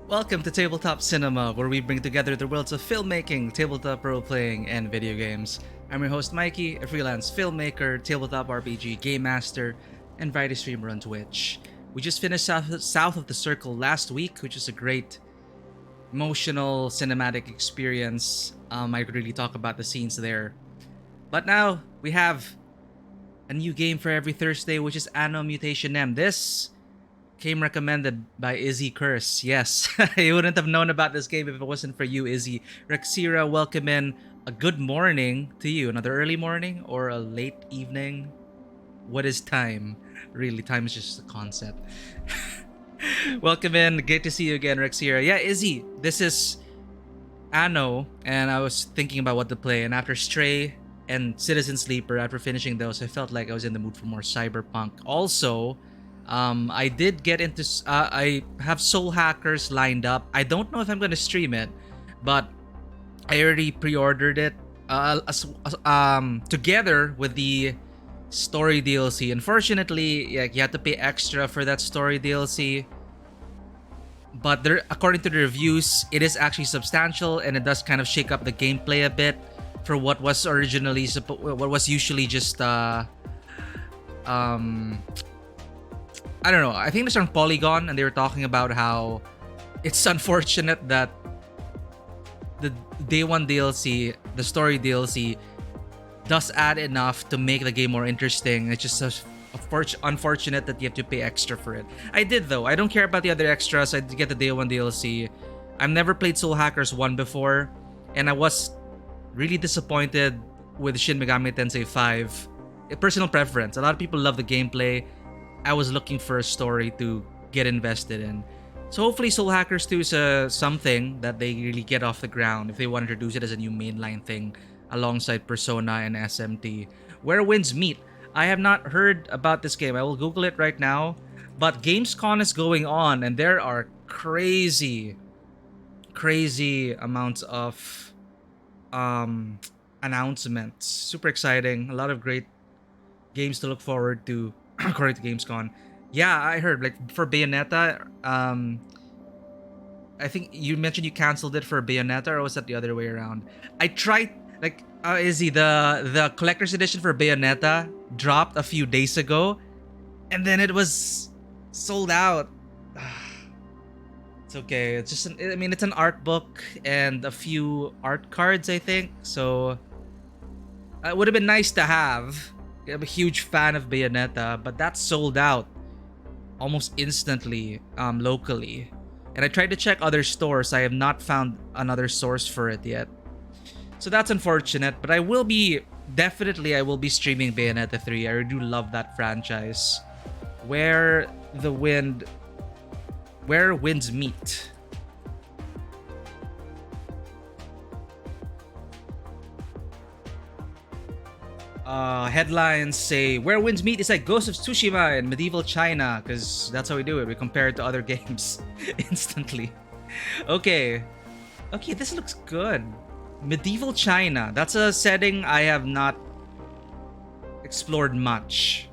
Welcome to Tabletop Cinema, where we bring together the worlds of filmmaking, tabletop role-playing, and video games. I'm your host Mikey, a freelance filmmaker, tabletop RPG game master, and variety streamer on Twitch. We just finished South of the Circle last week, which is a great emotional cinematic experience. I could really talk about the scenes there. But now we have a new game for every Thursday, which is ANNO Mutationem. This came recommended by Izzy Curse. Yes, you wouldn't have known about this game if it wasn't for you, Izzy. Rexira, welcome in. A good morning to you. Another early morning or a late evening? What is time? Really, time is just a concept. Welcome in. Great to see you again, Rexira. Yeah, Izzy, this is ANNO, and I was thinking about what to play, and after Stray and Citizen Sleeper, after finishing those, I felt like I was in the mood for more cyberpunk. Also, I did get into, I have Soul Hackers lined up. I don't know if I'm going to stream it, but I already pre-ordered it together with the story DLC. Unfortunately, yeah, you have to pay extra for that story DLC. But there, according to the reviews, it is actually substantial, and it does kind of shake up the gameplay a bit for what was originally, what was usually just, I don't know. I think it's on Polygon, and they were talking about how it's unfortunate that the Day 1 DLC, the story DLC, does add enough to make the game more interesting. It's just unfortunate that you have to pay extra for it. I did, though. I don't care about the other extras. I did get the Day 1 DLC. I've never played Soul Hackers 1 before, and I was really disappointed with Shin Megami Tensei 5. A personal preference. A lot of people love the gameplay. I was looking for a story to get invested in. So hopefully Soul Hackers 2 is something that they really get off the ground if they want to introduce it as a new mainline thing alongside Persona and SMT. Where Winds Meet. I have not heard about this game. I will Google it right now. But Gamescom is going on, and there are crazy amounts of announcements. Super exciting. A lot of great games to look forward to. According to Gamescom. Yeah, I heard, like, for Bayonetta, I think you mentioned you canceled it for Bayonetta, or was that the other way around? I tried, like, Izzy, the collector's edition for Bayonetta dropped a few days ago, and then it was sold out. It's okay. It's just, I mean, it's an art book and a few art cards, I think, so it would have been nice to have. I'm a huge fan of Bayonetta, but that's sold out almost instantly locally. And I tried to check other stores. I have not found another source for it yet. So that's unfortunate, but I will be streaming Bayonetta 3. I do love that franchise. Where Winds Meet. Headlines say Where Winds Meet is like Ghost of Tsushima in medieval China, because that's how we do it. We compare it to other games instantly. Okay, this looks good. Medieval China. That's a setting I have not explored much.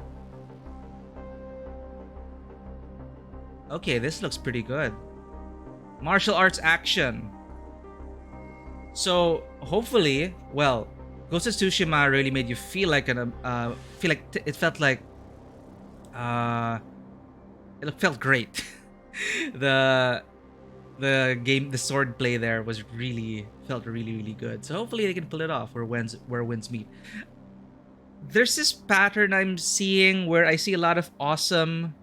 Okay, this looks pretty good. Martial arts action. So hopefully, well, Ghost of Tsushima really made you feel like it felt like it felt great. the sword play there felt really good. So hopefully they can pull it off where winds meet. There's this pattern I'm seeing where I see a lot of awesome.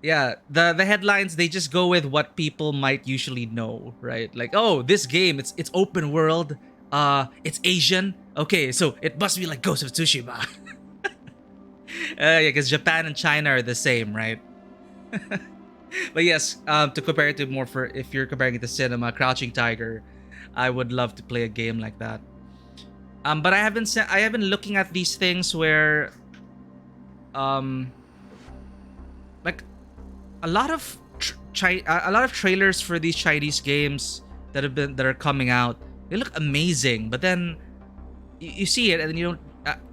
Yeah, the headlines, they just go with what people might usually know, right? Like, oh, this game, it's open world. It's Asian. Okay, so it must be like Ghost of Tsushima. Yeah, because Japan and China are the same, right? But yes, to compare it to more for if you're comparing it to cinema, Crouching Tiger, I would love to play a game like that. But I haven't been looking at these things where, like a lot of trailers for these Chinese games that are coming out. They look amazing, but then you see it and then you don't.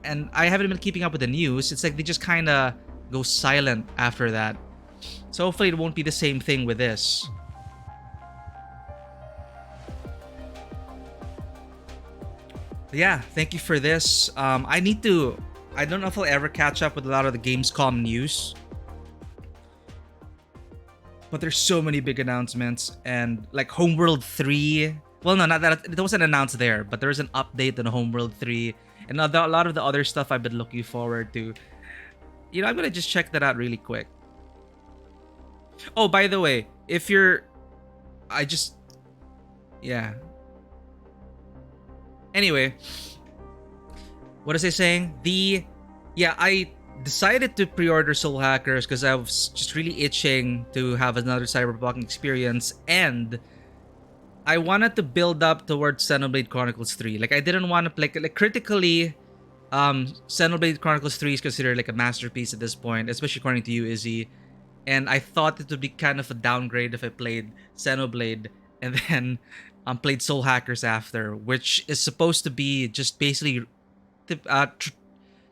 And I haven't been keeping up with the news. It's like they just kind of go silent after that. So hopefully it won't be the same thing with this. Yeah, thank you for this. I don't know if I'll ever catch up with a lot of the Gamescom news, but there's so many big announcements and like Homeworld 3. Well, no, not that it wasn't announced there, but there was an update on Homeworld 3 and a lot of the other stuff I've been looking forward to. You know, I'm gonna just check that out really quick. Oh, by the way, if you're, I just, yeah. Anyway, what was I saying? I decided to pre-order Soul Hackers because I was just really itching to have another Cyberpunk experience, and I wanted to build up towards Xenoblade Chronicles 3. Like I didn't want to play like critically. Xenoblade Chronicles 3 is considered like a masterpiece at this point, especially according to you, Izzy. And I thought it would be kind of a downgrade if I played Xenoblade and then played Soul Hackers after, which is supposed to be just basically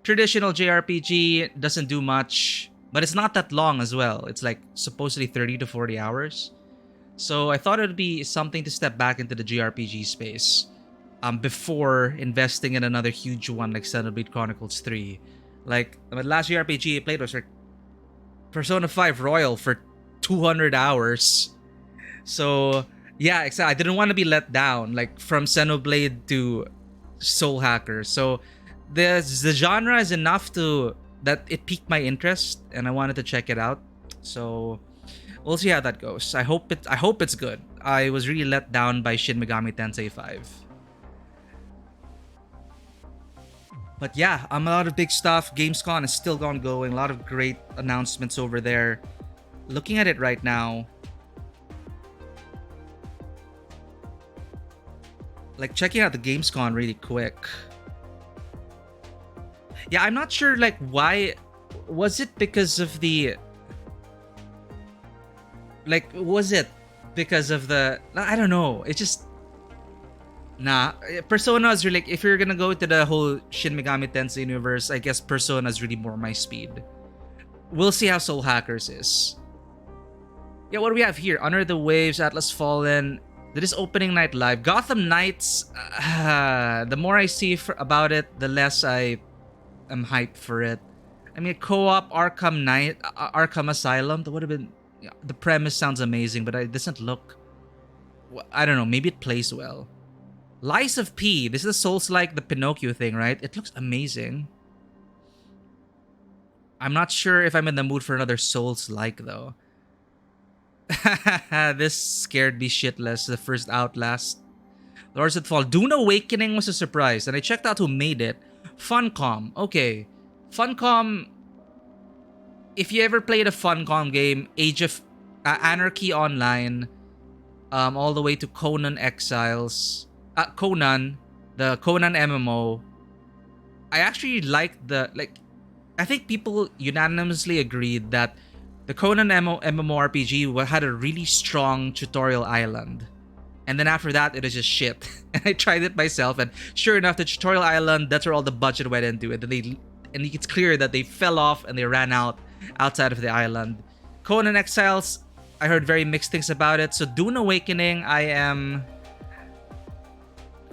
traditional JRPG, doesn't do much, but it's not that long as well. It's like supposedly 30 to 40 hours. So I thought it would be something to step back into the JRPG space before investing in another huge one like Xenoblade Chronicles 3. Like, the last JRPG I played was like Persona 5 Royal for 200 hours. So, yeah, exactly. I didn't want to be let down, like from Xenoblade to Soul Hacker. So, the genre is enough to that it piqued my interest, and I wanted to check it out. So, we'll see how that goes. I hope it's good. I was really let down by Shin Megami Tensei 5. But yeah, a lot of big stuff. Gamescom is still ongoing. A lot of great announcements over there. Looking at it right now, like checking out the Gamescom really quick. Yeah, I'm not sure like why. Was it because of the was it because of the, I don't know. It's just, nah. Persona is really, if you're gonna go to the whole Shin Megami Tensei universe, I guess Persona is really more my speed. We'll see how Soul Hackers is. Yeah, what do we have here? Under the Waves, Atlas Fallen. That is opening night live. Gotham Knights. The more I see about it, the less I am hyped for it. I mean, co-op Arkham Asylum. That would have been. Yeah, the premise sounds amazing, but it doesn't look. I don't know. Maybe it plays well. Lies of P. This is Souls-like the Pinocchio thing, right? It looks amazing. I'm not sure if I'm in the mood for another Souls-like though. This scared me shitless. The first Outlast. Lords of Fall. Dune Awakening was a surprise, and I checked out who made it. Funcom. Okay. Funcom. If you ever played a Funcom game, Age of Anarchy Online, all the way to Conan Exiles, Conan, the Conan MMO. I actually liked I think people unanimously agreed that the Conan MMORPG had a really strong tutorial island. And then after that, it is just shit. And I tried it myself, and sure enough, the tutorial island, that's where all the budget went into it. And it's clear that they fell off and they ran out outside of the island. Conan Exiles, I heard very mixed things about it. So Dune Awakening, I am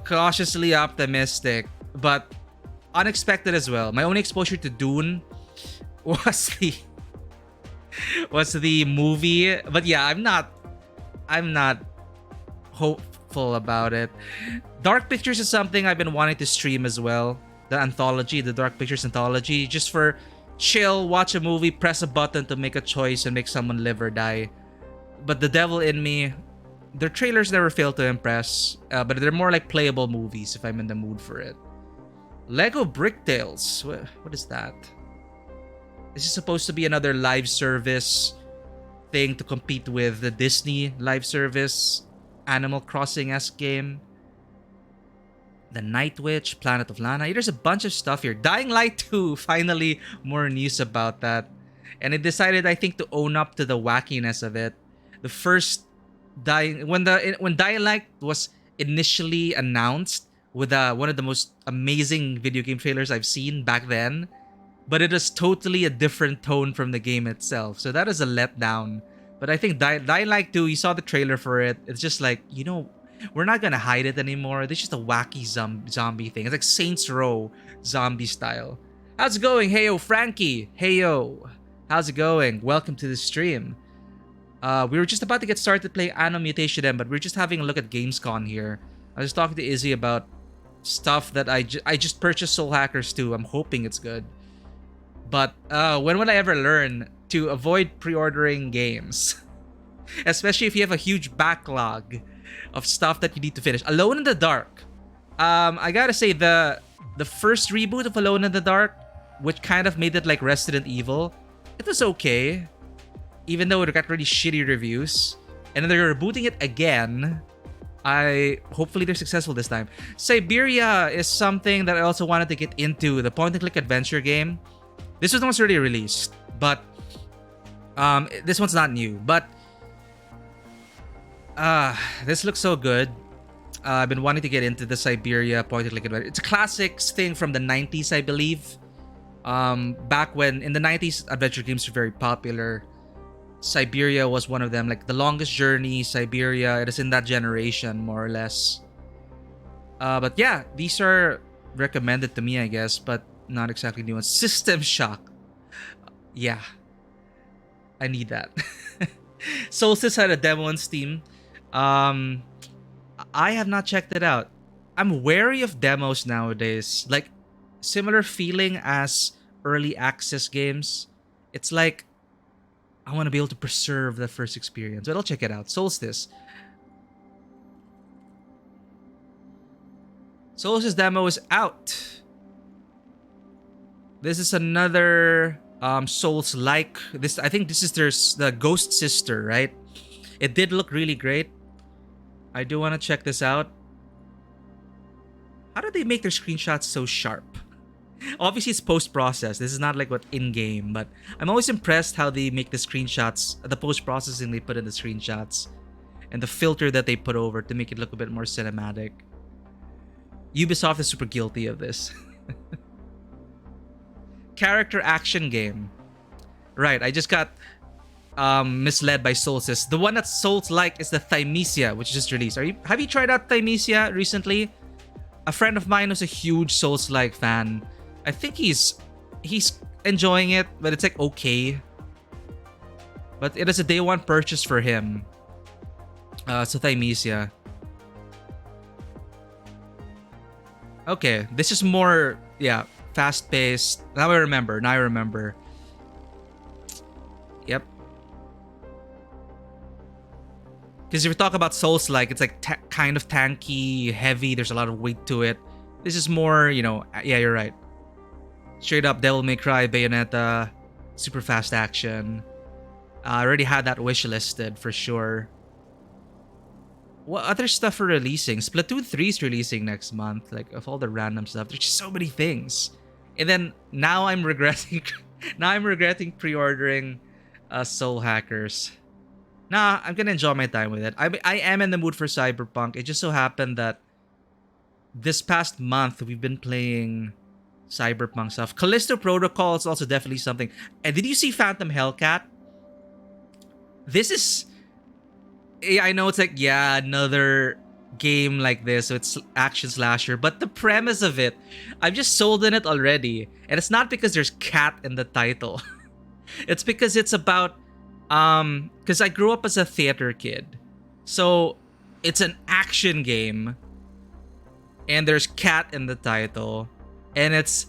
cautiously optimistic, but unexpected as well. My only exposure to Dune was the movie. But yeah, I'm not hopeful about it. Dark Pictures is something I've been wanting to stream as well. The anthology, the Dark Pictures anthology, just for chill, watch a movie, press a button to make a choice and make someone live or die. But The Devil in Me, their trailers never fail to impress, but they're more like playable movies if I'm in the mood for it. Lego Brick Tales, what is that? This is supposed to be another live service thing to compete with the Disney live service Animal Crossing-esque game. The Night Witch, Planet of Lana. There's a bunch of stuff here. Dying Light 2, finally more news about that. And it decided, I think, to own up to the wackiness of it. The first when Dying Light was initially announced with one of the most amazing video game trailers I've seen back then, but it is totally a different tone from the game itself. So that is a letdown. But I think Dying Light 2, you saw the trailer for it. It's just like, We're not gonna hide it anymore. This is just a wacky zombie thing. It's like Saints Row zombie style. How's it going? Heyo, Frankie. Heyo. How's it going? Welcome to the stream. We were just about to get started playing ANNO Mutationem, but we're just having a look at Gamescom here. I was talking to Izzy about stuff that I just purchased Soul Hackers 2. I'm hoping it's good. But when would I ever learn to avoid pre-ordering games? Especially if you have a huge backlog of stuff that you need to finish. Alone in the Dark. I gotta say, the first reboot of Alone in the Dark, which kind of made it like Resident Evil, it was okay. Even though it got really shitty reviews. And then they're rebooting it again. Hopefully they're successful this time. Siberia is something that I also wanted to get into. The point-and-click adventure game. This was not already released, but this one's not new. But this looks so good. I've been wanting to get into the Siberia point-and-click adventure. It's a classic thing from the 90s, I believe. Back when in the 90s, adventure games were very popular. Siberia was one of them, like The Longest Journey, Siberia. It is in that generation, more or less. But yeah, these are recommended to me, I guess, but not exactly new ones. System Shock. Yeah. I need that. Solstice had a demo on Steam. I have not checked it out. I'm wary of demos nowadays. Like, similar feeling as early access games. It's like, I want to be able to preserve the first experience. But I'll check it out. Solstice. Solstice demo is out. This is another Souls-like. I think this is the Ghost Sister, right? It did look really great. I do want to check this out. How do they make their screenshots so sharp? Obviously, it's post-processed. This is not like what in-game, but I'm always impressed how they make the screenshots, the post-processing they put in the screenshots, and the filter that they put over to make it look a bit more cinematic. Ubisoft is super guilty of this. Character action game. Right, I just got misled by Solstice. The one that's Souls-like is the Thymesia, which just released. Have you tried out Thymesia recently? A friend of mine who's a huge Souls-like fan. I think he's enjoying it, but it's like okay. But it is a day one purchase for him. So Thymesia. Okay, this is more, yeah, fast-paced. Now I remember. Yep. Because if you talk about Souls-like, it's like kind of tanky, heavy. There's a lot of weight to it. This is more, yeah, you're right. Straight up Devil May Cry, Bayonetta, super fast action. I already had that wish listed for sure. What other stuff are releasing? Splatoon 3 is releasing next month. Like, of all the random stuff, there's just so many things. And then now I'm regretting. Now I'm regretting pre-ordering Soul Hackers. Nah, I'm gonna enjoy my time with it. I am in the mood for Cyberpunk. It just so happened that this past month we've been playing Cyberpunk stuff. Callisto Protocol is also definitely something. And did you see Phantom Hellcat? This is... I know it's like, yeah, another game like this, so it's action slasher, but the premise of it, I'm just sold in it already. And it's not because there's cat in the title. It's because it's about... because I grew up as a theater kid. So it's an action game. And there's cat in the title. And it's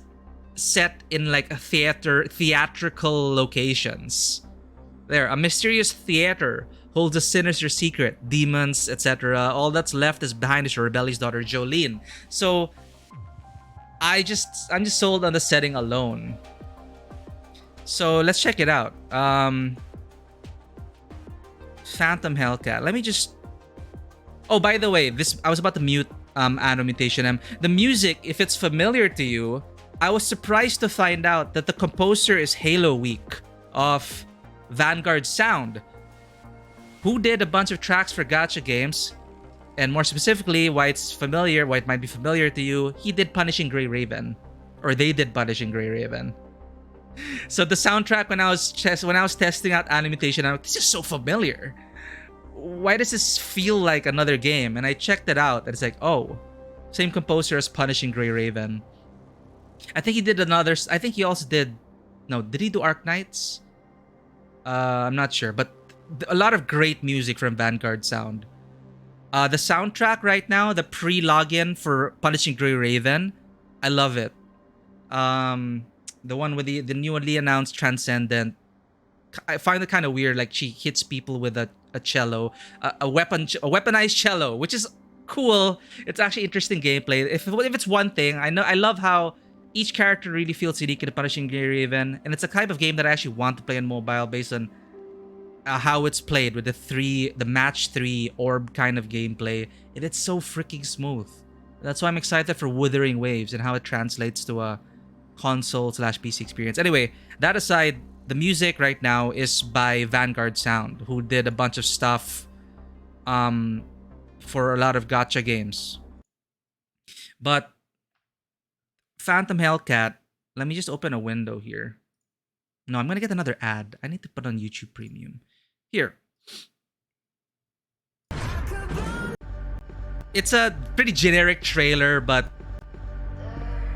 set in like a theatrical locations. There, a mysterious theater holds a sinister secret, demons, etc. All that's left is behind is your rebellious daughter Jolene. So I'm just sold on the setting alone. So let's check it out. Phantom Hellcat. Let me just... Oh, by the way, I was about to mute ANNO Mutationem. The music, if it's familiar to you, I was surprised to find out that the composer is Halo Week of Vanguard Sound, who did a bunch of tracks for gacha games, and more specifically, why it might be familiar to you, he did Punishing Grey Raven, or they did Punishing Grey Raven. So the soundtrack when I was testing out ANNO Mutationem, I'm like, this is so familiar. why does this feel like another game? And I checked it out, and it's like, oh, same composer as Punishing Grey Raven. I think he did another. I think he also did. No, did he do Arc Knights? I'm not sure, but a lot of great music from Vanguard Sound. The soundtrack right now, the pre-login for Punishing Grey Raven, I love it. The one with the newly announced Transcendent, I find it kind of weird. Like she hits people with a cello, a weaponized cello, which is cool. It's actually interesting gameplay. If it's one thing, I love how each character really feels unique in the Punishing Grey Raven, and it's a type of game that I actually want to play on mobile based on how it's played with the match 3 orb kind of gameplay, and it's so freaking smooth. That's why I'm excited for Wuthering Waves and how it translates to a console/PC experience. Anyway, that aside, the music right now is by Vanguard Sound, who did a bunch of stuff for a lot of gacha games. But Phantom Hellcat, let me just open a window here. No, I'm gonna get another ad. I need to put on YouTube Premium. Here. It's a pretty generic trailer, but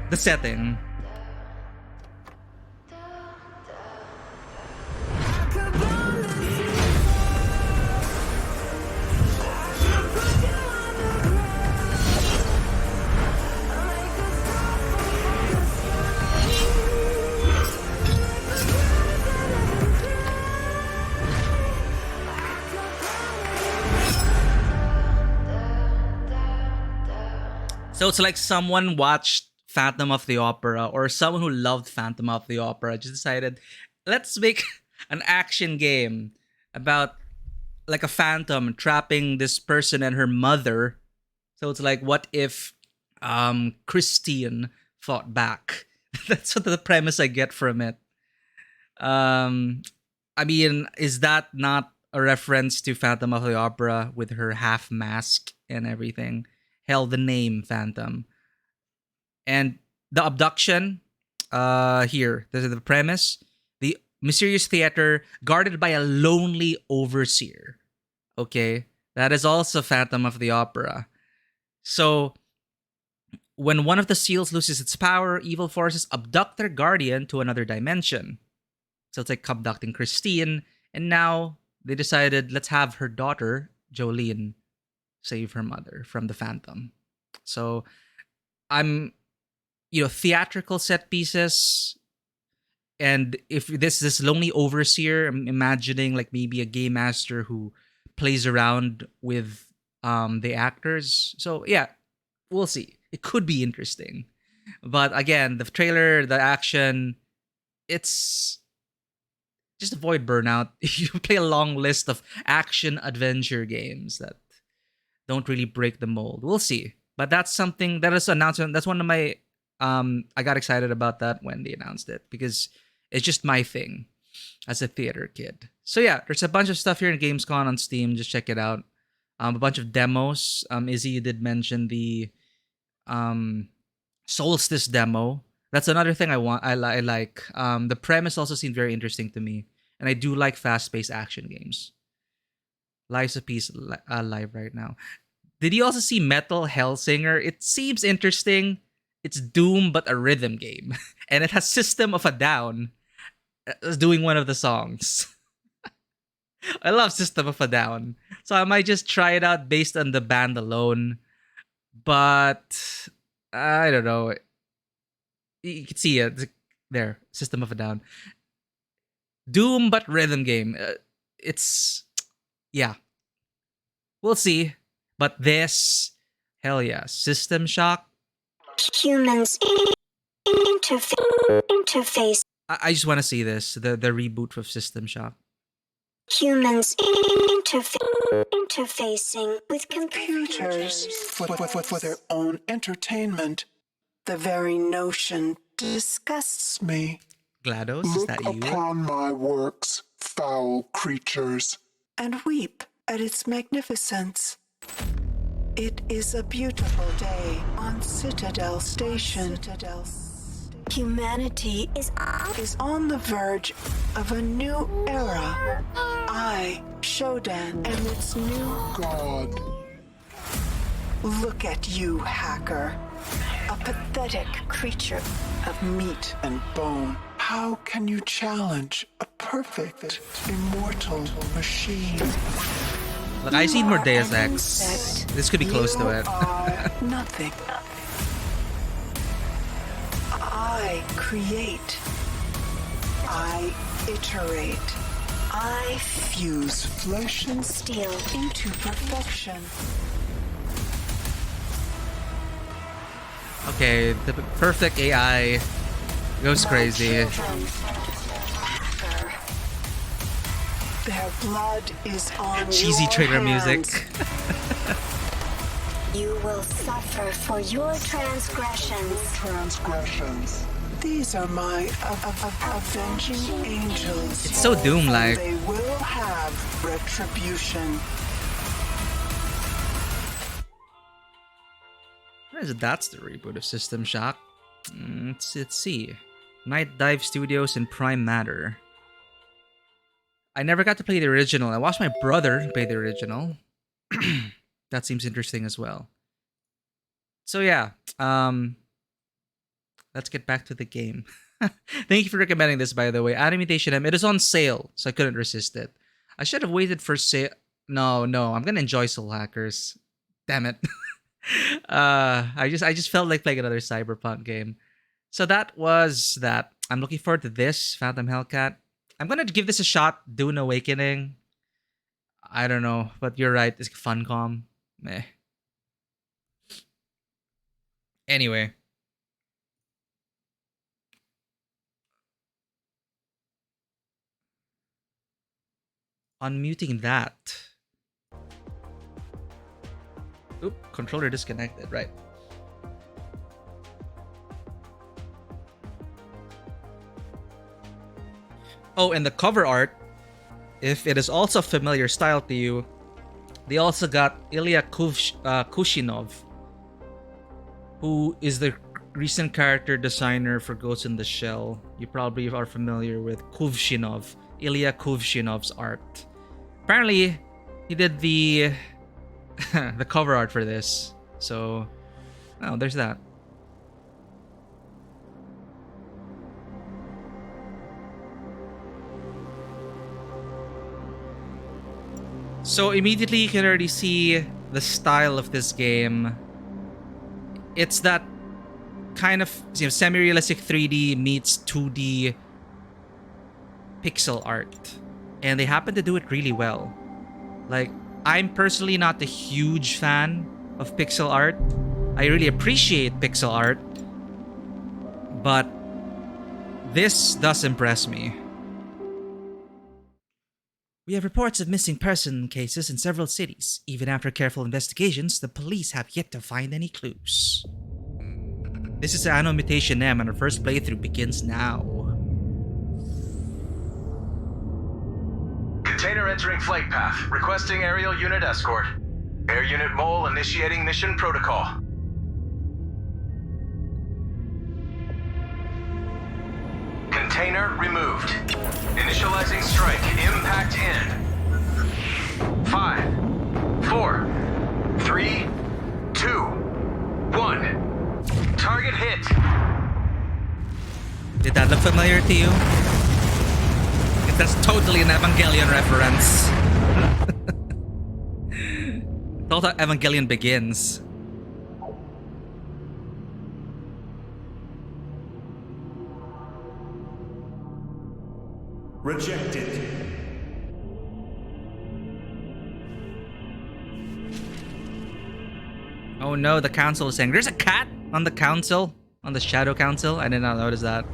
the setting. So it's like someone watched Phantom of the Opera, or someone who loved Phantom of the Opera just decided, let's make an action game about like a phantom trapping this person and her mother. So it's like, what if Christine fought back? That's what the premise I get from it. I mean, is that not a reference to Phantom of the Opera with her half mask and everything? Hell, the name Phantom. And the abduction, here, this is the premise. The mysterious theater guarded by a lonely overseer. Okay, that is also Phantom of the Opera. So, when one of the seals loses its power, evil forces abduct their guardian to another dimension. So it's like abducting Christine, and now they decided, let's have her daughter, Jolene, save her mother from the Phantom. So I'm, theatrical set pieces, and if this lonely overseer, I'm imagining like maybe a game master who plays around with the actors. So yeah, we'll see. It could be interesting, but again, the trailer, the action, it's just avoid burnout. You play a long list of action adventure games that don't really break the mold. We'll see. But that's something that is announcement. That's one of my I got excited about that when they announced it because it's just my thing as a theater kid. So yeah, there's a bunch of stuff here in Gamescom on Steam. Just check it out. A bunch of demos. Izzy, you did mention the Solstice demo. That's another thing I want. I like. The premise also seemed very interesting to me, and I do like fast-paced action games. Lies of Peace live right now. Did you also see Metal Hellsinger? It seems interesting. It's Doom, but a rhythm game. And it has System of a Down as doing one of the songs. I love System of a Down. So I might just try it out based on the band alone. But I don't know. You can see it there. System of a Down. Doom, but rhythm game. It's... yeah. We'll see. But this, hell yeah, System Shock. Humans interface. I just want to see this, the reboot of System Shock. Humans interfacing with computers for their own entertainment. The very notion disgusts me. GLaDOS, is that you? Look upon my works, foul creatures, and weep at its magnificence. It is a beautiful day on Citadel Station. Humanity is on the verge of a new era. I, Shodan, am its new god. Look at you, hacker. A pathetic creature of meat and bone. How can you challenge a perfect, immortal machine? Look, I seen more Deus Ex. This could be close to it. Nothing. I create. I iterate. I fuse flesh and steel into perfection. Okay, the perfect AI goes crazy. Their blood is on Cheesy your trigger hands. music. You will suffer for your transgressions. These are my avenging angels. It's so Doom-like. They will have retribution. That's the reboot of System Shock. Let's see. Night Dive Studios and Prime Matter. I never got to play the original. I watched my brother play the original. That seems interesting as well. So yeah, let's get back to the game. Thank you for recommending this, by the way. ANNO Mutationem. It is on sale, so I couldn't resist it. I should have waited for sale. No, I'm gonna enjoy Soul Hackers. Damn it. I just felt like playing another Cyberpunk game. So that was that. I'm looking forward to this Phantom Hellcat. I'm gonna give this a shot. Dune Awakening. I don't know, but you're right. It's Funcom. Meh. Anyway. Unmuting that. Oop, controller disconnected, right. Oh, and the cover art, if it is also familiar style to you, they also got Ilya Kushinov, who is the recent character designer for Ghost in the Shell. You probably are familiar with Kuvshinov, Ilya Kuvshinov's art. Apparently, he did the the cover art for this. So, oh, there's that. So immediately you can already see the style of this game. It's that kind of semi-realistic 3D meets 2D pixel art. And they happen to do it really well. Like, I'm personally not a huge fan of pixel art. I really appreciate pixel art. But this does impress me. We have reports of missing person cases in several cities. Even after careful investigations, the police have yet to find any clues. This is ANNO Mutationem, and our first playthrough begins now. Container entering flight path. Requesting aerial unit escort. Air Unit Mole initiating mission protocol. Container removed. Initializing strike. Impact in. 5, 4, 3, 2, 1. Target hit. Did that look familiar to you? That's totally an Evangelion reference. Total Evangelion Begins. Rejected. Oh no, the council is saying there's a cat on the council, on the Shadow Council. I did not notice that.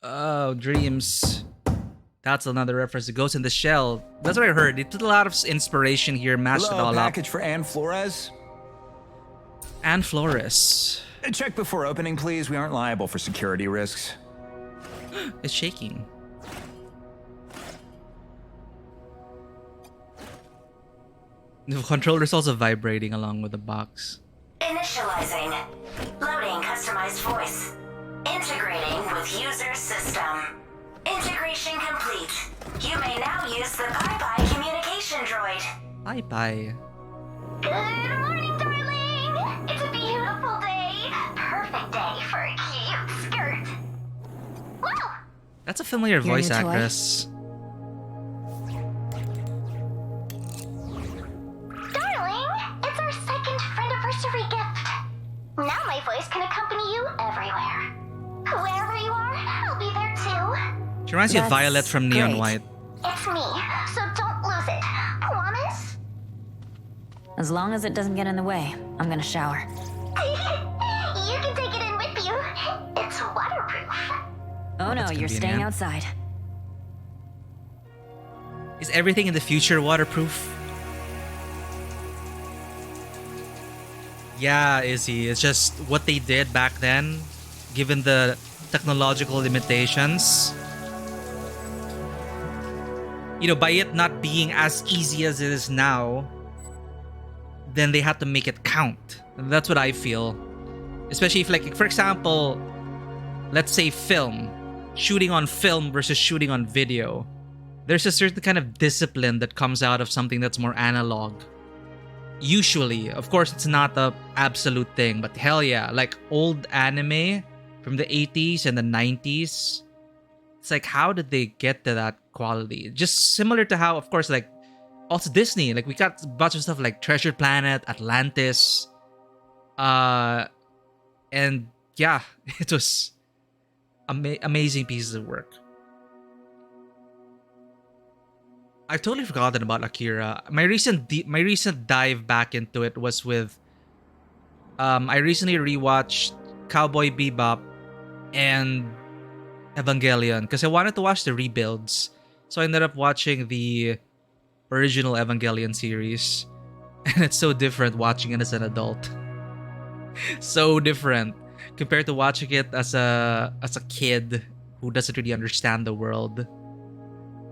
Oh, dreams. That's another reference. It goes in the shell. That's what I heard. It took a lot of inspiration here, mashed it all up. Package for Ann Flores. Ann Flores. Check before opening, please. We aren't liable for security risks. It's shaking. The controller's also vibrating along with the box. Initializing. Loading customized voice. Integrating with user system. Integration complete. You may now use the bye-bye communication droid. Bye-bye. Good morning, darling. It's a beautiful day. Perfect day for a cute skirt. Wow. That's a familiar Your voice new toy? actress. Darling, it's our second friendiversary gift. Now my voice can accompany you everywhere. Wherever you are, I'll be there too. She reminds me of That's Violet from Neon great. White. It's me, so don't lose it. Promise? As long as it doesn't get in the way, I'm gonna shower. You can take it in with you. It's waterproof. Oh no, that's you're staying convenient. outside. Is everything in the future waterproof? Yeah, Izzy. It's just what they did back then, given the technological limitations. You know, by it not being as easy as it is now, then they had to make it count. And that's what I feel. Especially if, like, for example, let's say film. Shooting on film versus shooting on video. There's a certain kind of discipline that comes out of something that's more analog. Usually, of course, it's not a absolute thing, but hell yeah, like old anime from the 80s and the 90s. It's like, how did they get to that quality? Just similar to how, of course, like also Disney, like we got a bunch of stuff like Treasure Planet, Atlantis, and yeah, it was amazing pieces of work. I've totally forgotten about Akira. My recent dive back into it was with I recently rewatched Cowboy Bebop and Evangelion because I wanted to watch the rebuilds. So I ended up watching the original Evangelion series, and it's so different watching it as an adult. So different compared to watching it as a kid who doesn't really understand the world.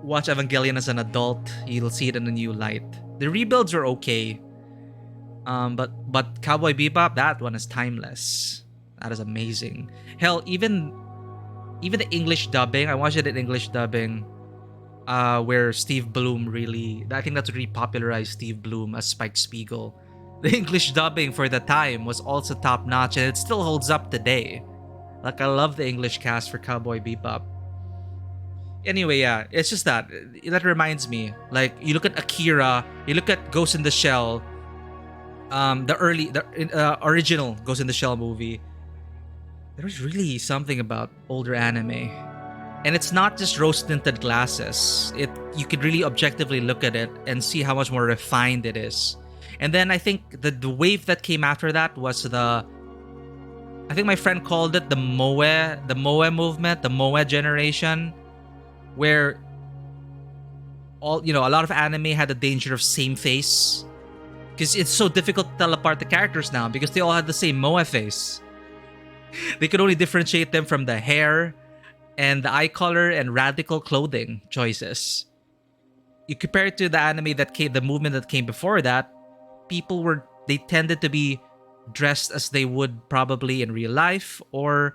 Watch Evangelion as an adult, you'll see it in a new light. The rebuilds are okay, but Cowboy Bebop, that one is timeless. That is amazing. Hell, even the English dubbing, I watched it in English dubbing, where Steve Bloom I think that's really popularized Steve Bloom as Spike Spiegel. The English dubbing for the time was also top notch, and it still holds up today. Like, I love the English cast for Cowboy Bebop. Anyway, yeah, it's just that reminds me. Like, you look at Akira, you look at Ghost in the Shell, the original Ghost in the Shell movie. There was really something about older anime, and it's not just rose-tinted glasses. You could really objectively look at it and see how much more refined it is. And then I think the wave that came after that was I think my friend called it the Moe movement, the Moe generation, where a lot of anime had the danger of same face, because it's so difficult to tell apart the characters now because they all had the same Moe face. They could only differentiate them from the hair and the eye color and radical clothing choices. You compare it to the movement that came before that, they tended to be dressed as they would probably in real life or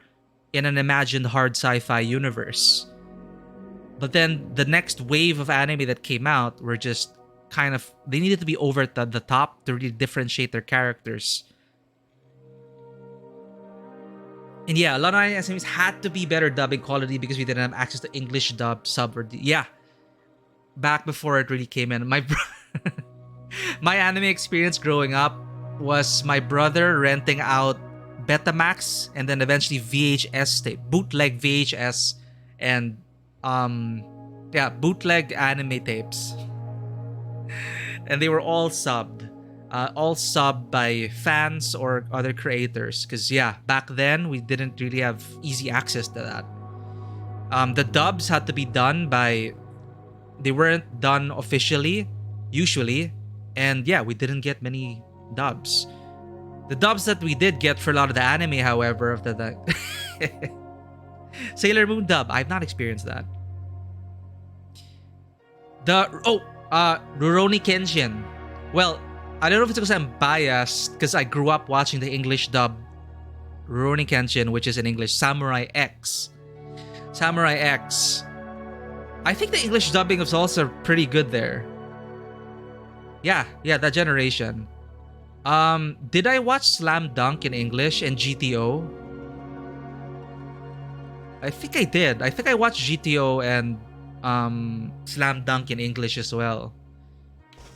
in an imagined hard sci-fi universe. But then the next wave of anime that came out were just kind of, they needed to be over the top to really differentiate their characters. And yeah, a lot of animes had to be better dubbing quality because we didn't have access to English dub, sub, or yeah. Back before it really came in, my anime experience growing up was my brother renting out Betamax and then eventually VHS tape, bootleg VHS, and bootleg anime tapes. And they were all subbed by fans or other creators. Because yeah, back then we didn't really have easy access to that. The dubs had to be done they weren't done officially, usually. And yeah, we didn't get many dubs. The dubs that we did get for a lot of the anime, however, of the Sailor Moon dub, I've not experienced that. Rurouni Kenshin. Well, I don't know if it's because I'm biased, because I grew up watching the English dub Rurouni Kenshin, which is in English Samurai X. Samurai X. I think the English dubbing was also pretty good there. Yeah, that generation. Did I watch Slam Dunk in English and GTO? I think I did. I think I watched GTO and Slam Dunk in English as well.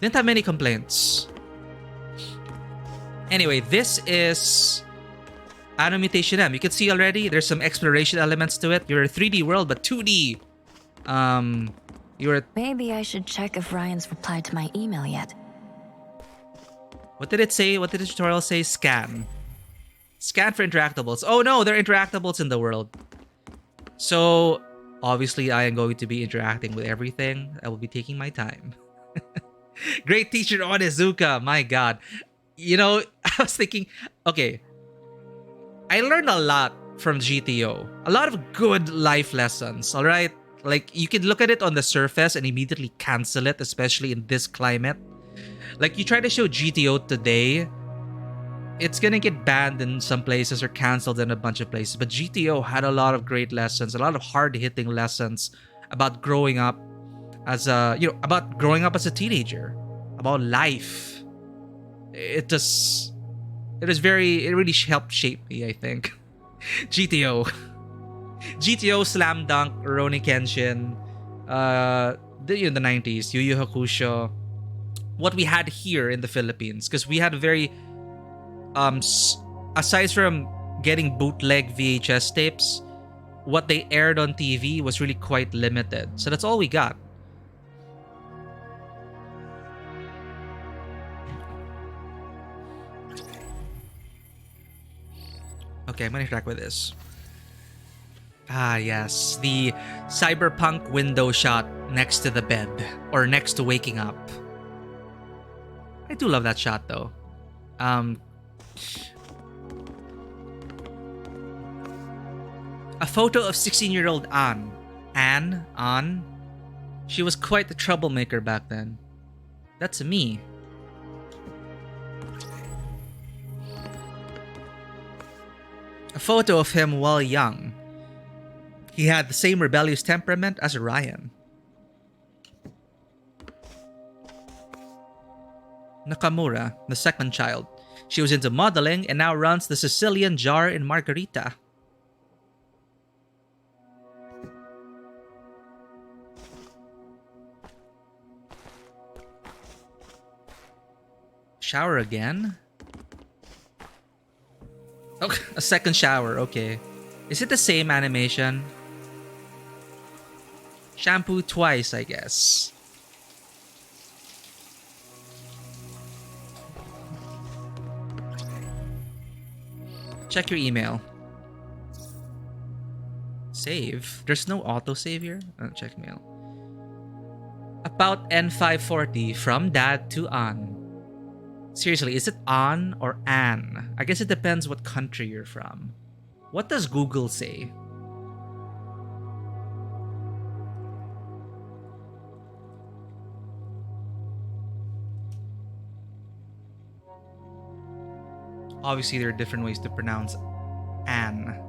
Didn't have many complaints. Anyway, this is ANNO Mutationem. You can see already there's some exploration elements to it. You're a 3D world, but 2D. Maybe I should check if Ryan's replied to my email yet. What did it say? What did the tutorial say? Scan. Scan for interactables. Oh no, there are interactables in the world. So, obviously, I am going to be interacting with everything. I will be taking my time. Great teacher Onizuka. My god. You know, I was thinking, okay, I learned a lot from GTO. A lot of good life lessons, alright? Like, you can look at it on the surface and immediately cancel it, especially in this climate. Like, you try to show GTO today, it's gonna get banned in some places or canceled in a bunch of places. But GTO had a lot of great lessons, a lot of hard-hitting lessons about growing up as a, about growing up as a teenager, about life. It really helped shape me, I think. GTO. GTO, Slam Dunk, Rurouni Kenshin, the 90s, Yu Yu Hakusho. What we had here in the Philippines, because we had a very, aside from getting bootleg VHS tapes, what they aired on TV was really quite limited. So that's all we got. Okay, I'm gonna interact with this. Ah, yes. The cyberpunk window shot next to the bed. Or next to waking up. I do love that shot, though. A photo of 16-year-old Anne. Anne? She was quite the troublemaker back then. That's me. A photo of him while young. He had the same rebellious temperament as Ryan. Nakamura, the second child. She was into modeling and now runs the Sicilian Jar in Margarita. Shower again? Oh, a second shower, okay. Is it the same animation? Shampoo twice, I guess. Check your email. Save? There's no autosave here? Check mail. About N540 from Dad to An. Seriously, is it An or An? I guess it depends what country you're from. What does Google say? Obviously, there are different ways to pronounce An.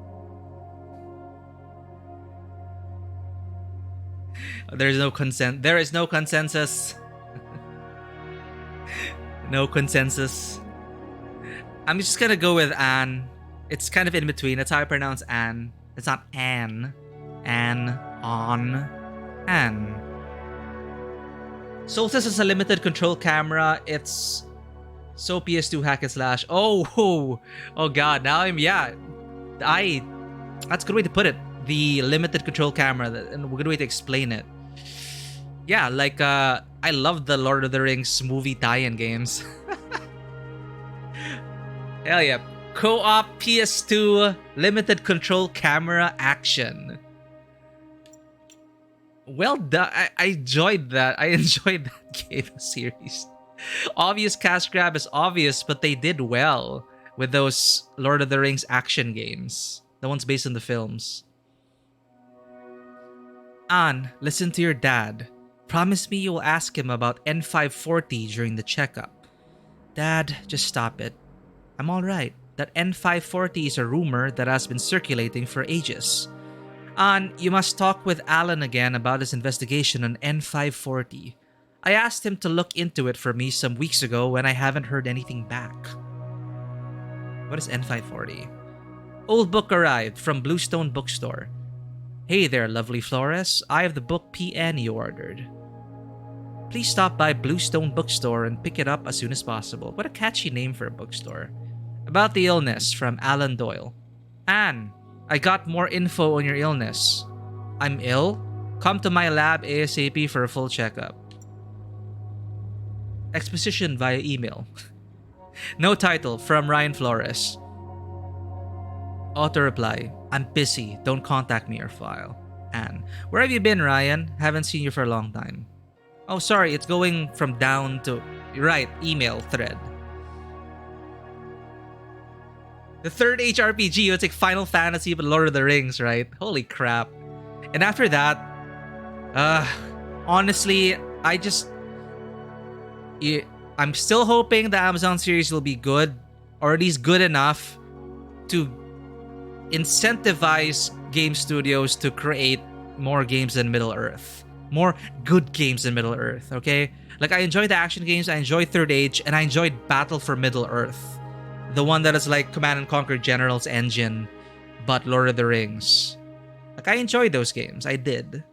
There is no consensus. No consensus. I'm just gonna go with An. It's kind of in between. That's how I pronounce An. It's not An. An. On. An. Solstice is a limited control camera. It's so PS2 hack and slash. Oh god. Now that's a good way to put it. The limited control camera, and a good way to explain it. Yeah, like I love the Lord of the Rings movie tie-in games. Hell yeah. Co-op PS2 limited control camera action. Well done. I enjoyed that. I enjoyed that game series. Obvious cash grab is obvious, but they did well. with those Lord of the Rings action games. The ones based on the films. Ann, listen to your dad. Promise me you will ask him about N540 during the checkup. Dad, just stop it. I'm alright. That N540 is a rumor that has been circulating for ages. Ann, you must talk with Alan again about his investigation on N540. I asked him to look into it for me some weeks ago when I haven't heard anything back. What is N540? Old book arrived from Bluestone Bookstore. Hey there, lovely Flores. I have the book PN you ordered. Please stop by Bluestone Bookstore and pick it up as soon as possible. What a catchy name for a bookstore. About the illness from Alan Doyle. Ann, I got more info on your illness. I'm ill? Come to my lab ASAP for a full checkup. Exposition via email. No title, from Ryan Flores. Auto reply. I'm busy. Don't contact me or file. Ann. Where have you been, Ryan? Haven't seen you for a long time. Oh, sorry. It's going from down to... Right. Email thread. The third HRPG. It's like Final Fantasy but Lord of the Rings, right? Holy crap. And after that... honestly, I'm still hoping the Amazon series will be good. Or at least good enough to incentivize game studios to create more games in Middle-earth. More good games in Middle-earth, okay? Like, I enjoyed the action games, I enjoyed Third Age, and I enjoyed Battle for Middle-earth. The one that is like Command & Conquer General's Engine, but Lord of the Rings. Like, I enjoyed those games, I did.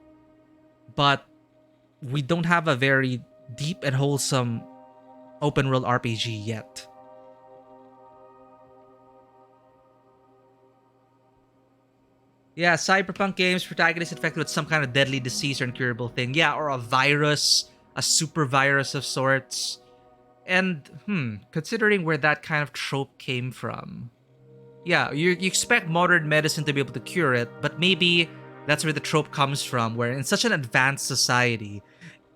But we don't have a very deep and wholesome open-world RPG yet. Yeah, cyberpunk games, protagonist infected with some kind of deadly disease or incurable thing. Yeah, or a virus, a super virus of sorts. And, considering where that kind of trope came from. Yeah, you expect modern medicine to be able to cure it, but maybe that's where the trope comes from, where in such an advanced society,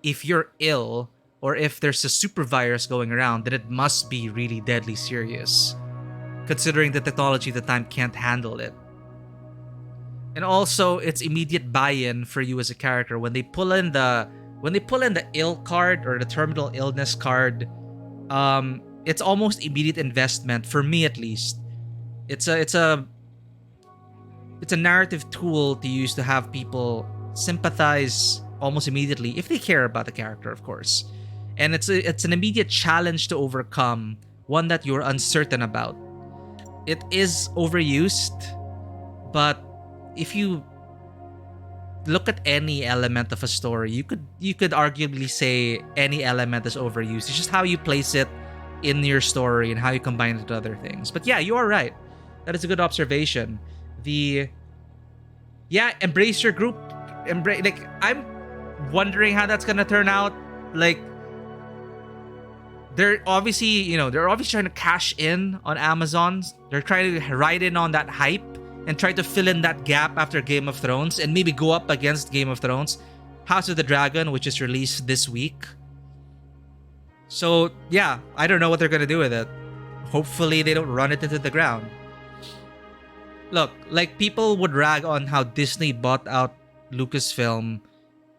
if you're ill, or if there's a super virus going around, then it must be really deadly serious. Considering the technology at the time can't handle it. And also, it's immediate buy-in for you as a character when they pull in the ill card or the terminal illness card. It's almost immediate investment for me, at least. It's a narrative tool to use to have people sympathize almost immediately if they care about the character, of course. And it's an immediate challenge to overcome, one that you're uncertain about. It is overused, but if you look at any element of a story, you could arguably say any element is overused. It's just how you place it in your story and how you combine it with other things. But yeah, you are right. That is a good observation. Embrace your group. Like, I'm wondering how that's gonna turn out. Like, they're obviously trying to cash in on Amazon. They're trying to ride in on that hype and try to fill in that gap after Game of Thrones and maybe go up against Game of Thrones. House of the Dragon, which is released this week. So, yeah, I don't know what they're gonna do with it. Hopefully they don't run it into the ground. Look, like, people would rag on how Disney bought out Lucasfilm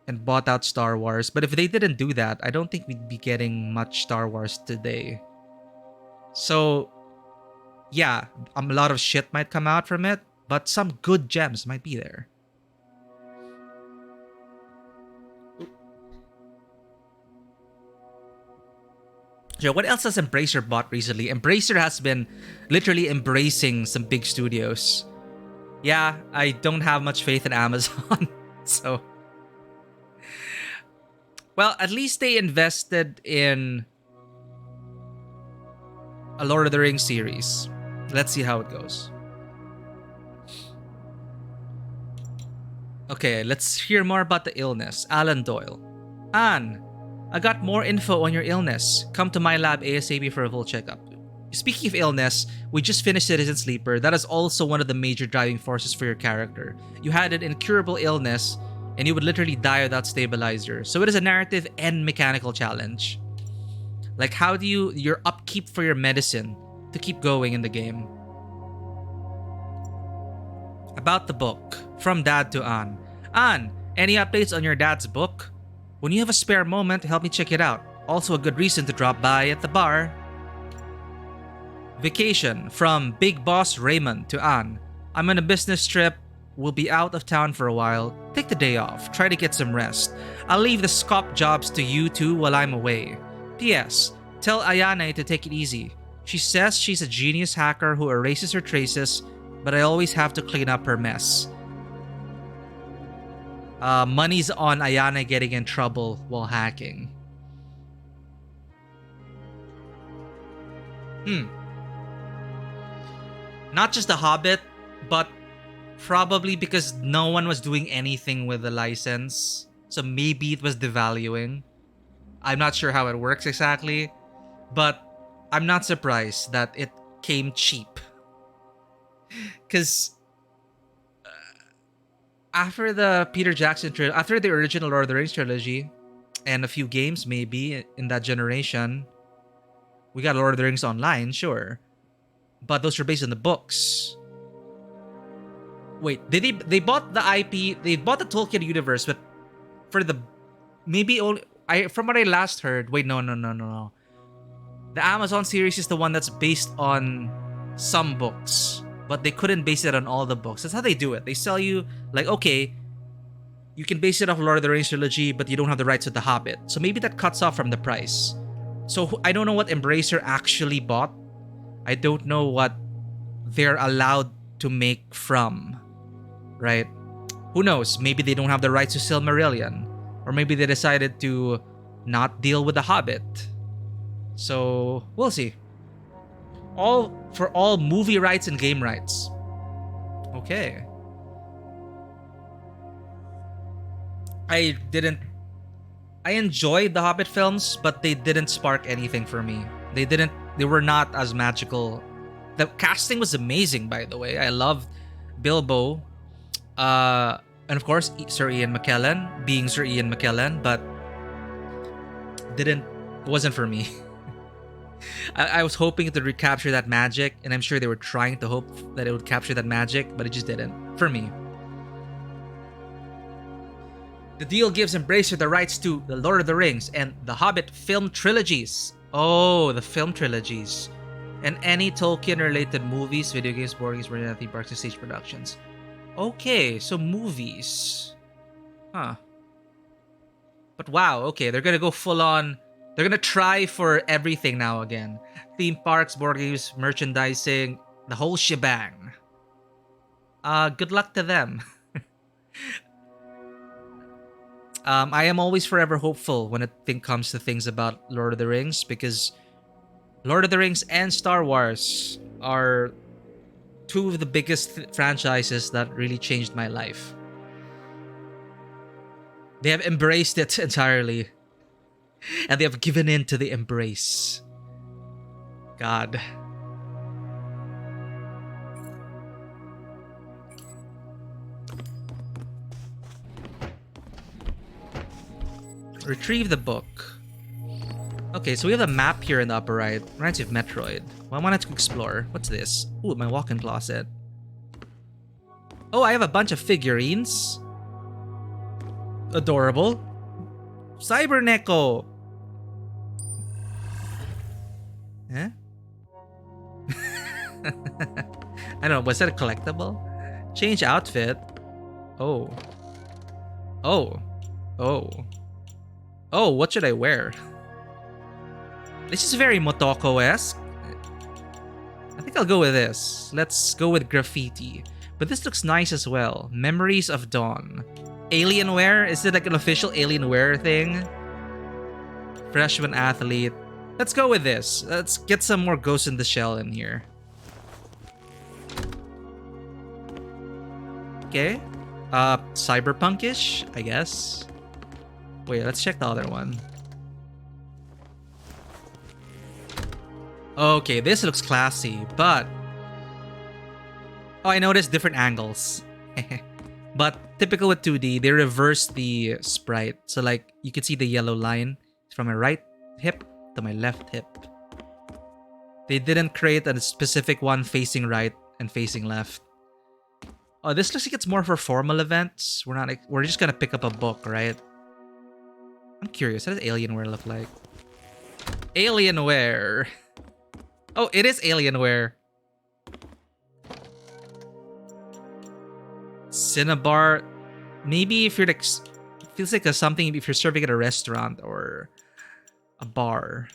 and bought out Star Wars, but if they didn't do that, I don't think we'd be getting much Star Wars today. So, yeah, a lot of shit might come out from it, but some good gems might be there. So what else has Embracer bought recently? Embracer has been literally embracing some big studios. Yeah, I don't have much faith in Amazon. So, well, at least they invested in a Lord of the Rings series. Let's see how it goes. Okay, let's hear more about the illness. Alan Doyle. Ann, I got more info on your illness. Come to my lab ASAP for a full checkup. Speaking of illness, we just finished Citizen Sleeper. That is also one of the major driving forces for your character. You had an incurable illness, and you would literally die without stabilizer. So it is a narrative and mechanical challenge. Like, how do your upkeep for your medicine to keep going in the game. About the book. From Dad to Ann. Ann, any updates on your dad's book? When you have a spare moment, help me check it out. Also a good reason to drop by at the bar. Vacation. From Big Boss Raymond to Ann. I'm on a business trip. We'll be out of town for a while. Take the day off. Try to get some rest. I'll leave the scop jobs to you two while I'm away. P.S. Tell Ayane to take it easy. She says she's a genius hacker who erases her traces, but I always have to clean up her mess. Money's on Ayane getting in trouble while hacking. Not just The Hobbit, but probably because no one was doing anything with the license. So maybe it was devaluing. I'm not sure how it works exactly, but I'm not surprised that it came cheap. Because after the Peter Jackson trilogy, after the original Lord of the Rings trilogy, and a few games maybe in that generation, we got Lord of the Rings Online, sure. But those were based on the books. Wait, they bought the IP, they bought the Tolkien universe, but for the maybe only from what I last heard, wait, no. The Amazon series is the one that's based on some books, but they couldn't base it on all the books. That's how they do it. They sell you like, okay, you can base it off Lord of the Rings trilogy, but you don't have the rights to The Hobbit. So maybe that cuts off from the price. So I don't know what Embracer actually bought. I don't know what they're allowed to make from, right? Who knows? Maybe they don't have the rights to Silmarillion. Or maybe they decided to not deal with The Hobbit. So, we'll see. For all movie rights and game rights. Okay. I enjoyed the Hobbit films, but they didn't spark anything for me. They were not as magical. The casting was amazing, by the way. I loved Bilbo. And of course, Sir Ian McKellen, being Sir Ian McKellen, but it wasn't for me. I was hoping to recapture that magic, and I'm sure they were trying to hope that it would capture that magic, but it just didn't, for me. The deal gives Embracer the rights to The Lord of the Rings and The Hobbit film trilogies. Oh, the film trilogies. And any Tolkien-related movies, video games, board games, marine theme parks, and stage productions. Okay, so movies. Huh. But wow, okay, they're gonna go full on. They're gonna try for everything now again. Theme parks, board games, merchandising, the whole shebang. Good luck to them. I am always forever hopeful when it comes to things about Lord of the Rings, because Lord of the Rings and Star Wars are two of the biggest franchises that really changed my life. They have embraced it entirely. And they have given in to the embrace. God. Retrieve the book. Okay, so we have a map here in the upper right. Reminds me of Metroid. Well, I wanted to explore. What's this? Ooh, my walk-in closet. Oh, I have a bunch of figurines. Adorable. Cyberneko. Eh? I don't know. Was that a collectible? Change outfit. Oh. Oh. Oh. Oh, what should I wear? This is very Motoko-esque. I think I'll go with this. Let's go with graffiti. But this looks nice as well. Memories of Dawn. Alienware? Is it like an official Alienware thing? Freshman athlete. Let's go with this. Let's get some more Ghost in the Shell in here. Okay. Cyberpunkish, I guess. Wait, let's check the other one. Okay, this looks classy, but... Oh, I noticed different angles. But typical with 2D, they reverse the sprite. So like, you can see the yellow line from my right hip to my left hip. They didn't create a specific one facing right and facing left. Oh, this looks like it's more for formal events. We're just gonna pick up a book, right? I'm curious, what does Alienware look like? Alienware. Oh, it is Alienware. Cinnabar. Maybe if you're like, feels like something if you're serving at a restaurant or a bar.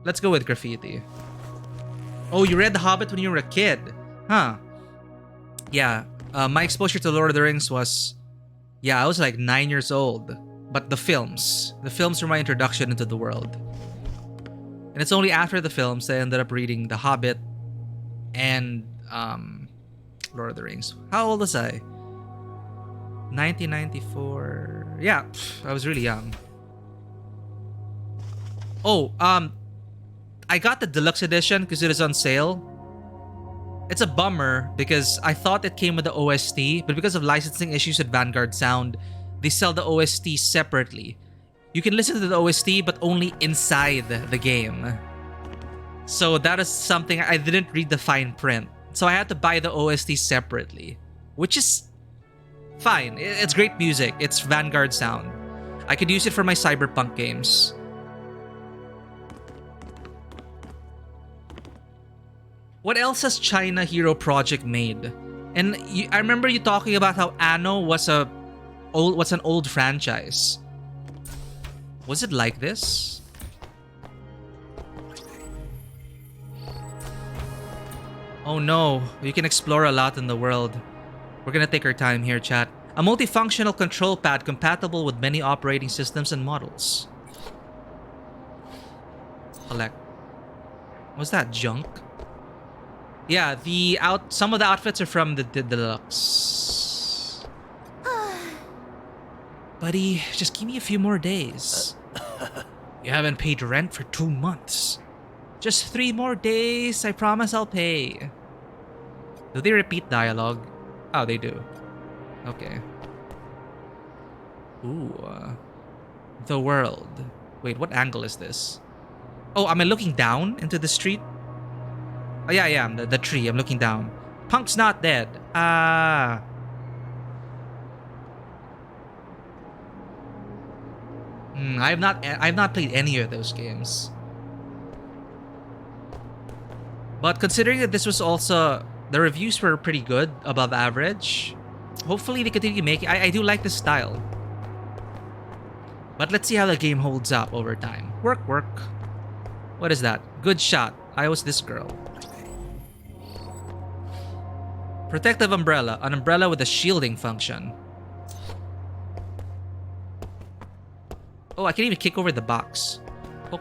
Let's go with graffiti. Oh, you read The Hobbit when you were a kid, huh? Yeah. My exposure to Lord of the Rings was, I was like 9 years old. But the films were my introduction into the world. And it's only after the films that I ended up reading The Hobbit and Lord of the Rings. How old was I? 1994. Yeah, I was really young. Oh, I got the deluxe edition because it is on sale. It's a bummer because I thought it came with the OST, but because of licensing issues with Vanguard Sound, they sell the OST separately. You can listen to the OST, but only inside the game. So that is something I didn't read the fine print. So I had to buy the OST separately, which is fine. It's great music. It's Vanguard Sound. I could use it for my Cyberpunk games. What else has China Hero Project made? And I remember you talking about how Anno was an old franchise. Was it like this? Oh no, you can explore a lot in the world. We're gonna take our time here, chat. A multifunctional control pad compatible with many operating systems and models. Collect. Was that junk? Yeah, some of the outfits are from the deluxe. Buddy, just give me a few more days. You haven't paid rent for 2 months. Just 3 more days, I promise I'll pay. Do they repeat dialogue? Oh, they do. Okay. Ooh. The world. Wait, what angle is this? Oh, am I looking down into the street? Oh, yeah, I am. The tree. I'm looking down. Punk's not dead. Ah. I've not played any of those games. But considering that this was also, the reviews were pretty good, above average. Hopefully they continue making. I do like the style. But let's see how the game holds up over time. Work. What is that? Good shot. I was this girl. Protective umbrella. An umbrella with a shielding function. Oh, I can even kick over the box. Oh.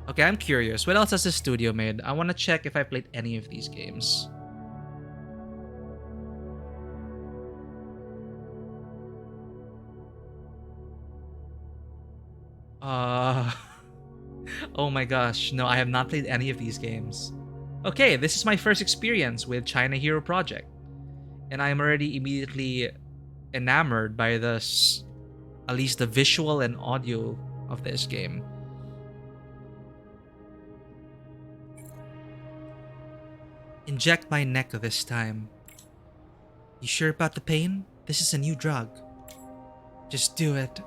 Okay, I'm curious. What else has the studio made? I want to check if I played any of these games. Oh my gosh. No, I have not played any of these games. Okay, this is my first experience with China Hero Project. And I'm already immediately enamored by this, at least the visual and audio of this game. Inject my neck this time. You sure about the pain? This is a new drug. Just do it.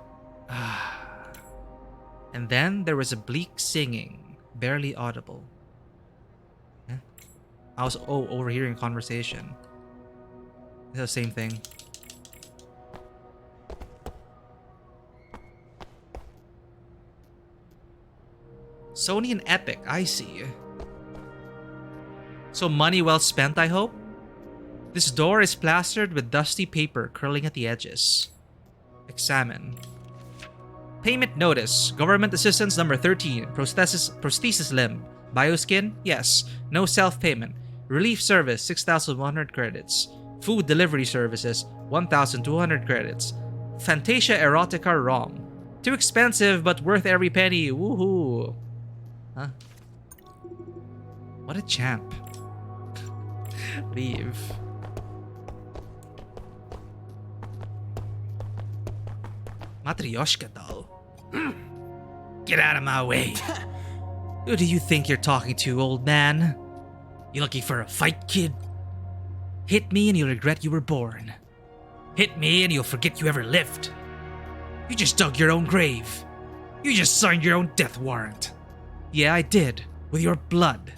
And then there was a bleak singing, barely audible. I was overhearing a conversation. It's the same thing. Sony and Epic, I see. So money well spent, I hope? This door is plastered with dusty paper curling at the edges. Examine. Payment notice. Government assistance number 13. Prosthesis limb. Bioskin? Yes. No self-payment. Relief service, 6,100 credits. Food delivery services, 1,200 credits. Fantasia Erotica ROM. Too expensive, but worth every penny. Woohoo. Huh? What a champ. Leave. Matryoshka doll? Get out of my way. Who do you think you're talking to, old man? You looking for a fight, kid? Hit me and you'll regret you were born. Hit me and you'll forget you ever lived. You just dug your own grave. You just signed your own death warrant. Yeah, I did. With your blood.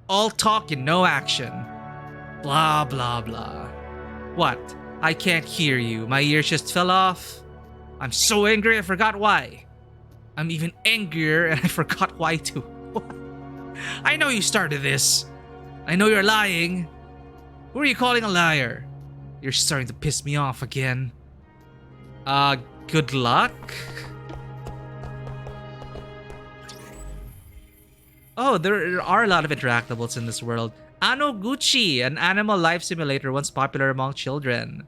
All talk and no action. Blah, blah, blah. What? I can't hear you. My ears just fell off. I'm so angry I forgot why. I'm even angrier and I forgot why too. I know you started this. I know you're lying. Who are you calling a liar? You're starting to piss me off again. Good luck? Oh, there are a lot of interactables in this world. ANNO Gucci, an animal life simulator once popular among children.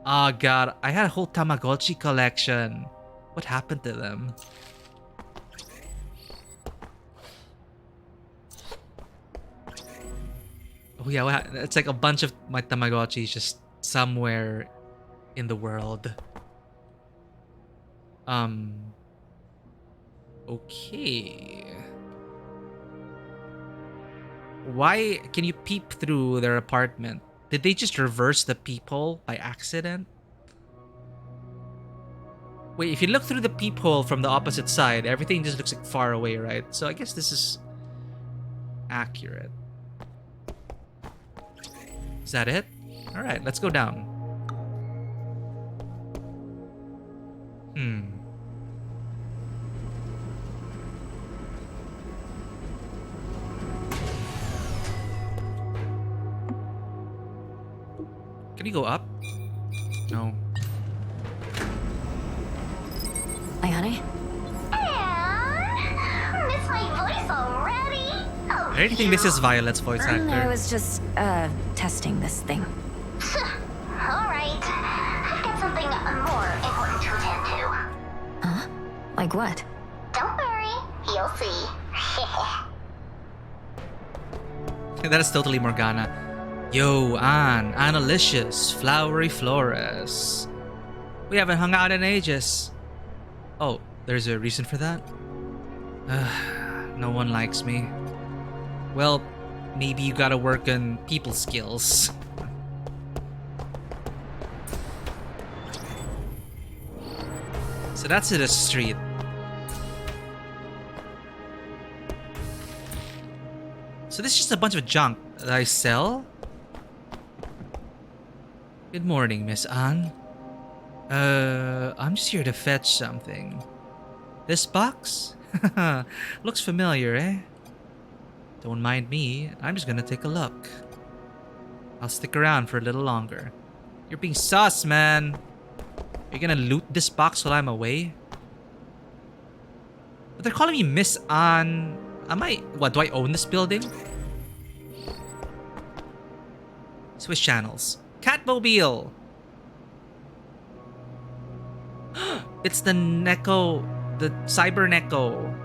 Oh god, I had a whole Tamagotchi collection. What happened to them? Oh yeah, it's like a bunch of my Tamagotchis just somewhere in the world. Okay. Why can you peep through their apartment? Did they just reverse the peephole by accident? Wait, if you look through the peephole from the opposite side, everything just looks like far away, right? So I guess this is accurate. Is that it? Alright, let's go down. Can you go up? No. Ayane? Miss my voice already? Oh, I really think this is Violet's voice I actor. was just, testing this thing. Alright. I've got something more important to attend to. Huh? Like what? Don't worry, you'll see. That is totally Morgana. Yo, Annalicious, Flowery Flores. We haven't hung out in ages. Oh, there's a reason for that? No one likes me. Well, maybe you gotta work on people skills. So that's in the street. So this is just a bunch of junk that I sell? Good morning, Miss Ann. I'm just here to fetch something. This box? Looks familiar, eh? Don't mind me, I'm just gonna take a look. I'll stick around for a little longer. You're being sus, man. You're gonna loot this box while I'm away? But they're calling me Miss Ann. What, do I own this building? Switch channels. Catmobile! It's the Neko, the Cyber Neko.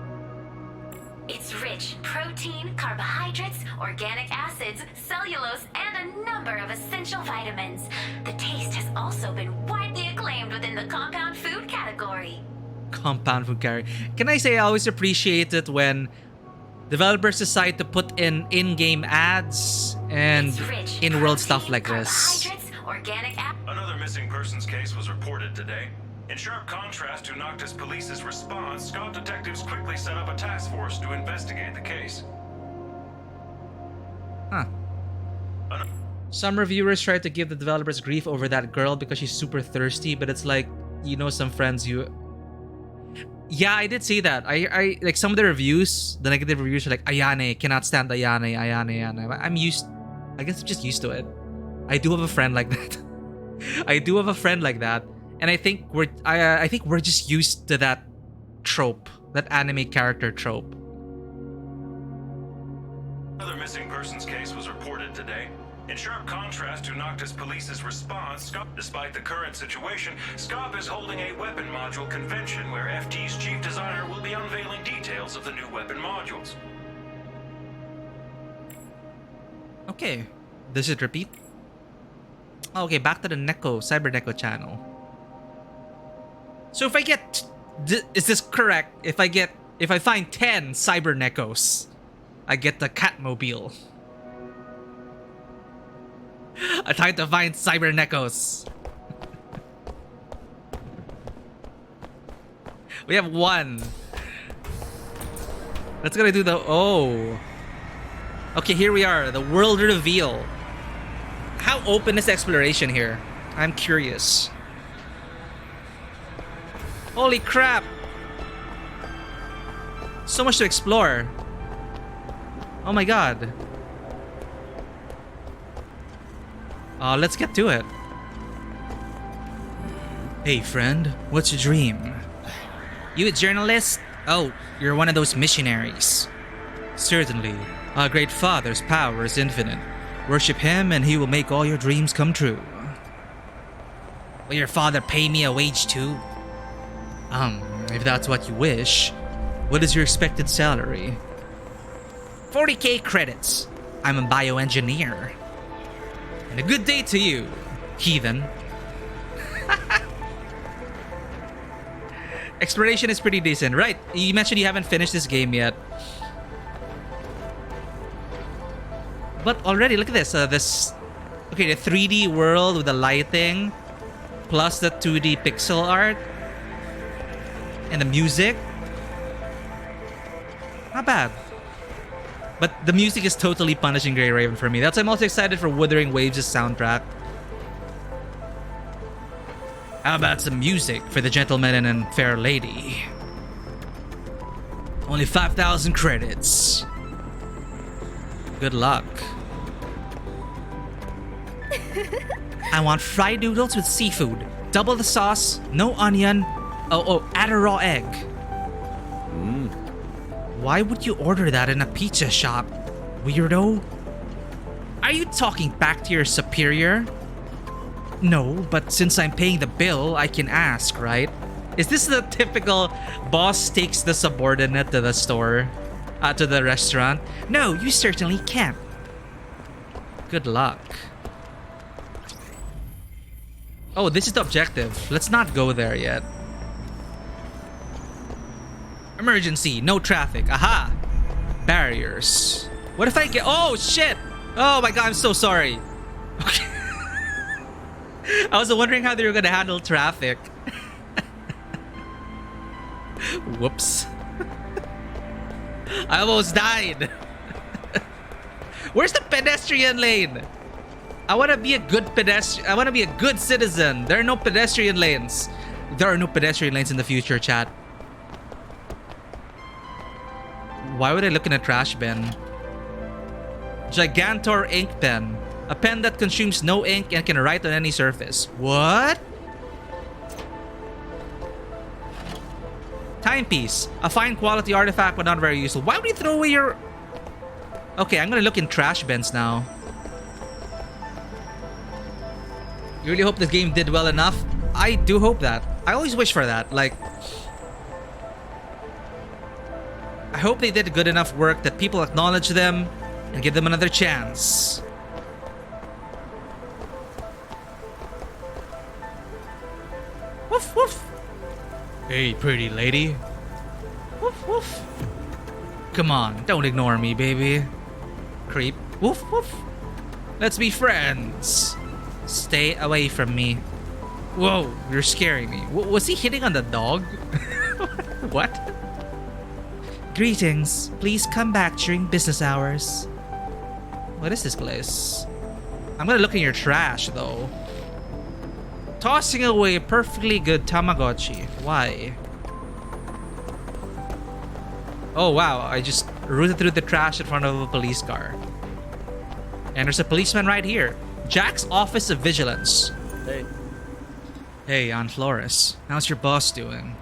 It's rich protein, carbohydrates, organic acids, cellulose, and a number of essential vitamins. The taste has also been widely acclaimed within the compound food category. Compound food category. Can I say I always appreciate it when developers decide to put in-game ads and It's rich in-world protein, stuff like this. carbohydrates, organic Another missing persons case was reported today. In sharp contrast to Noctis Police's response, Scott detectives quickly set up a task force to investigate the case. Huh. Some reviewers tried to give the developers grief over that girl because she's super thirsty, but it's like, you know, some friends you... Yeah, I did see that. I like some of the reviews, the negative reviews are like, Ayane, cannot stand Ayane. I guess I'm just used to it. I do have a friend like that. I do have a friend like that. And I think we're just used to that trope, that anime character trope. Another missing persons case was reported today. In sharp contrast to Noctis Police's response, despite the current situation, SCOP is holding a weapon module convention where FT's chief designer will be unveiling details of the new weapon modules. Okay, does it repeat? Okay, back to the Neko, Cyber Neko channel. So if I get, is this correct? If I find 10 cybernecos, I get the Catmobile. I'm trying to find cybernecos. We have one. Let's gonna do the, oh. Okay, here we are, the world reveal. How open is exploration here? I'm curious. Holy crap! So much to explore. Oh my god. Let's get to it. Hey friend, what's your dream? You a journalist? Oh, you're one of those missionaries. Certainly. Our great father's power is infinite. Worship him and he will make all your dreams come true. Will your father pay me a wage too? If that's what you wish. What is your expected salary? 40k credits. I'm a bioengineer. And a good day to you, heathen. Exploration is pretty decent, right? You mentioned you haven't finished this game yet. But already, look at this. Okay, the 3D world with the lighting, plus the 2D pixel art, and the music. Not bad. But the music is totally Punishing Grey Raven for me. That's why I'm also excited for Wuthering Waves' soundtrack. How about some music for the gentleman and fair lady? Only 5,000 credits. Good luck. I want fried noodles with seafood. Double the sauce, no onion. Add a raw egg. Why would you order that in a pizza shop, weirdo? Are you talking back to your superior? No, but since I'm paying the bill, I can ask, right? Is this the typical boss takes the subordinate to the store, to the restaurant? No, you certainly can't. Good luck. Oh, this is the objective. Let's not go there yet. Emergency, no traffic. Aha! Barriers. What if I get... Oh, shit! Oh my god, I'm so sorry. Okay. I was wondering how they were gonna handle traffic. Whoops. I almost died. Where's the pedestrian lane? I want to be a good pedestrian. I want to be a good citizen. There are no pedestrian lanes. There are no pedestrian lanes in the future, chat. Why would I look in a trash bin? Gigantor ink pen. A pen that consumes no ink and can write on any surface. What? Timepiece. A fine quality artifact but not very useful. Why would you throw away your... Okay, I'm gonna look in trash bins now. You really hope this game did well enough? I do hope that. I always wish for that. Like... I hope they did good enough work that people acknowledge them and give them another chance. Woof woof. Hey, pretty lady. Woof woof. Come on, don't ignore me, baby. Creep. Woof woof. Let's be friends. Stay away from me. Whoa, you're scaring me. Was he hitting on the dog? What? Greetings. Please come back during business hours. What is this place? I'm gonna look in your trash, though. Tossing away a perfectly good Tamagotchi. Why? Oh, wow. I just rooted through the trash in front of a police car. And there's a policeman right here. Jack's Office of Vigilance. Hey. Hey, Aunt Flores. How's your boss doing?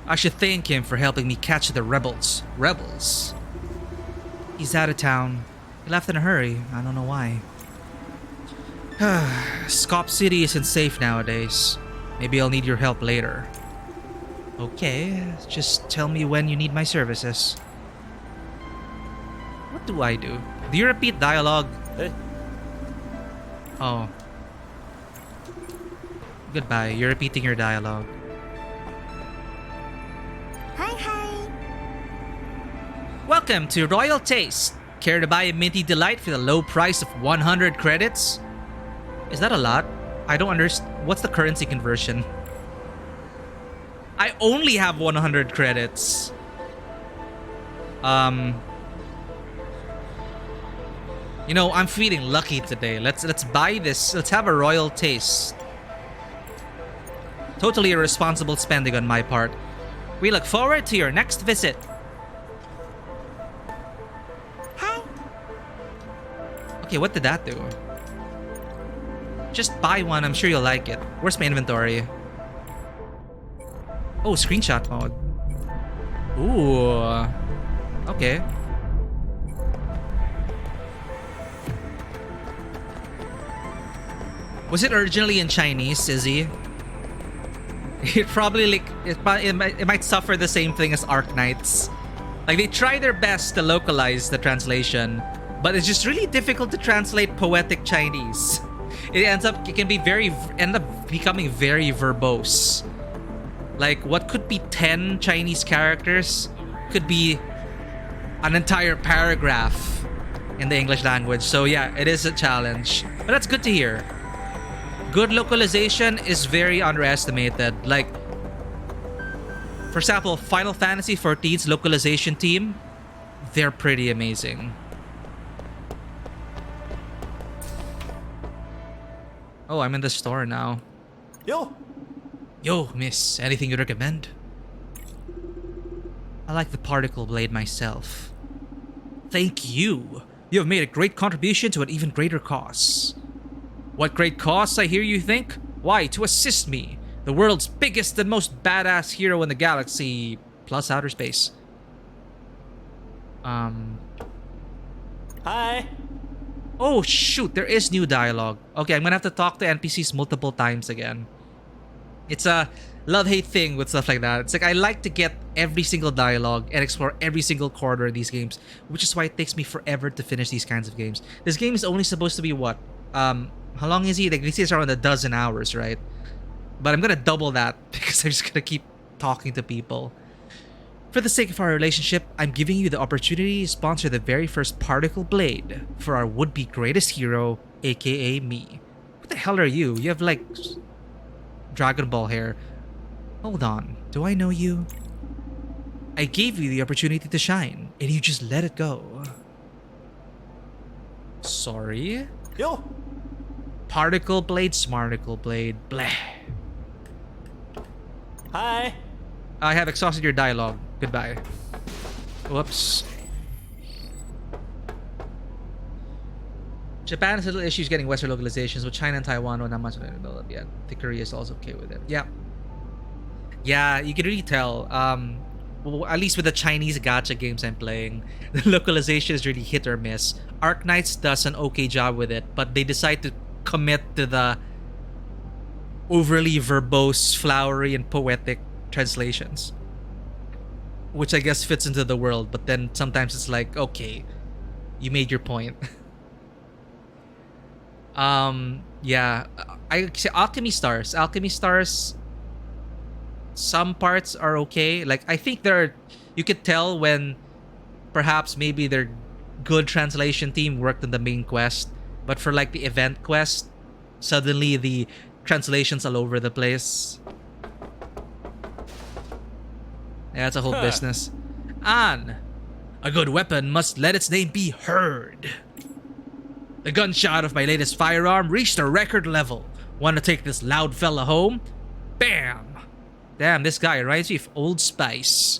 I should thank him for helping me catch the rebels. Rebels? He's out of town. He left in a hurry. I don't know why. Scop City isn't safe nowadays. Maybe I'll need your help later. Okay, just tell me when you need my services. What do I do? Do you repeat dialogue? Hey. Oh. Goodbye, you're repeating your dialogue. Welcome to Royal Taste. Care to buy a minty delight for the low price of 100 credits? Is that a lot? I don't understand. What's the currency conversion? I only have 100 credits. You know, I'm feeling lucky today. Let's buy this. Let's have a Royal Taste. Totally irresponsible spending on my part. We look forward to your next visit. Hi. Okay, what did that do? Just buy one. I'm sure you'll like it. Where's my inventory? Oh, screenshot mode. Ooh. Okay. Was it originally in Chinese, Izzy? It probably like it might suffer the same thing as Arc Knights. Like they try their best to localize the translation, but it's just really difficult to translate poetic Chinese. It can be end up becoming very verbose. Like what could be 10 Chinese characters could be an entire paragraph in the English language. So yeah, it is a challenge, but that's good to hear. Good localization is very underestimated. Like, for example, Final Fantasy XIV's localization team, they're pretty amazing. Oh, I'm in the store now. Yo, miss, anything you recommend? I like the particle blade myself. Thank you. You have made a great contribution to an even greater cause. What great cause, I hear you think? Why, to assist me, the world's biggest and most badass hero in the galaxy, plus outer space. Hi. Oh, shoot, there is new dialogue. Okay, I'm gonna have to talk to NPCs multiple times again. It's a love-hate thing with stuff like that. It's like I like to get every single dialogue and explore every single corridor of these games, which is why it takes me forever to finish these kinds of games. This game is only supposed to be what? How long is he? Like, they say it's around a dozen hours, right? But I'm gonna double that because I'm just gonna keep talking to people. For the sake of our relationship, I'm giving you the opportunity to sponsor the very first particle blade for our would-be greatest hero, aka me. What the hell are you? You have like Dragon Ball hair. Hold on, do I know you? I gave you the opportunity to shine, and you just let it go. Sorry? Yo. Particle blade, smarticle blade, bleh. Hi. I have exhausted your dialogue. Goodbye. Whoops. Japan has little issues getting Western localizations, but China and Taiwan are not much developed yet. I think Korea is also okay with it. Yeah. Yeah, you can really tell. Well, at least with the Chinese gacha games I'm playing, the localization is really hit or miss. Arc Knights does an okay job with it, but they decide to commit to the overly verbose, flowery, and poetic translations, which I guess fits into the world, but then sometimes it's like, okay, you made your point. Yeah, I say Alchemy Stars, some parts are okay. Like, I think you could tell when perhaps maybe their good translation team worked on the main quest, but for like the event quest, suddenly the translation's all over the place. Yeah, it's a whole business. A good weapon must let its name be heard. The gunshot of my latest firearm reached a record level. Want to take this loud fella home? Bam! Damn, this guy reminds me of Old Spice.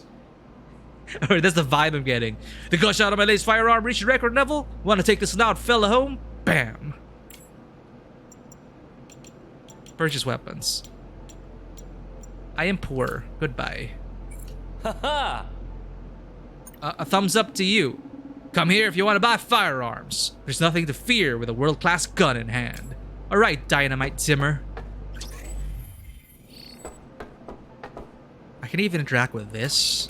Or that's the vibe I'm getting. The gunshot of my latest firearm reached a record level. Want to take this loud fella home? Bam! Purchase weapons. I am poor. Goodbye. Haha. A thumbs up to you. Come here if you want to buy firearms. There's nothing to fear with a world-class gun in hand. Alright, Dynamite Zimmer. I can even interact with this.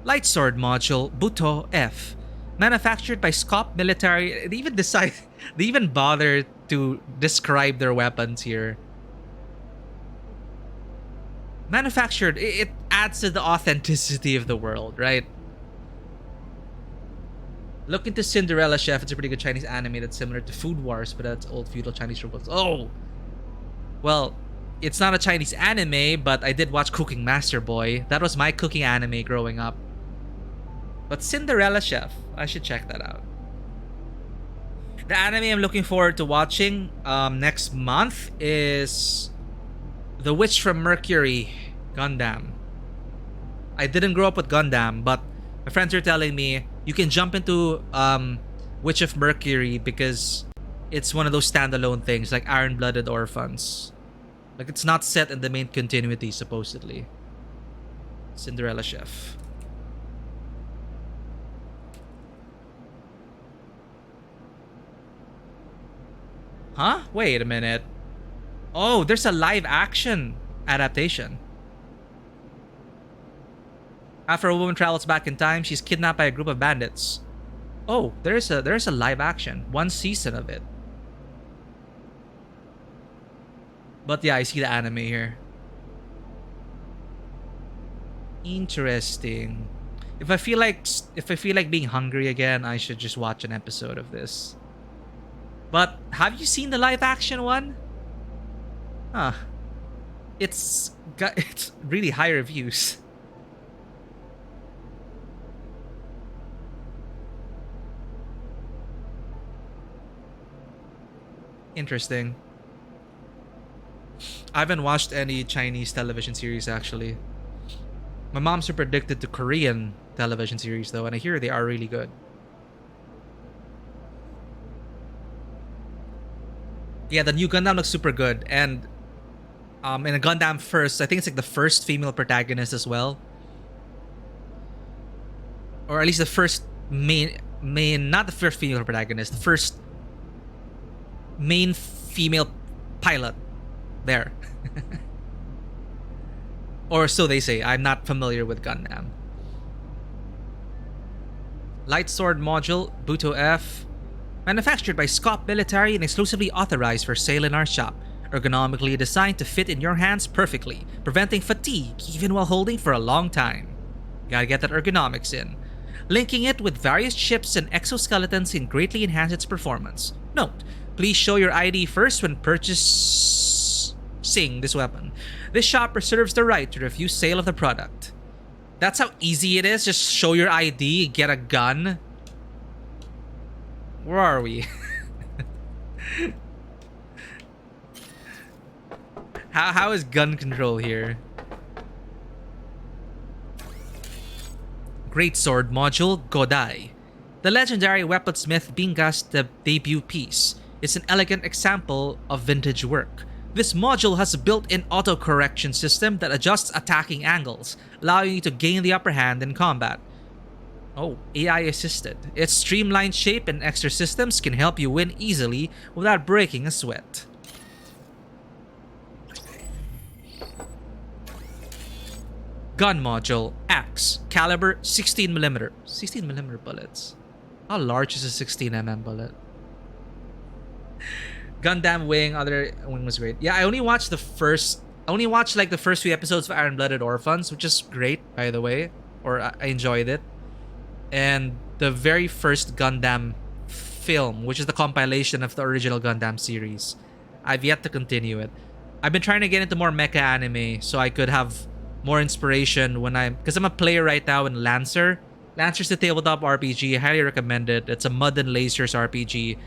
Light sword module, Buto F. Manufactured by Scop Military. They even bother to describe their weapons here. Manufactured, it adds to the authenticity of the world, right? Look into Cinderella Chef. It's a pretty good Chinese anime that's similar to Food Wars, but that's old feudal Chinese robots. Oh! Well, it's not a Chinese anime, but I did watch Cooking Master Boy. That was my cooking anime growing up. But Cinderella Chef, I should check that out. The anime I'm looking forward to watching next month is The Witch from Mercury, Gundam. I didn't grow up with Gundam, but my friends are telling me you can jump into Witch of Mercury because it's one of those standalone things like Iron-Blooded Orphans. Like, it's not set in the main continuity, supposedly. Cinderella Chef. Huh? Wait a minute. Oh, there's a live action adaptation. After a woman travels back in time, she's kidnapped by a group of bandits. Oh, there's a live action. One season of it. But yeah, I see the anime here. Interesting. If I feel like being hungry again, I should just watch an episode of this. But have you seen the live action one? Huh. It's really high reviews. Interesting. I haven't watched any Chinese television series actually. My mom's super addicted to Korean television series though, and I hear they are really good. Yeah, the new Gundam looks super good, and in a Gundam First, I think it's like the first female protagonist as well, or at least the first main not the first female protagonist, the first main female pilot there. Or so they say. I'm not familiar with Gundam. Light Sword Module, Buto F. Manufactured by Scop Military and exclusively authorized for sale in our shop. Ergonomically designed to fit in your hands perfectly, preventing fatigue even while holding for a long time. Gotta get that ergonomics in. Linking it with various chips and exoskeletons can greatly enhance its performance. Note, please show your ID first when purchasing this weapon. This shop reserves the right to refuse sale of the product. That's how easy it is. Just show your ID, get a gun. Where are we? How is gun control here? Great Sword Module, Godai. The legendary weaponsmith Binga's debut piece. It's an elegant example of vintage work. This module has a built-in auto-correction system that adjusts attacking angles, allowing you to gain the upper hand in combat. Oh, AI assisted. Its streamlined shape and extra systems can help you win easily without breaking a sweat. Gun module, Axe, caliber 16mm. 16mm bullets. How large is a 16mm bullet? Gundam Wing, other wing was great. Yeah, I only watched like the first few episodes of Iron-Blooded Orphans, which is great, by the way. Or I enjoyed it. And the very first Gundam film, which is the compilation of the original Gundam series. I've yet to continue it. I've been trying to get into more mecha anime so I could have more inspiration when because I'm a player right now in Lancer. Lancer's a tabletop RPG. I highly recommend it. It's a mud and lasers RPG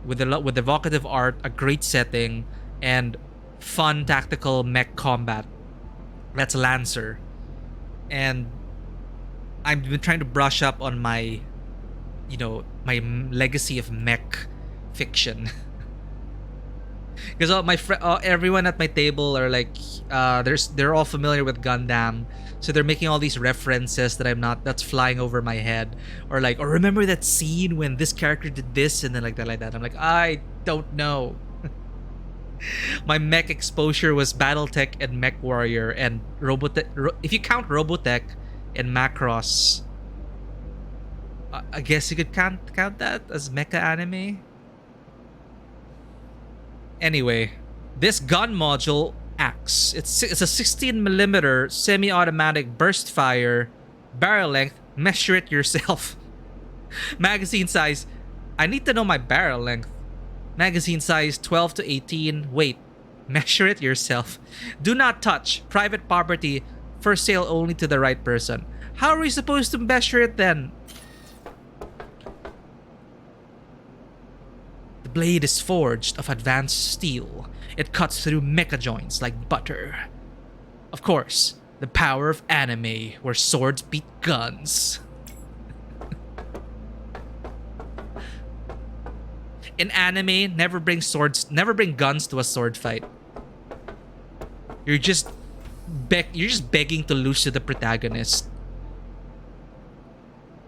with evocative art, a great setting, and fun tactical mech combat. That's Lancer. And I've been trying to brush up on my legacy of mech fiction. Because everyone at my table are like, they're all familiar with Gundam, so they're making all these references that's flying over my head, or like, remember that scene when this character did this, and then like that. I'm like, I don't know. My mech exposure was BattleTech and Mech Warrior and Robotech. If you count Robotech and Macross, I guess you could count that as mecha anime. Anyway, this gun module, Axe. It's a 16mm semi-automatic burst fire, barrel length. Measure it yourself. Magazine size. I need to know my barrel length. Magazine size 12 to 18. Wait. Measure it yourself. Do not touch. Private property. For sale only to the right person. How are we supposed to measure it then? The blade is forged of advanced steel. It cuts through mecha joints like butter. Of course, the power of anime, where swords beat guns. In anime, never bring guns to a sword fight. You're just begging to lose to the protagonist.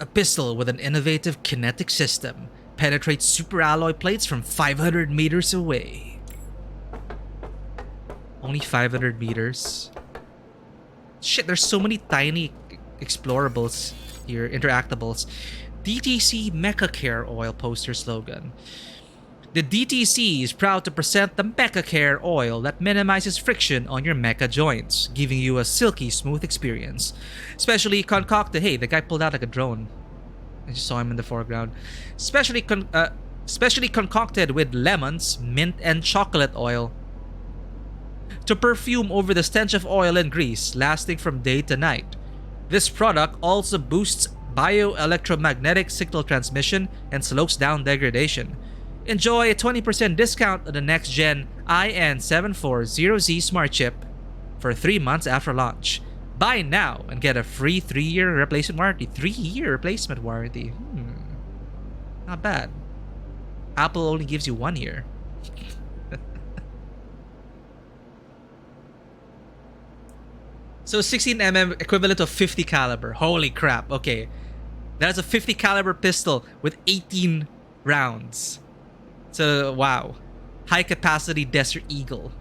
A pistol with an innovative kinetic system penetrates super alloy plates from 500 meters away. Only 500 meters. Shit, there's so many tiny explorables here, interactables. DTC Mecha Care Oil poster slogan. The DTC is proud to present the Mecha Care Oil that minimizes friction on your mecha joints, giving you a silky smooth experience. Specially concocted. Hey, the guy pulled out like a drone. I just saw him in the foreground. Specially concocted with lemons, mint, and chocolate oil to perfume over the stench of oil and grease, lasting from day to night. This product also boosts bioelectromagnetic signal transmission and slows down degradation. Enjoy a 20% discount on the next-gen IN740Z Smart Chip for 3 months after launch. Buy now and get a free 3-year replacement warranty. 3-year replacement warranty. Not bad. Apple only gives you 1 year. So 16mm equivalent of 50 caliber. Holy crap. Okay. That's a 50 caliber pistol with 18 rounds. So, wow. High capacity Desert Eagle.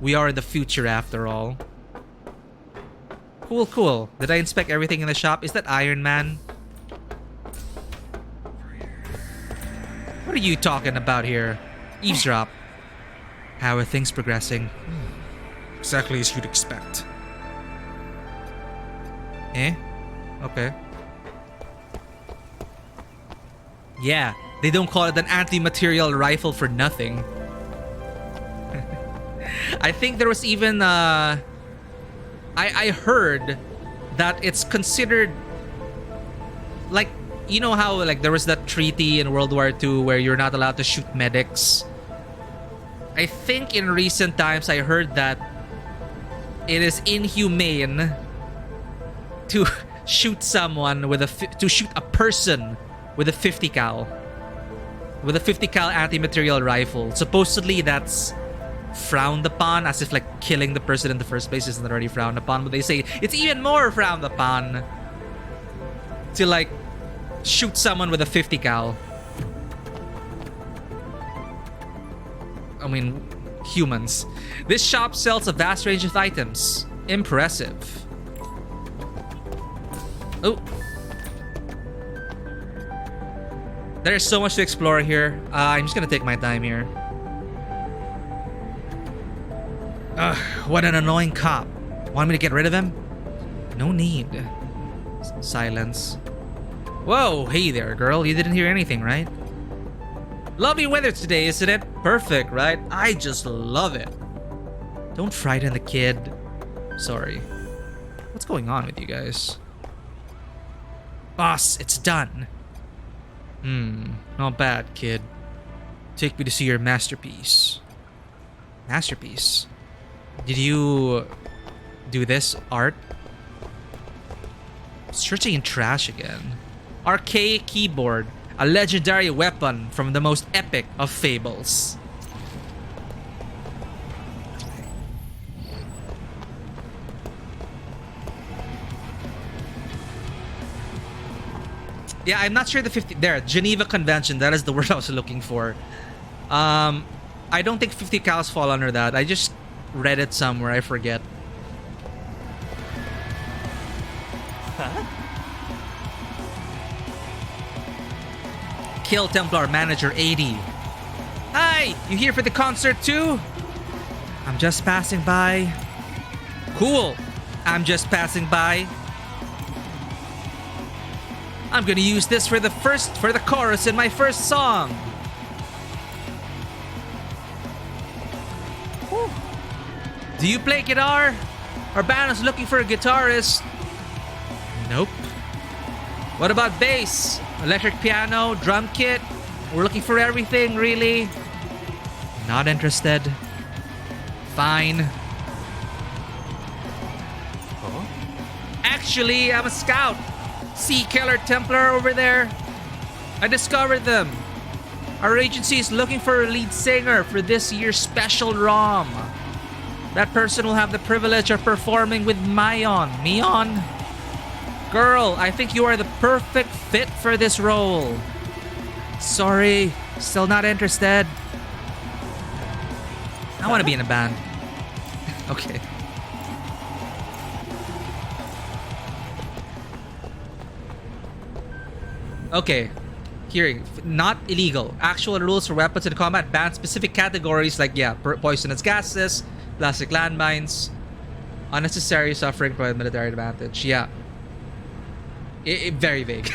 We are in the future after all. Cool, cool. Did I inspect everything in the shop? Is that Iron Man? What are you talking about here? Eavesdrop. How are things progressing? Exactly as you'd expect. Okay. Yeah, they don't call it an anti-material rifle for nothing. I think there was even I heard that it's considered like, you know how like there was that treaty in World War II where you're not allowed to shoot medics. I think in recent times I heard that it is inhumane to shoot someone with to shoot a person with a 50 cal. With a 50 cal anti-material rifle. Supposedly that's frowned upon, as if like killing the person in the first place isn't already frowned upon, but they say it's even more frowned upon to like shoot someone with a 50 cal. I mean, humans. This shop sells a vast range of items. Impressive. Oh. There's so much to explore here. I'm just gonna take my time here. Ugh, what an annoying cop. Want me to get rid of him? No need. Silence. Whoa, hey there, girl. You didn't hear anything, right? Lovely weather today, isn't it? Perfect, right? I just love it. Don't frighten the kid. Sorry. What's going on with you guys? Boss, it's done. Not bad, kid. Take me to see your masterpiece. Masterpiece? Did you do this art? Searching in trash again. Archaic keyboard. A legendary weapon from the most epic of fables. Yeah, I'm not sure the 50... There, Geneva Convention. That is the word I was looking for. I don't think 50 cals fall under that. I just read it somewhere. I forget. Kill Templar Manager 80. Hi! You here for the concert too? I'm just passing by. Cool. I'm just passing by. I'm gonna use this for the chorus in my first song. Whew. Do you play guitar? Our band is looking for a guitarist. Nope. What about bass? Electric piano, drum kit? We're looking for everything, really. Not interested. Fine. Oh. Actually, I'm a scout. See Keller Templar over there? I discovered them. Our agency is looking for a lead singer for this year's special ROM. That person will have the privilege of performing with Mayon. Mion? Girl, I think you are the perfect fit for this role. Sorry, still not interested. I want to be in a band. Okay. Okay. Here, not illegal. Actual rules for weapons and combat ban specific categories like, yeah, poisonous gases, plastic landmines, unnecessary suffering for military advantage. Yeah. Very vague.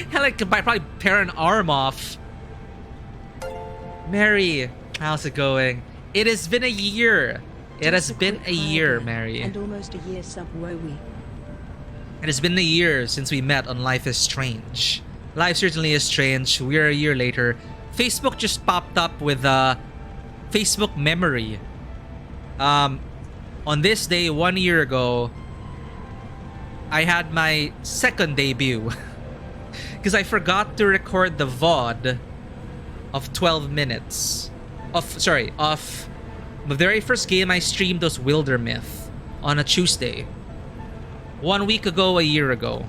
Hell, I could probably tear an arm off. Mary, how's it going? It has been a year. It has been a year, Mary. And almost a year sub wowie. It has been a year since we met on Life is Strange. Life certainly is strange. We're a year later. Facebook just popped up with Facebook memory. On this day 1 year ago, I had my second debut. Because I forgot to record the VOD of 12 minutes. Of the very first game I streamed was Wildermyth on a Tuesday. 1 week ago, a year ago.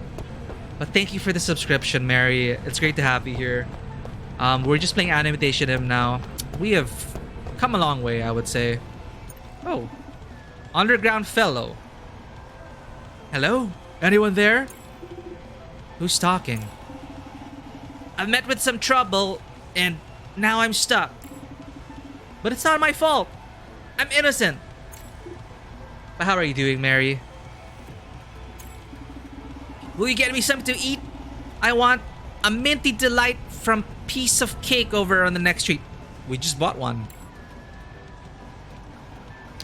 But thank you for the subscription, Mary. It's great to have you here. We're just playing ANNO Mutationem now. We have come a long way, I would say. Oh. Underground Fellow. Hello? Anyone there? Who's talking? I've met with some trouble, and now I'm stuck. But it's not my fault. I'm innocent. But how are you doing, Mary? Will you get me something to eat? I want a minty delight from Piece of Cake over on the next street. We just bought one.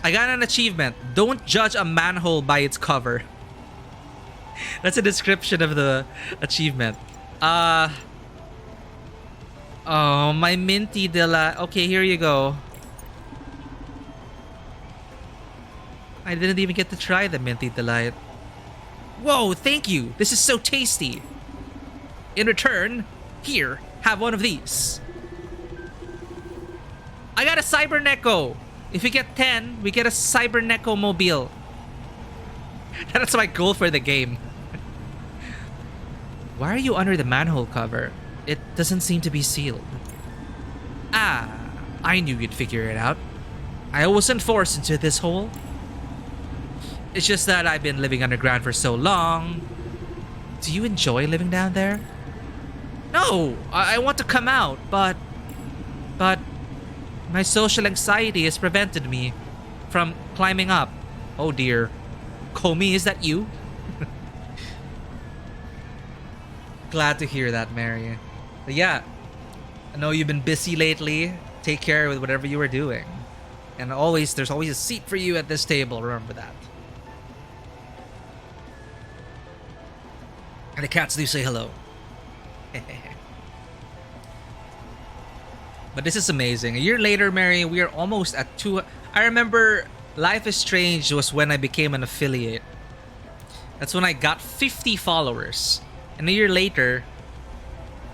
I got an achievement. Don't judge a manhole by its cover. That's a description of the achievement. Oh, my minty delight. Okay, here you go. I didn't even get to try the minty delight. Whoa, thank you. This is so tasty. In return, here, have one of these. I got a Cybernecko. If we get 10, we get a Cybernecko mobile. That's my goal for the game. Why are you under the manhole cover? It doesn't seem to be sealed. Ah, I knew you'd figure it out. I wasn't forced into this hole. It's just that I've been living underground for so long. Do you enjoy living down there? No, I want to come out, but my social anxiety has prevented me from climbing up. Oh dear. Comey, is that you? Glad to hear that, Mary. But yeah, I know you've been busy lately. Take care with whatever you are doing. And there's always a seat for you at this table, remember that. And the cats do say hello. But this is amazing. A year later, Mary, we are almost at 2. I remember Life is Strange was when I became an affiliate. That's when I got 50 followers. And a year later,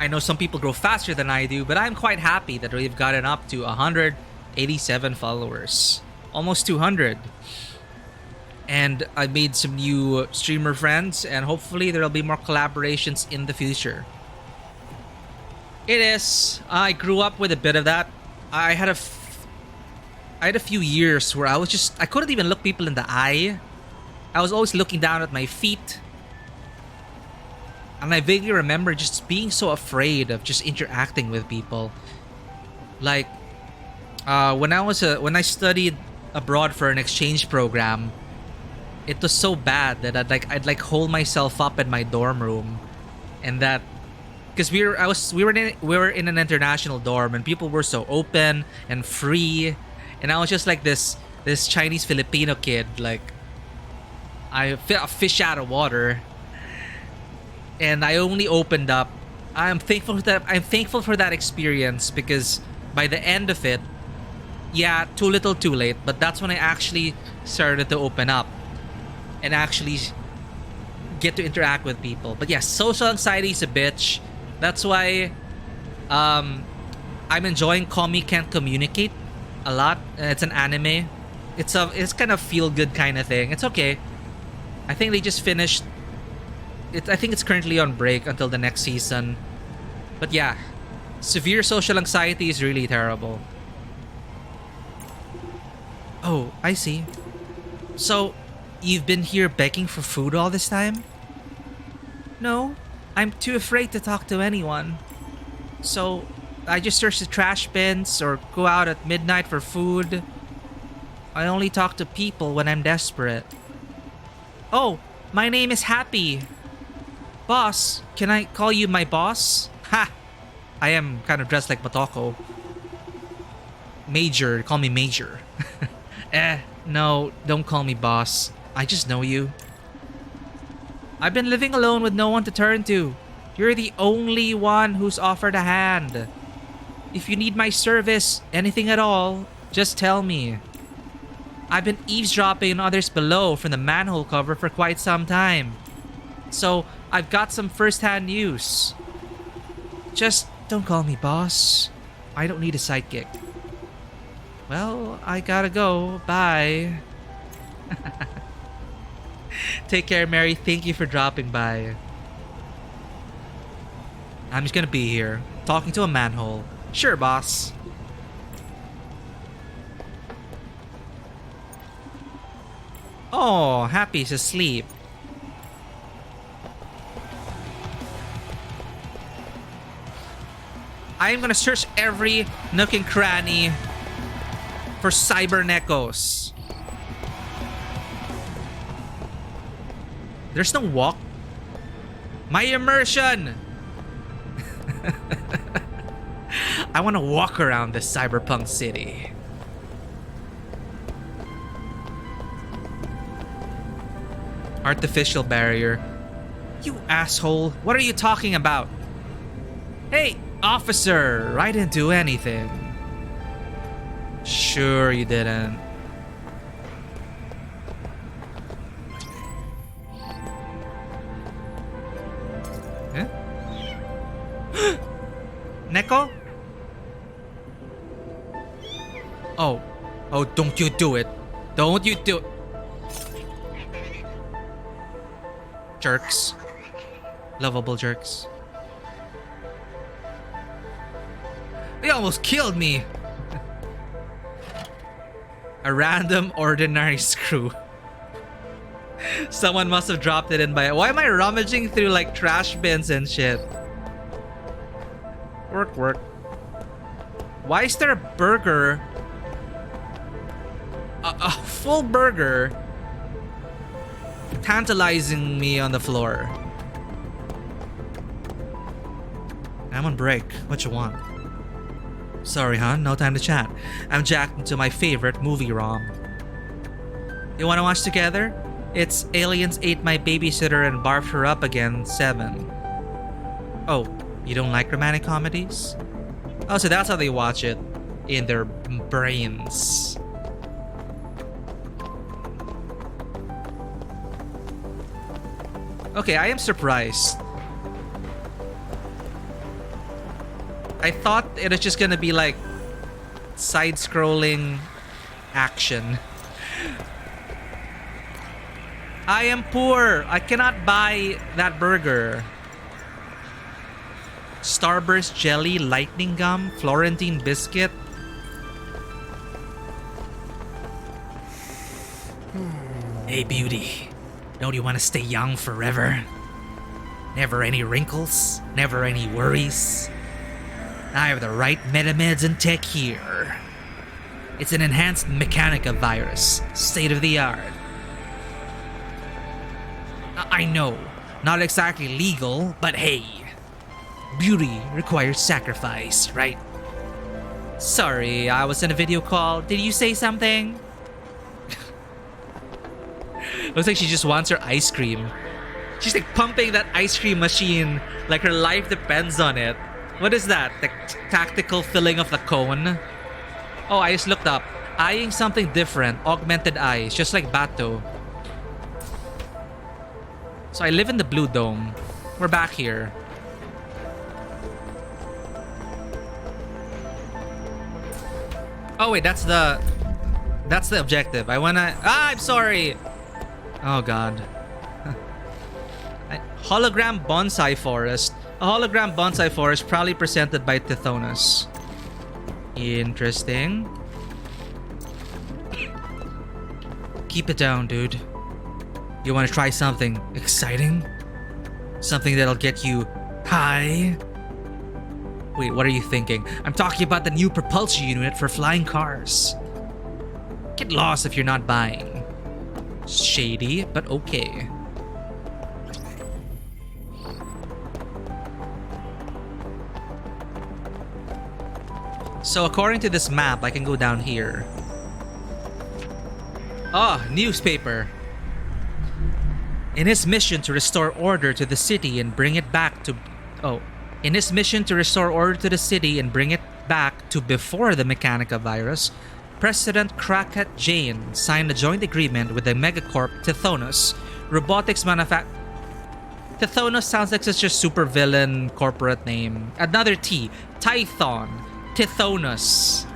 I know some people grow faster than I do, but I'm quite happy that we've gotten up to 187 followers. Almost 200. And I made some new streamer friends, and hopefully there'll be more collaborations in the future. It is. I grew up with a bit of that. I had a few years where I couldn't even look people in the eye. I was always looking down at my feet. And I vaguely remember just being so afraid of just interacting with people. Like, when I studied abroad for an exchange program, it was so bad that I'd hold myself up in my dorm room, and that because we were in an international dorm and people were so open and free, and I was just like this Chinese Filipino kid, like a fish out of water, and I only opened up. I'm thankful for that experience, because by the end of it, yeah, too little too late, but that's when I actually started to open up and actually get to interact with people. But yeah, social anxiety is a bitch. That's why I'm enjoying Komi Can't Communicate a lot. It's an anime. It's kind of feel good kind of thing. It's okay. I think they just finished it. I think it's currently on break until the next season. But yeah, severe social anxiety is really terrible. Oh, I see. So, you've been here begging for food all this time? No, I'm too afraid to talk to anyone. So, I just search the trash bins or go out at midnight for food. I only talk to people when I'm desperate. Oh, my name is Happy. Boss, can I call you my boss? Ha! I am kind of dressed like Motoko. Major, call me Major. No, don't call me boss. I just know you. I've been living alone with no one to turn to. You're the only one who's offered a hand. If you need my service, anything at all, just tell me. I've been eavesdropping on others below from the manhole cover for quite some time. So, I've got some first-hand news. Just don't call me boss. I don't need a sidekick. Well, I gotta go. Bye. Take care, Mary. Thank you for dropping by. I'm just gonna be here, talking to a manhole. Sure, boss. Oh, Happy's asleep. I'm gonna search every nook and cranny for cybernecos. There's no walk. My immersion! I want to walk around this cyberpunk city. Artificial barrier. You asshole. What are you talking about? Hey, officer, I didn't do anything. Sure you didn't. Huh? Neko? Oh. Oh, don't you do it. Don't you do it. Jerks. Lovable jerks. They almost killed me. A random ordinary screw. Someone must have dropped it in by... Why am I rummaging through like trash bins and shit? Work. Why is there a burger? A full burger tantalizing me on the floor. I'm on break. What you want? Sorry, hon. No time to chat. I'm jacked into my favorite movie ROM. You wanna watch together? It's Aliens Ate My Babysitter and Barfed Her Up Again 7. Oh, you don't like romantic comedies? Oh, so that's how they watch it. In their brains. Okay, I am surprised. I thought it was just gonna be like side-scrolling action. I am poor. I cannot buy that burger. Starburst jelly, lightning gum, Florentine biscuit. Hey, beauty. Don't you want to stay young forever? Never any wrinkles, never any worries. I have the right metameds and tech here. It's an enhanced Mechanica virus, state of the art. I know, not exactly legal, but hey, beauty requires sacrifice, right? Sorry, I was in a video call. Did you say something? Looks like she just wants her ice cream. She's like pumping that ice cream machine like her life depends on it. What is that? The tactical filling of the cone? Oh, I just looked up. Eyeing something different. Augmented eyes, just like Bato. So I live in the Blue Dome. We're back here. Oh wait, that's the objective. I wanna... I'm sorry! Oh god. Hologram bonsai forest. A hologram bonsai forest proudly presented by Tithonus. Interesting. Keep it down, dude. You want to try something exciting? Something that'll get you high? Wait, what are you thinking? I'm talking about the new propulsion unit for flying cars. Get lost if you're not buying. Shady, but okay. So according to this map, I can go down here. Ah, newspaper. In his mission to restore order to the city and bring it back to... In his mission to restore order to the city and bring it back to before the Mechanica virus, President Krakat Jane signed a joint agreement with the megacorp Tithonus, robotics Tithonus sounds like such a supervillain corporate name. Another T. Tython. Tithonus.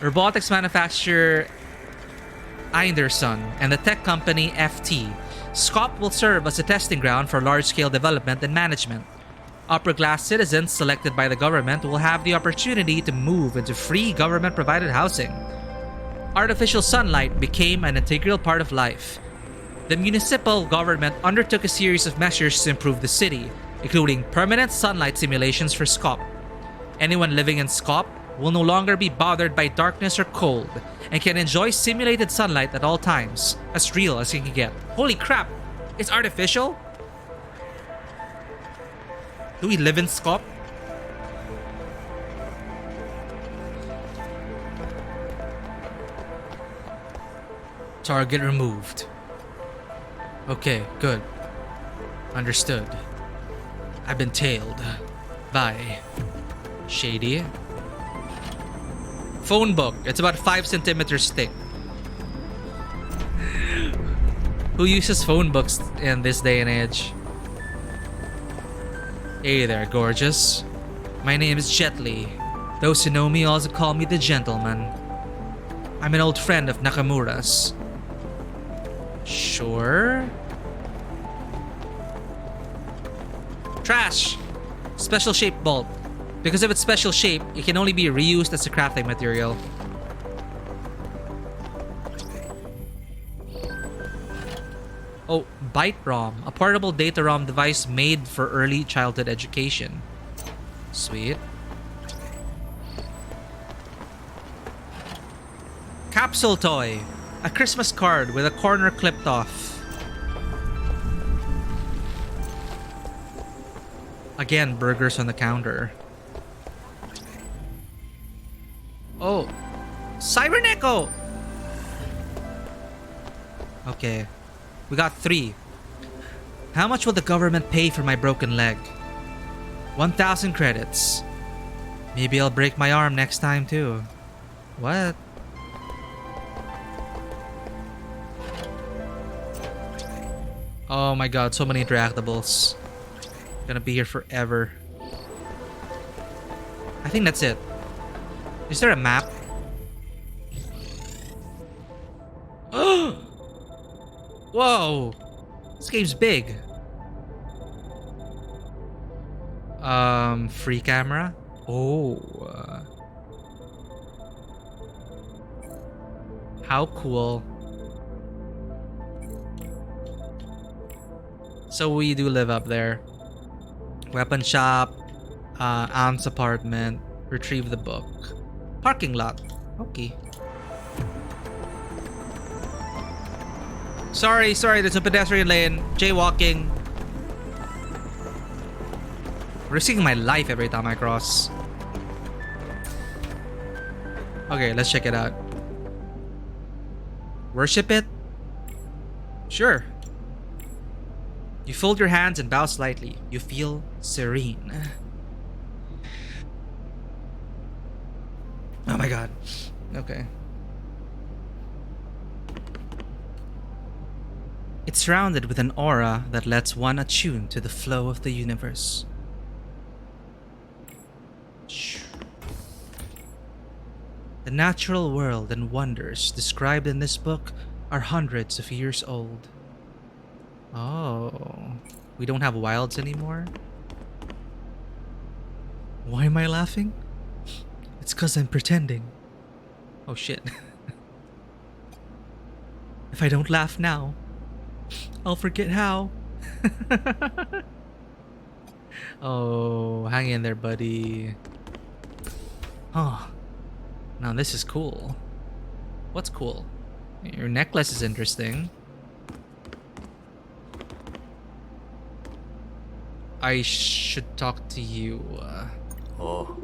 Robotics manufacturer Einderson and the tech company FT. SCOP will serve as a testing ground for large-scale development and management. Upper-class citizens selected by the government will have the opportunity to move into free government-provided housing. Artificial sunlight became an integral part of life. The municipal government undertook a series of measures to improve the city, including permanent sunlight simulations for SCOP. Anyone living in SCOP will no longer be bothered by darkness or cold and can enjoy simulated sunlight at all times, as real as you can get. Holy crap! It's artificial? Do we live in SCOP? Target removed. Okay, good. Understood. I've been tailed. Bye. Shady. Phone book. It's about 5 centimeters thick. Who uses phone books in this day and age? Hey there, gorgeous. My name is Jet Li. Those who know me also call me the Gentleman. I'm an old friend of Nakamura's. Sure. Trash! Special shape bolt. Because of its special shape, it can only be reused as a crafting material. Oh, Byte ROM, a portable data ROM device made for early childhood education. Sweet. Capsule toy, a Christmas card with a corner clipped off. Again, burgers on the counter. Oh, Cyber Echo. Okay. We got 3. How much will the government pay for my broken leg? 1,000 credits. Maybe I'll break my arm next time too. What? Oh my god, so many interactables. Gonna be here forever. I think that's it. Is there a map? Whoa! This game's big. Free camera? Oh. How cool. So we do live up there. Weapon shop. Aunt's apartment. Retrieve the book. Parking lot. Okay. Sorry, there's a pedestrian lane. Jaywalking. Risking my life every time I cross. Okay, let's check it out. Worship it? Sure. You fold your hands and bow slightly. You feel serene. Oh my god. Okay. It's surrounded with an aura that lets one attune to the flow of the universe. The natural world and wonders described in this book are hundreds of years old. Oh, we don't have wilds anymore? Why am I laughing? It's 'cause I'm pretending. Oh shit. If I don't laugh now, I'll forget how. Oh, hang in there, buddy. Oh, now this is cool. What's cool? Your necklace is interesting. I should talk to you. Oh.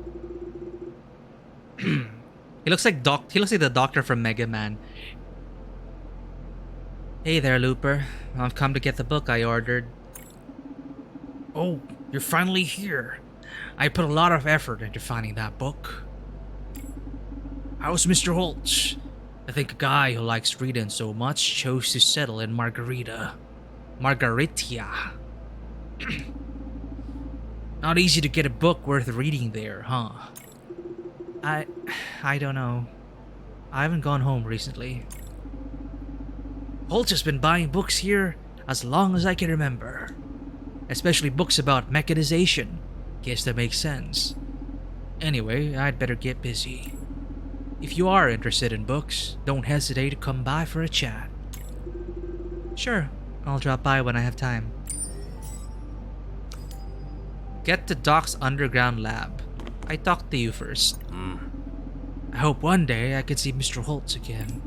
He looks like the doctor from Mega Man. Hey there, Looper. I've come to get the book I ordered. Oh, you're finally here. I put a lot of effort into finding that book. How's Mr. Holtz? I think a guy who likes reading so much chose to settle in Margaritia. Not easy to get a book worth reading there, huh? I don't know. I haven't gone home recently. Holtz has been buying books here as long as I can remember. Especially books about mechanization. Guess that makes sense. Anyway, I'd better get busy. If you are interested in books, don't hesitate to come by for a chat. Sure, I'll drop by when I have time. Get to Doc's underground lab. I talked to you first. I hope one day I can see Mr. Holtz again.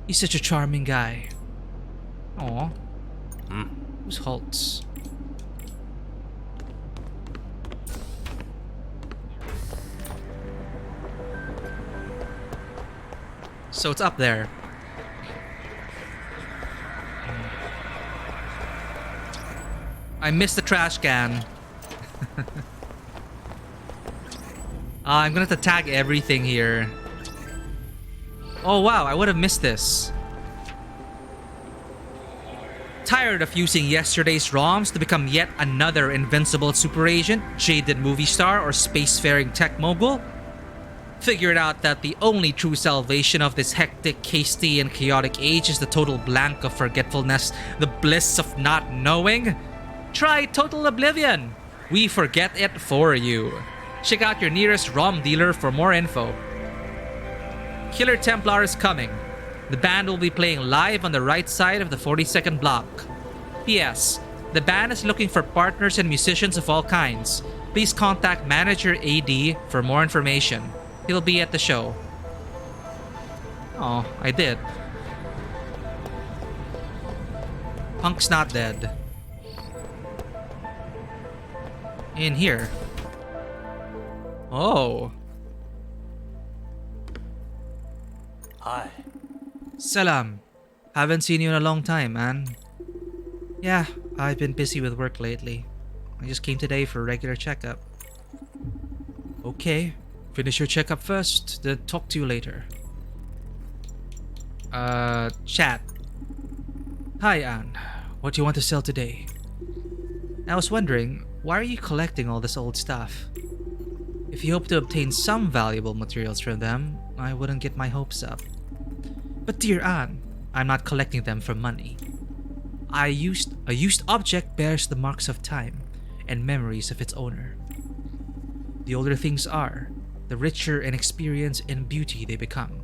He's such a charming guy. Aw. Who's Holtz? So it's up there. I missed the trash can. I'm gonna have to tag everything here. Oh wow, I would have missed this. Tired of using yesterday's ROMs to become yet another invincible super agent, jaded movie star, or spacefaring tech mogul? Figured out that the only true salvation of this hectic, hasty, and chaotic age is the total blank of forgetfulness, the bliss of not knowing? Try Total Oblivion! We forget it for you. Check out your nearest ROM dealer for more info. Killer Templar is coming. The band will be playing live on the right side of the 42nd block. P.S. The band is looking for partners and musicians of all kinds. Please contact Manager AD for more information. He'll be at the show. Oh, I did. Punk's not dead. In here. Oh. Hi. Salam. Haven't seen you in a long time, man. Yeah, I've been busy with work lately. I just came today for a regular checkup. Okay. Finish your checkup first, then talk to you later. Chat. Hi, Anne. What do you want to sell today? I was wondering, why are you collecting all this old stuff? If you hope to obtain some valuable materials from them, I wouldn't get my hopes up. But dear Anne, I'm not collecting them for money. A used object bears the marks of time and memories of its owner. The older things are, the richer in experience and beauty they become.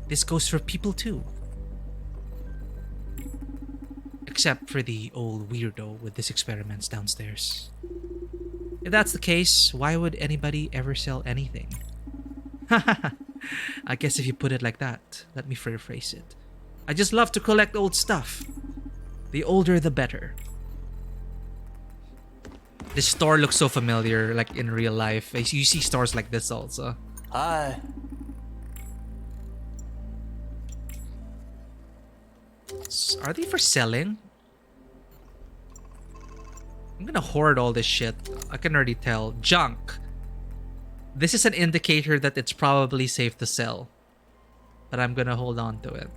This goes for people too. Except for the old weirdo with his experiments downstairs. If that's the case, why would anybody ever sell anything? I guess if you put it like that, let me rephrase it. I just love to collect old stuff. The older, the better. This store looks so familiar, like in real life. You see stores like this also. Hi. Are they for selling? I'm gonna hoard all this shit. I can already tell. Junk. This is an indicator that it's probably safe to sell. But I'm gonna hold on to it.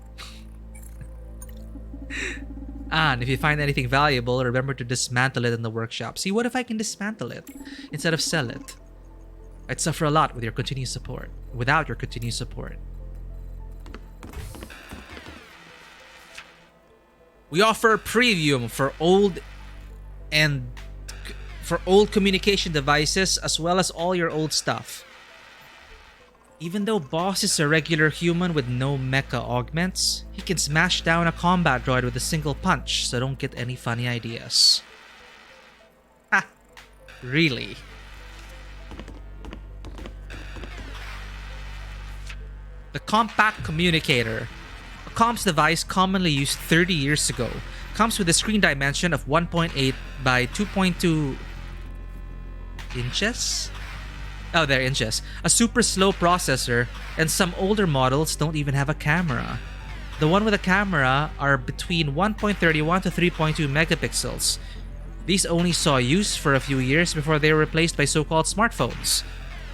And if you find anything valuable, remember to dismantle it in the workshop. See, what if I can dismantle it instead of sell it? I'd suffer a lot with your continued support. Without your continued support. We offer a premium for old communication devices as well as all your old stuff. Even though Boss is a regular human with no mecha augments, he can smash down a combat droid with a single punch, so don't get any funny ideas. Ha! Really? The compact communicator. A comms device commonly used 30 years ago. Comes with a screen dimension of 1.8 by 2.2 inches? Oh, there, inches. A super slow processor, and some older models don't even have a camera. The one with a camera are between 1.31 to 3.2 megapixels. These only saw use for a few years before they were replaced by so-called smartphones.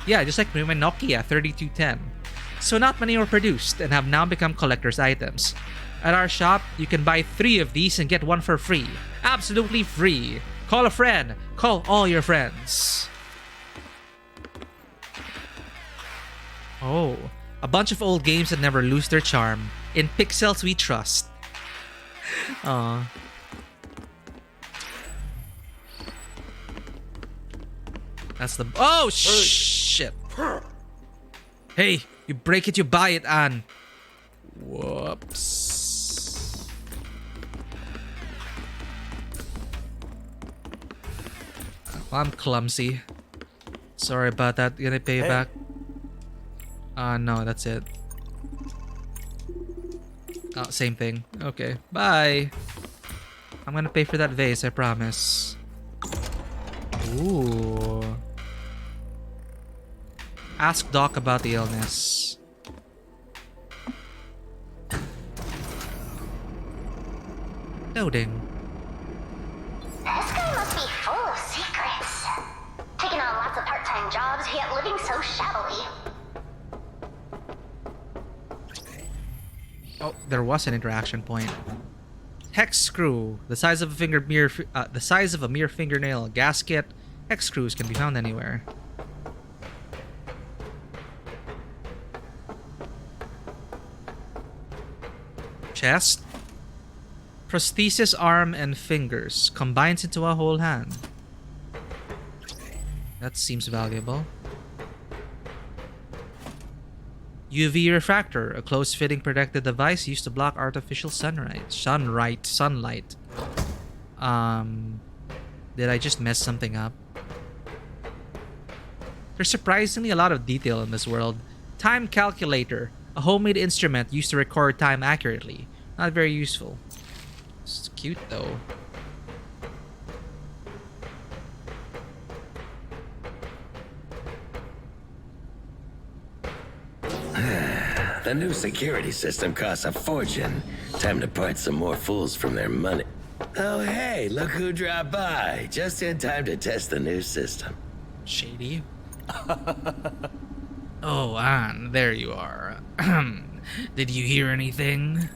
Yeah, just like my Nokia 3210. So not many were produced and have now become collector's items. At our shop, you can buy 3 of these and get one for free. Absolutely free. Call a friend. Call all your friends. Oh, a bunch of old games that never lose their charm. In pixels we trust. Aww. That's the... Oh, shit. Hey, you break it, you buy it, Ann. Whoops. Well, I'm clumsy. Sorry about that. Gonna pay you back. No, that's it. Oh, same thing. Okay, bye. I'm gonna pay for that vase, I promise. Ooh. Ask Doc about the illness. Loading. This guy must be full of secrets. Taking on lots of part-time jobs, yet living so shabbily. Oh, there was an interaction point. Hex screw, the size of a mere fingernail. Gasket. Hex screws can be found anywhere. Chest. Prosthesis arm and fingers combines into a whole hand. That seems valuable. UV refractor, a close-fitting protective device used to block artificial sunlight. Did I just mess something up? There's surprisingly a lot of detail in this world. Time calculator, a homemade instrument used to record time accurately. Not very useful. It's cute though. The new security system costs a fortune. Time to part some more fools from their money. Oh, hey, look who dropped by. Just in time to test the new system. Shady. Oh, Anne, there you are. Did you hear anything?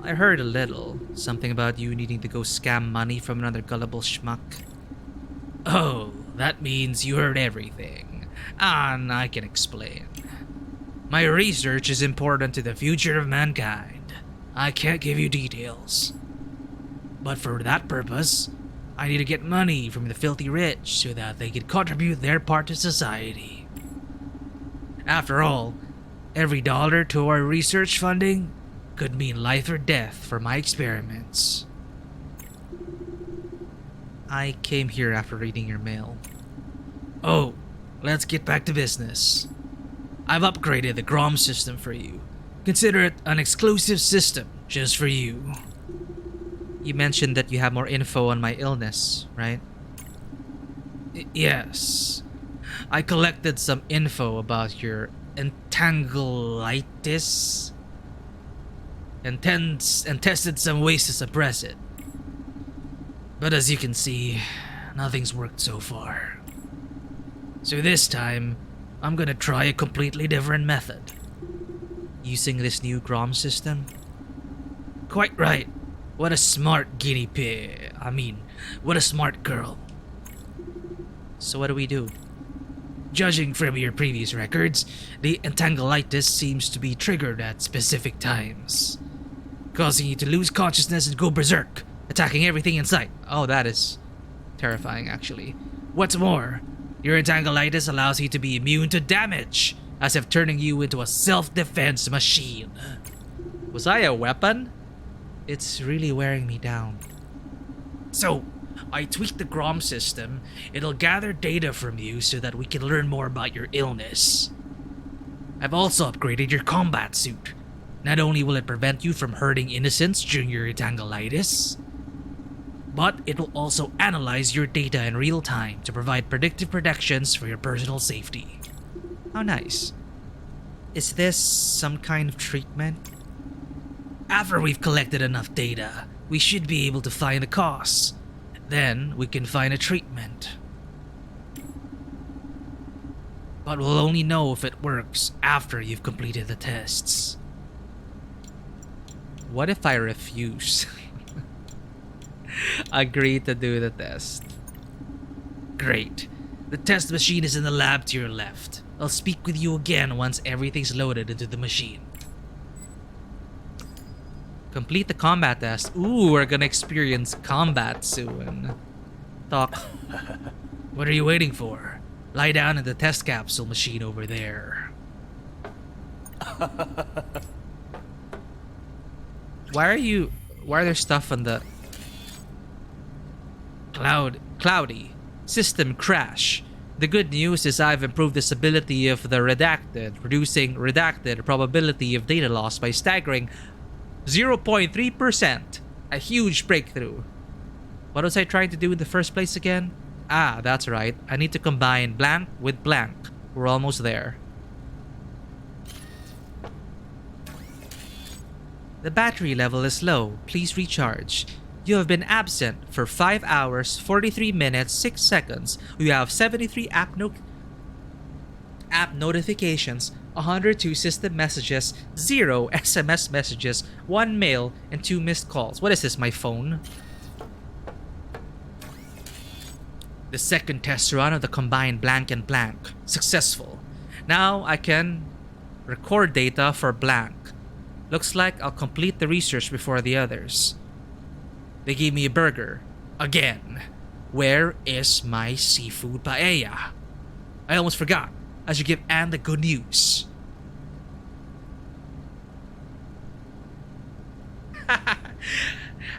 I heard a little. Something about you needing to go scam money from another gullible schmuck. Oh, that means you heard everything. Anne, I can explain. My research is important to the future of mankind. I can't give you details. But for that purpose, I need to get money from the filthy rich so that they can contribute their part to society. After all, every dollar to our research funding could mean life or death for my experiments. I came here after reading your mail. Oh, let's get back to business. I've upgraded the Grom system for you. Consider it an exclusive system just for you. You mentioned that you have more info on my illness, right? Yes. I collected some info about your entanglitis and tested some ways to suppress it. But as you can see, nothing's worked so far. So this time, I'm gonna try a completely different method. Using this new Grom system? Quite right. What a smart guinea pig. What a smart girl. So what do we do? Judging from your previous records, the entanglitis seems to be triggered at specific times, causing you to lose consciousness and go berserk, attacking everything in sight. Oh, that is terrifying, actually. What's more, your entanglitis allows you to be immune to damage, as if turning you into a self-defense machine. Was I a weapon? It's really wearing me down. So, I tweaked the Grom system. It'll gather data from you so that we can learn more about your illness. I've also upgraded your combat suit. Not only will it prevent you from hurting innocents during your entanglitis, but it will also analyze your data in real time to provide predictive predictions for your personal safety. How nice. Is this some kind of treatment? After we've collected enough data, we should be able to find the cause. Then we can find a treatment. But we'll only know if it works after you've completed the tests. What if I refuse? Agree to do the test. Great. The test machine is in the lab to your left. I'll speak with you again once everything's loaded into the machine. Complete the combat test. Ooh, we're gonna experience combat soon. Talk. What are you waiting for? Lie down in the test capsule machine over there. Why are there stuff on the... Cloudy. System crash. The good news is I've improved the stability of the redacted, reducing redacted probability of data loss by staggering 0.3%. A huge breakthrough. What was I trying to do in the first place again? Ah, that's right. I need to combine blank with blank. We're almost there. The battery level is low. Please recharge. You have been absent for 5 hours, 43 minutes, 6 seconds. You have 73 app notifications, 102 system messages, 0 SMS messages, 1 mail, and 2 missed calls. What is this, my phone? The second test run of the combined blank and blank. Successful. Now I can record data for blank. Looks like I'll complete the research before the others. They gave me a burger. Again. Where is my seafood paella? I almost forgot. I should give Anne the good news.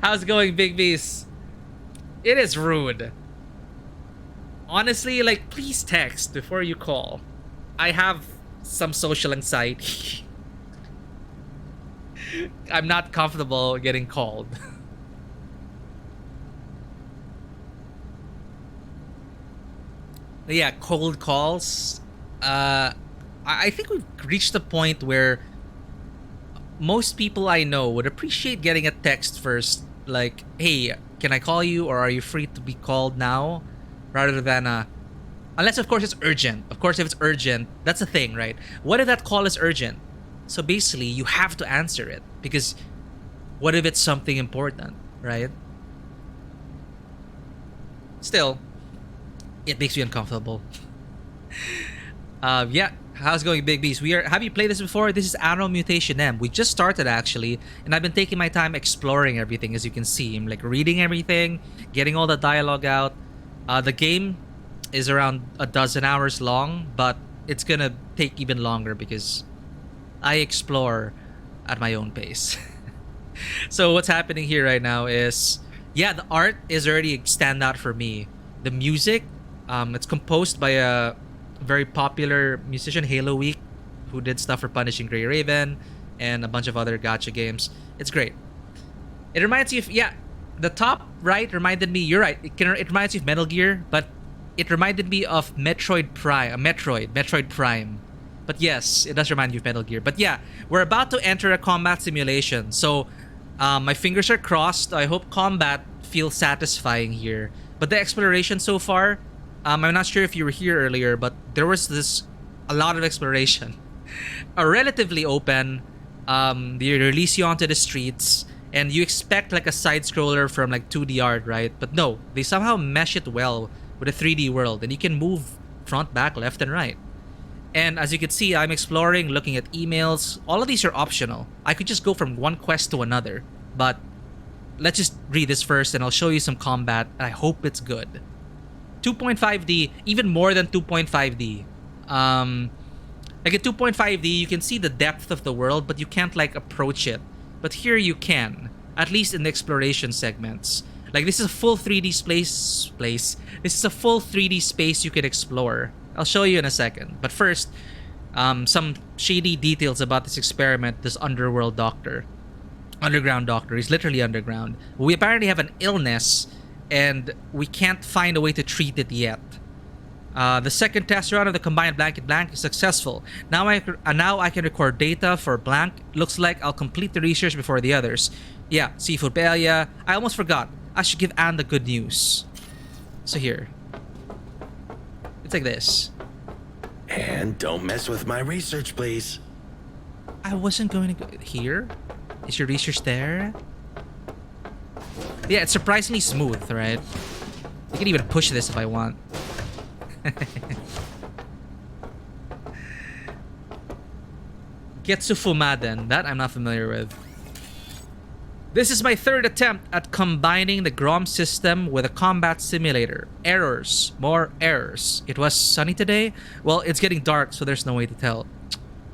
How's it going, Big Beast? It is rude. Honestly, like, please text before you call. I have some social anxiety. I'm not comfortable getting called. Yeah, cold calls. I think we've reached a point where most people I know would appreciate getting a text first, like, hey, can I call you, or are you free to be called now? Rather than unless of course it's urgent. Of course, if it's urgent, that's a thing, right? What if that call is urgent? So basically, you have to answer it, because what if it's something important, right? Still, it makes me uncomfortable. Yeah, how's it going, Big Beast? Have you played this before? This is ANNO Mutationem. We just started, actually, and I've been taking my time exploring everything, as you can see. I'm like reading everything, getting all the dialogue out. The game is around 12 hours long, but it's gonna take even longer because I explore at my own pace. So what's happening here right now is, yeah, the art is already stand out for me. The music, it's composed by a very popular musician, Halo Week, who did stuff for Punishing Grey Raven, and a bunch of other gacha games. It's great. It reminds you of, yeah, the top right reminded me, you're right, it reminds you of Metal Gear, but it reminded me of Metroid Prime. But yes, it does remind you of Metal Gear. But yeah, we're about to enter a combat simulation. So my fingers are crossed. I hope combat feels satisfying here. But the exploration so far, I'm not sure if you were here earlier, but there was a lot of exploration. Relatively open. They release you onto the streets, and you expect like a side scroller from like 2D art, right? But no, they somehow mesh it well with a 3D world, and you can move front, back, left, and right. And as you can see, I'm exploring, looking at emails. All of these are optional. I could just go from one quest to another, but let's just read this first, and I'll show you some combat. I hope it's good. 2.5D, even more than 2.5D. Like at 2.5D, you can see the depth of the world, but you can't like approach it. But here you can, at least in the exploration segments. Like this is a full 3D space. This is a full 3D space you can explore. I'll show you in a second. But first, some shady details about this experiment, this underground doctor. He's literally underground. We apparently have an illness, and we can't find a way to treat it yet. The second test run of the combined blanket blank is successful. Now I can record data for blank. Looks like I'll complete the research before the others. Yeah, seafood paella. I almost forgot. I should give Anne the good news. So here. It's like this. And don't mess with my research, please. I wasn't going to go here. Is your research there? Yeah, it's surprisingly smooth, right? I can even push this if I want. Getsu Fumaden. That I'm not familiar with. This is my third attempt at combining the Grom system with a combat simulator. Errors. More errors. It was sunny today? Well, it's getting dark, so there's no way to tell.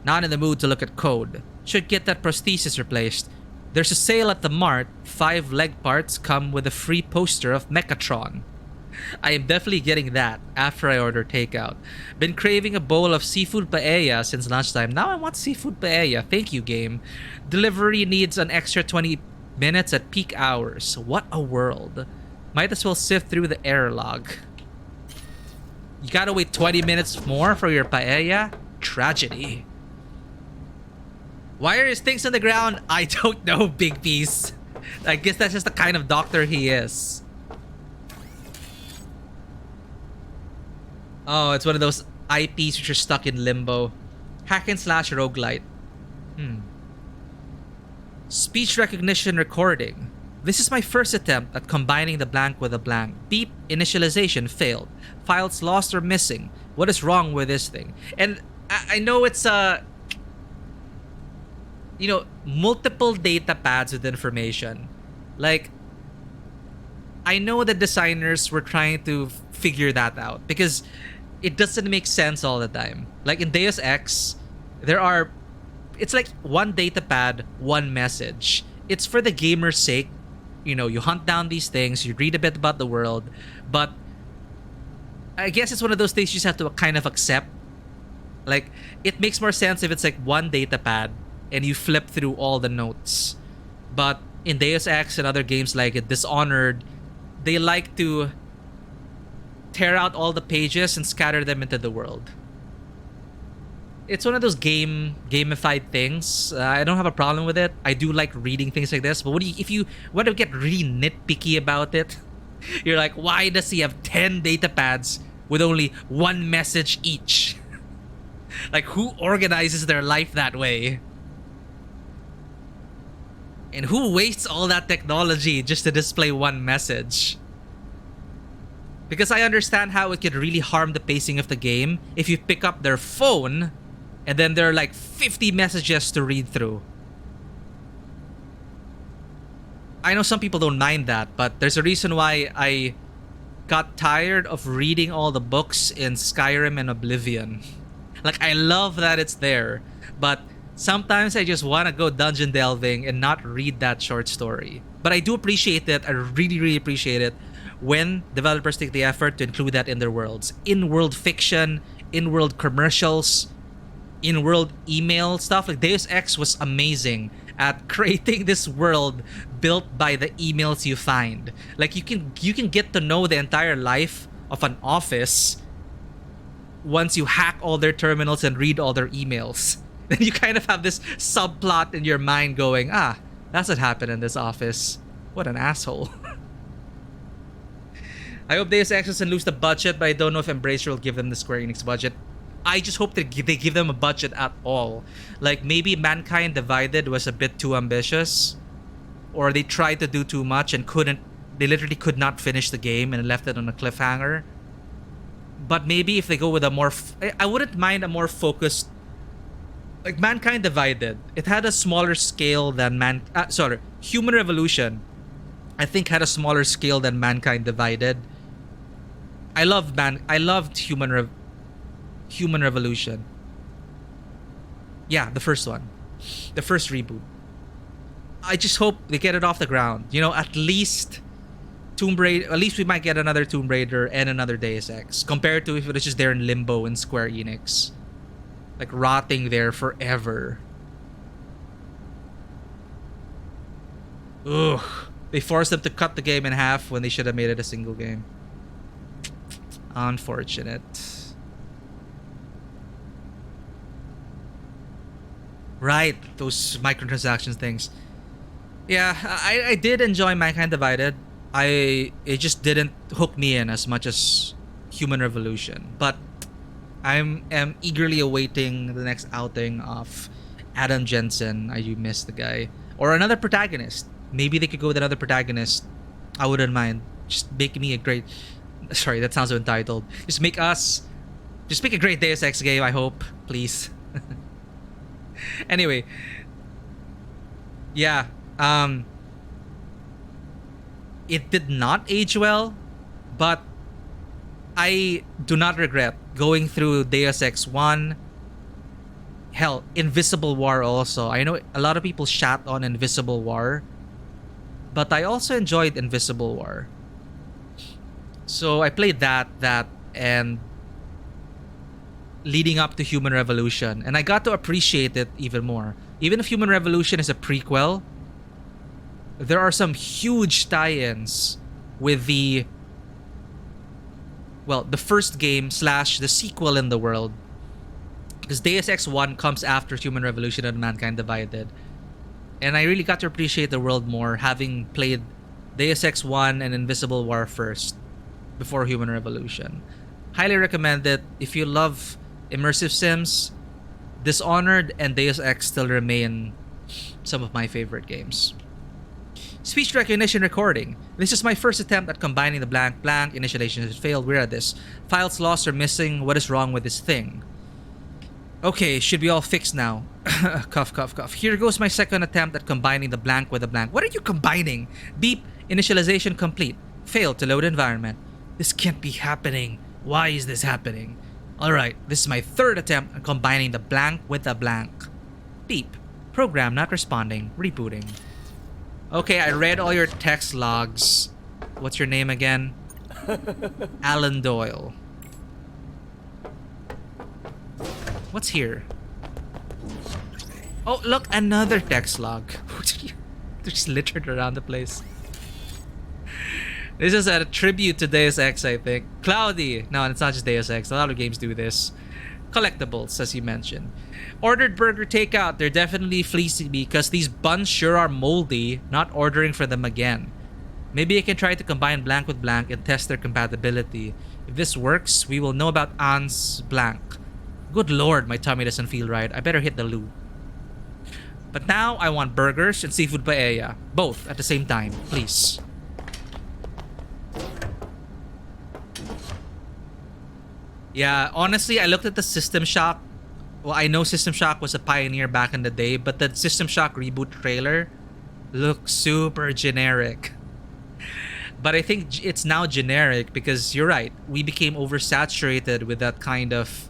Not in the mood to look at code. Should get that prosthesis replaced. There's a sale at the mart. 5 leg parts come with a free poster of Mechatron. I am definitely getting that after I order takeout. Been craving a bowl of seafood paella since lunchtime. Now I want seafood paella. Thank you, game. Delivery needs an extra 20 minutes at peak hours. What a world. Might as well sift through the error log. You gotta wait 20 minutes more for your paella? Tragedy. Why are his things on the ground? I don't know, Big Piece. I guess that's just the kind of doctor he is. Oh, it's one of those IPs which are stuck in limbo. Hack and slash roguelite. Speech recognition recording. This is my first attempt at combining the blank with a blank. Beep, initialization failed. Files lost or missing. What is wrong with this thing? And I know it's multiple data pads with information. Like, I know the designers were trying to figure that out because it doesn't make sense all the time. Like in Deus Ex, it's like one data pad, one message. It's for the gamer's sake. You hunt down these things, you read a bit about the world, but I guess it's one of those things you just have to kind of accept. Like, it makes more sense if it's like one data pad and you flip through all the notes. But in Deus Ex and other games like Dishonored, they like to tear out all the pages and scatter them into the world. It's one of those gamified things. I don't have a problem with it. I do like reading things like this. But if you want to get really nitpicky about it, you're like, why does he have 10 data pads with only one message each? Like, who organizes their life that way? And who wastes all that technology just to display one message? Because I understand how it could really harm the pacing of the game if you pick up their phone and then there are like 50 messages to read through. I know some people don't mind that, but there's a reason why I got tired of reading all the books in Skyrim and Oblivion. Like, I love that it's there, but sometimes I just want to go dungeon delving and not read that short story. But I do appreciate it. I really, really appreciate it when developers take the effort to include that in their worlds. In-world fiction, in-world commercials. in-world email stuff. Like Deus Ex was amazing at creating this world built by the emails you find. Like you can get to know the entire life of an office once you hack all their terminals and read all their emails. Then you kind of have this subplot in your mind going, that's what happened in this office. What an asshole. I hope Deus Ex doesn't lose the budget, but I don't know if Embracer will give them the Square Enix budget. I just hope that they give them a budget at all. Like maybe Mankind Divided was a bit too ambitious, or they tried to do too much and they literally could not finish the game and left it on a cliffhanger. But maybe if they go with a more, I wouldn't mind a more focused, like Mankind Divided. It had a smaller scale than Human Revolution, I think, had a smaller scale than Mankind Divided. I loved Human Revolution. Yeah, the first one. The first reboot. I just hope they get it off the ground. You know, at least Tomb Raider, at least we might get another Tomb Raider and another Deus Ex, compared to if it was just there in limbo in Square Enix. Like rotting there forever. Ugh. They forced them to cut the game in half when they should have made it a single game. Unfortunate. Right, those microtransactions things. Yeah, I did enjoy Mankind Divided. It just didn't hook me in as much as Human Revolution. But I am eagerly awaiting the next outing of Adam Jensen. I do miss the guy. Or another protagonist. Maybe they could go with another protagonist. I wouldn't mind. Just make me a great... Sorry, that sounds so entitled. Just make a great Deus Ex game, I hope. Please. Anyway. Yeah. It did not age well, but I do not regret going through Deus Ex 1. Hell, Invisible War also. I know a lot of people shat on Invisible War, but I also enjoyed Invisible War. So I played that, and leading up to Human Revolution, and I got to appreciate it even more. Even if Human Revolution is a prequel, there are some huge tie-ins with the first game / the sequel in the world. Because Deus Ex 1 comes after Human Revolution and Mankind Divided. And I really got to appreciate the world more having played Deus Ex 1 and Invisible War first before Human Revolution. Highly recommend it. If you love immersive sims, Dishonored and Deus Ex still remain some of my favorite games. Speech recognition recording. This is my first attempt at combining the blank. Initialization has failed. Where are this? Files lost or missing. What is wrong with this thing? Okay, should be all fixed now. Cough, cough, cough. Here goes my second attempt at combining the blank with the blank. What are you combining? Beep. Initialization complete. Failed to load environment. This can't be happening. Why is this happening? Alright, this is my third attempt at combining the blank with the blank. Beep. Program not responding. Rebooting. Okay, I read all your text logs. What's your name again? Alan Doyle. What's here? Oh, look, another text log. They're just littered around the place. This is a tribute to Deus Ex, I think. Cloudy. No, it's not just Deus Ex. A lot of games do this. Collectibles, as you mentioned. Ordered burger takeout. They're definitely fleecing me because these buns sure are moldy. Not ordering for them again. Maybe I can try to combine blank with blank and test their compatibility. If this works, we will know about Anne's blank. Good lord, my tummy doesn't feel right. I better hit the loo. But now I want burgers and seafood paella. Both at the same time, please. Yeah, honestly, I looked at the System Shock. Well, I know System Shock was a pioneer back in the day, but the System Shock reboot trailer looks super generic. But I think it's now generic because you're right. We became oversaturated with that kind of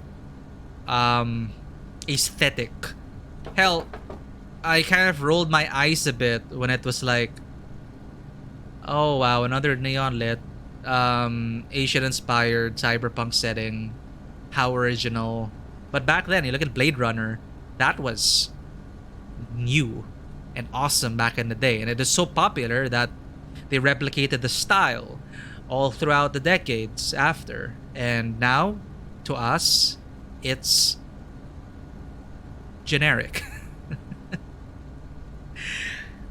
aesthetic. Hell, I kind of rolled my eyes a bit when it was like, oh wow, another neon lit Asian inspired cyberpunk setting. How original. But back then, you look at Blade Runner, that was new and awesome back in the day. And it is so popular that they replicated the style all throughout the decades after. And now, to us, it's generic.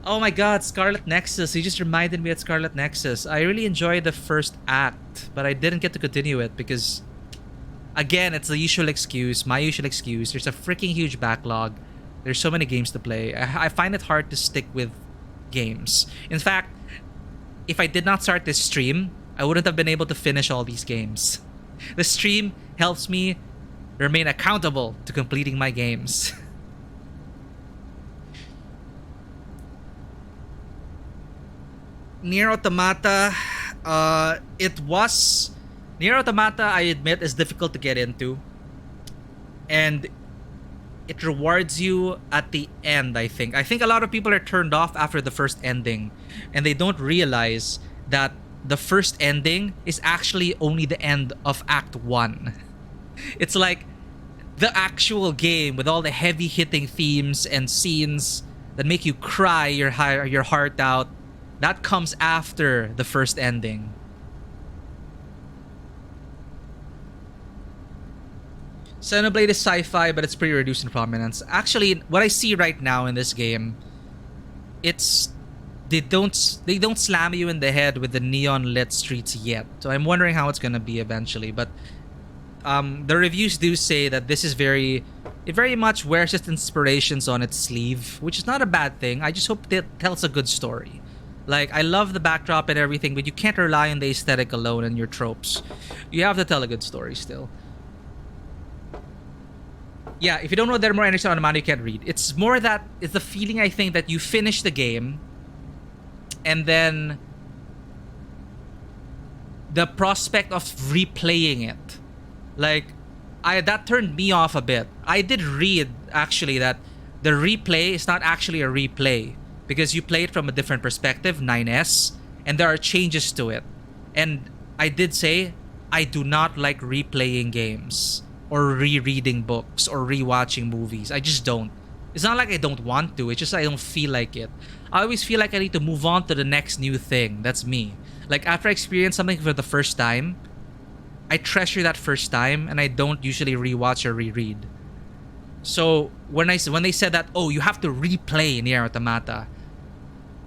Oh my god, Scarlet Nexus. You just reminded me of Scarlet Nexus. I really enjoyed the first act, but I didn't get to continue it because, again, it's the usual excuse, my usual excuse. There's a freaking huge backlog. There's so many games to play. I find it hard to stick with games. In fact, if I did not start this stream, I wouldn't have been able to finish all these games. The stream helps me remain accountable to completing my games. Nier Automata, Nier Automata, I admit, is difficult to get into. And it rewards you at the end, I think. I think a lot of people are turned off after the first ending. And they don't realize that the first ending is actually only the end of Act 1. It's like the actual game with all the heavy-hitting themes and scenes that make you cry your heart out. That comes after the first ending. Xenoblade is sci-fi, but it's pretty reduced in prominence. Actually, what I see right now in this game, they don't slam you in the head with the neon lit streets yet. So I'm wondering how it's gonna be eventually. But the reviews do say that this is it very much wears its inspirations on its sleeve, which is not a bad thing. I just hope it tells a good story. Like, I love the backdrop and everything, but you can't rely on the aesthetic alone and your tropes. You have to tell a good story still. Yeah, if you don't know there are more energies on the manga, you can't read. It's more that, it's the feeling, I think, that you finish the game and then the prospect of replaying it. Like, that turned me off a bit. I did read, actually, that the replay is not actually a replay, because you play it from a different perspective, 9S, and there are changes to it. And I did say, I do not like replaying games, or rereading books, or rewatching movies. I just don't. It's not like I don't want to, it's just I don't feel like it. I always feel like I need to move on to the next new thing. That's me. Like, after I experience something for the first time, I treasure that first time, and I don't usually rewatch or reread. So when they said that, oh, you have to replay Nier Automata,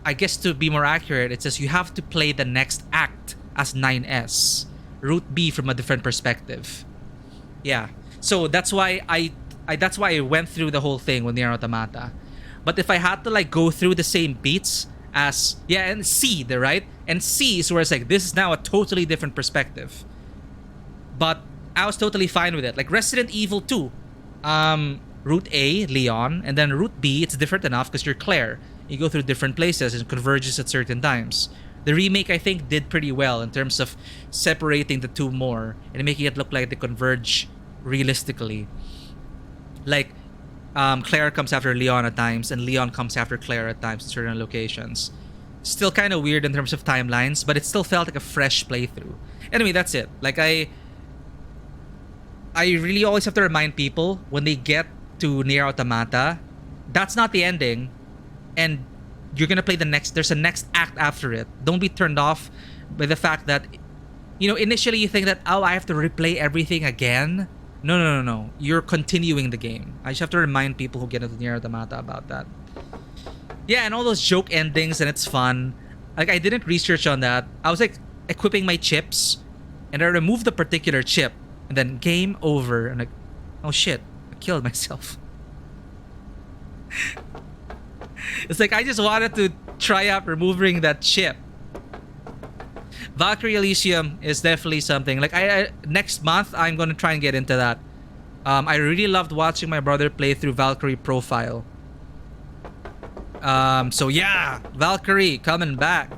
I guess to be more accurate, it says you have to play the next act as 9S, Route B from a different perspective. Yeah, so that's why I went through the whole thing with Nier Automata. But if I had to like go through the same beats as and C, right? And C is where it's like, this is now a totally different perspective. But I was totally fine with it. Like Resident Evil 2. Route A, Leon, and then Route B, it's different enough because you're Claire. You go through different places and converges at certain times. The remake, I think, did pretty well in terms of separating the two more and making it look like they converge realistically. Like, Claire comes after Leon at times, and Leon comes after Claire at times in certain locations. Still kind of weird in terms of timelines, but it still felt like a fresh playthrough. Anyway, that's it. Like, I really always have to remind people when they get to Nier Automata, that's not the ending, and you're gonna play there's a next act after it. Don't be turned off by the fact that, you know, initially you think that, oh, I have to replay everything again. No. You're continuing the game. I just have to remind people who get into Nier Automata about that. Yeah, and all those joke endings, and it's fun. Like, I didn't research on that. I was like equipping my chips, and I removed the particular chip, and then game over. And like, oh shit, I killed myself. It's like I just wanted to try out removing that chip. Valkyrie Elysium is definitely something. Like, I next month I'm gonna try and get into that. I really loved watching my brother play through Valkyrie Profile. So yeah, Valkyrie coming back.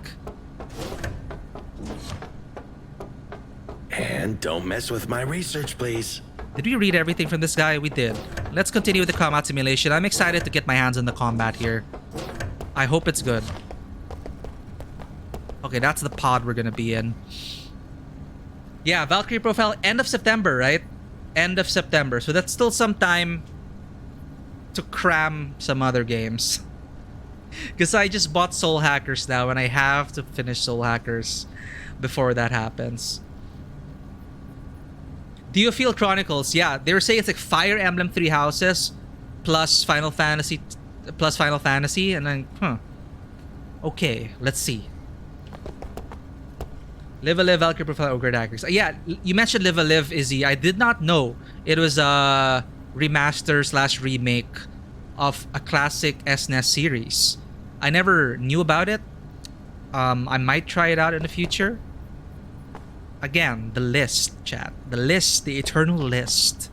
And don't mess with my research, please. Did we read everything from this guy? We did. Let's continue with the combat simulation. I'm excited to get my hands on the combat here. I hope it's good. Okay, that's the pod we're gonna be in. Yeah, Valkyrie Profile, end of September, right? end of September. So that's still some time to cram some other games. Because I just bought Soul Hackers now, and I have to finish Soul Hackers before that happens. Do you feel Chronicles? Yeah, they were saying it's like Fire Emblem Three Houses plus Final Fantasy, and then, okay, let's see. Live a Live, Valkyrie Profile, Ogre Daggers. Yeah, you mentioned Live a Live, Izzy. I did not know it was a remaster / remake of a classic SNES series. I never knew about it. I might try it out in the future. Again, the list, chat. The list, the eternal list.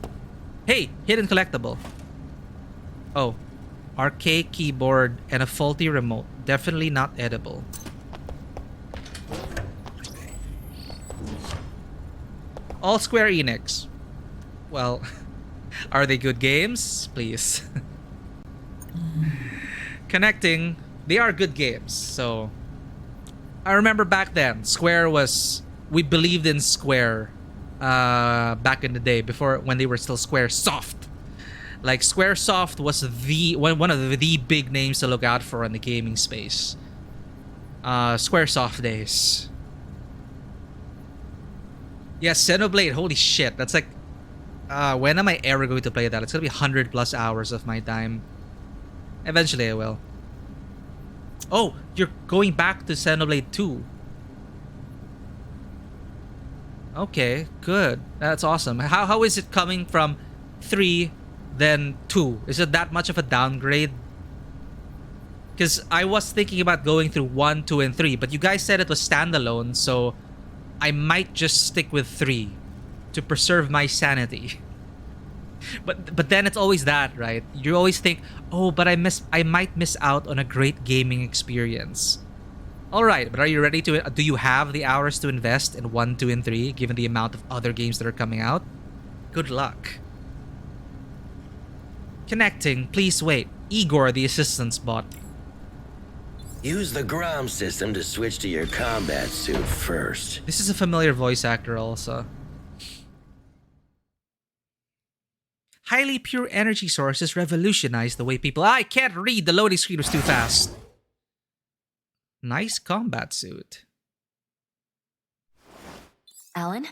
Hey, hidden collectible. Oh, arcade keyboard and a faulty remote. Definitely not edible. All Square Enix. Well, are they good games? Please. Connecting. They are good games. So, I remember back then, Square was... We believed in Square back in the day, before when they were still Square Soft. Like, Squaresoft was one of the big names to look out for in the gaming space. Squaresoft days. Yes, Xenoblade, holy shit. That's like... when am I ever going to play that? It's gonna be 100 plus hours of my time. Eventually I will. Oh, you're going back to Xenoblade 2. Okay, good. That's awesome. How is it coming from 3, then 2? Is it that much of a downgrade? Because I was thinking about going through 1, 2, and 3, but you guys said it was standalone, so I might just stick with 3 to preserve my sanity. But then it's always that, right? You always think, oh, but I might miss out on a great gaming experience. All right, but are you ready to... Do you have the hours to invest in 1, 2, and 3, given the amount of other games that are coming out? Good luck. Connecting. Please wait. Igor, the assistant's bot. Use the Grom system to switch to your combat suit first. This is a familiar voice actor also. Highly pure energy sources revolutionize the way people... I can't read! The loading screen was too fast. Nice combat suit. Alan?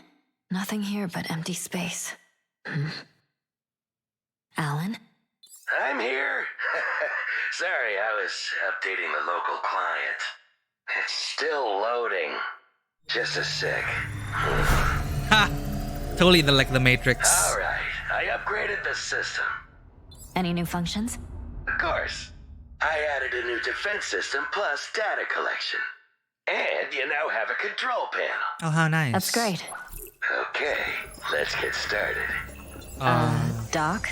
Nothing here but empty space. Alan? I'm here. Sorry, I was updating the local client. It's still loading. Just a sec. Ha! Totally like the Matrix. All right, I upgraded the system. Any new functions? Of course. I added a new defense system plus data collection. And you now have a control panel. Oh, how nice. That's great. Okay, let's get started. Doc?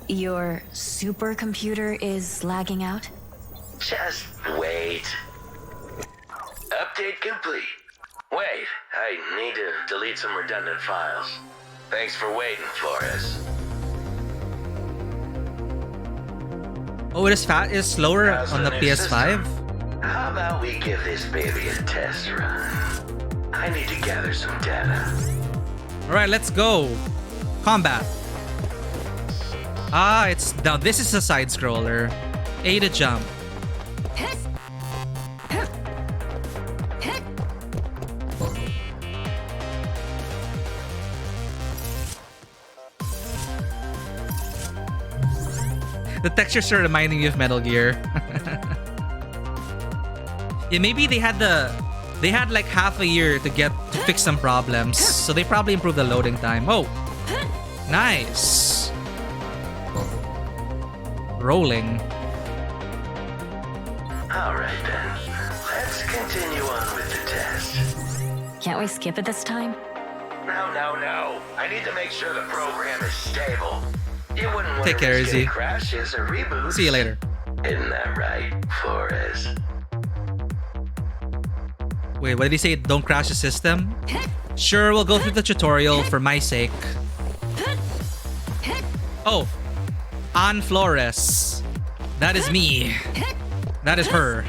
Your supercomputer is lagging out? Just wait. Update complete. Wait, I need to delete some redundant files. Thanks for waiting, Flores. Oh, it's slower on the PS5? System? How about we give this baby a test run? I need to gather some data. Alright, let's go. Combat. Ah, it's now this is a side scroller. A to jump. The textures are reminding me of Metal Gear. Yeah, maybe they had like half a year to fix some problems, so they probably improved the loading time. Oh, nice. Rolling. All right then, let's continue on with the test. Can't we skip it this time? No. I need to make sure the program is stable. You wouldn't want Take to care, risk Izzy. any crashes or reboots. See you later. Isn't that right, Flores? Wait, what did he say? Don't crash the system? Sure, we'll go through the tutorial for my sake. Oh, Ann Flores. That is me. That is her.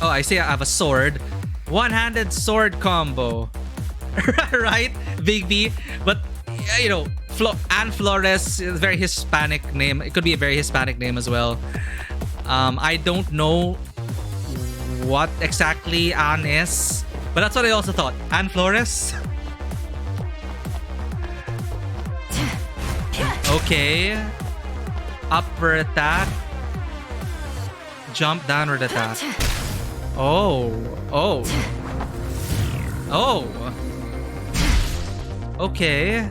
Oh, I say I have a sword. One-handed sword combo. Right, Big B? But, you know, Ann Flores is a very Hispanic name. It could be a very Hispanic name as well. I don't know what exactly Ann is, but that's what I also thought. Ann Flores? Okay. Upper attack. Jump, downward attack. Oh. Oh. Oh. Okay.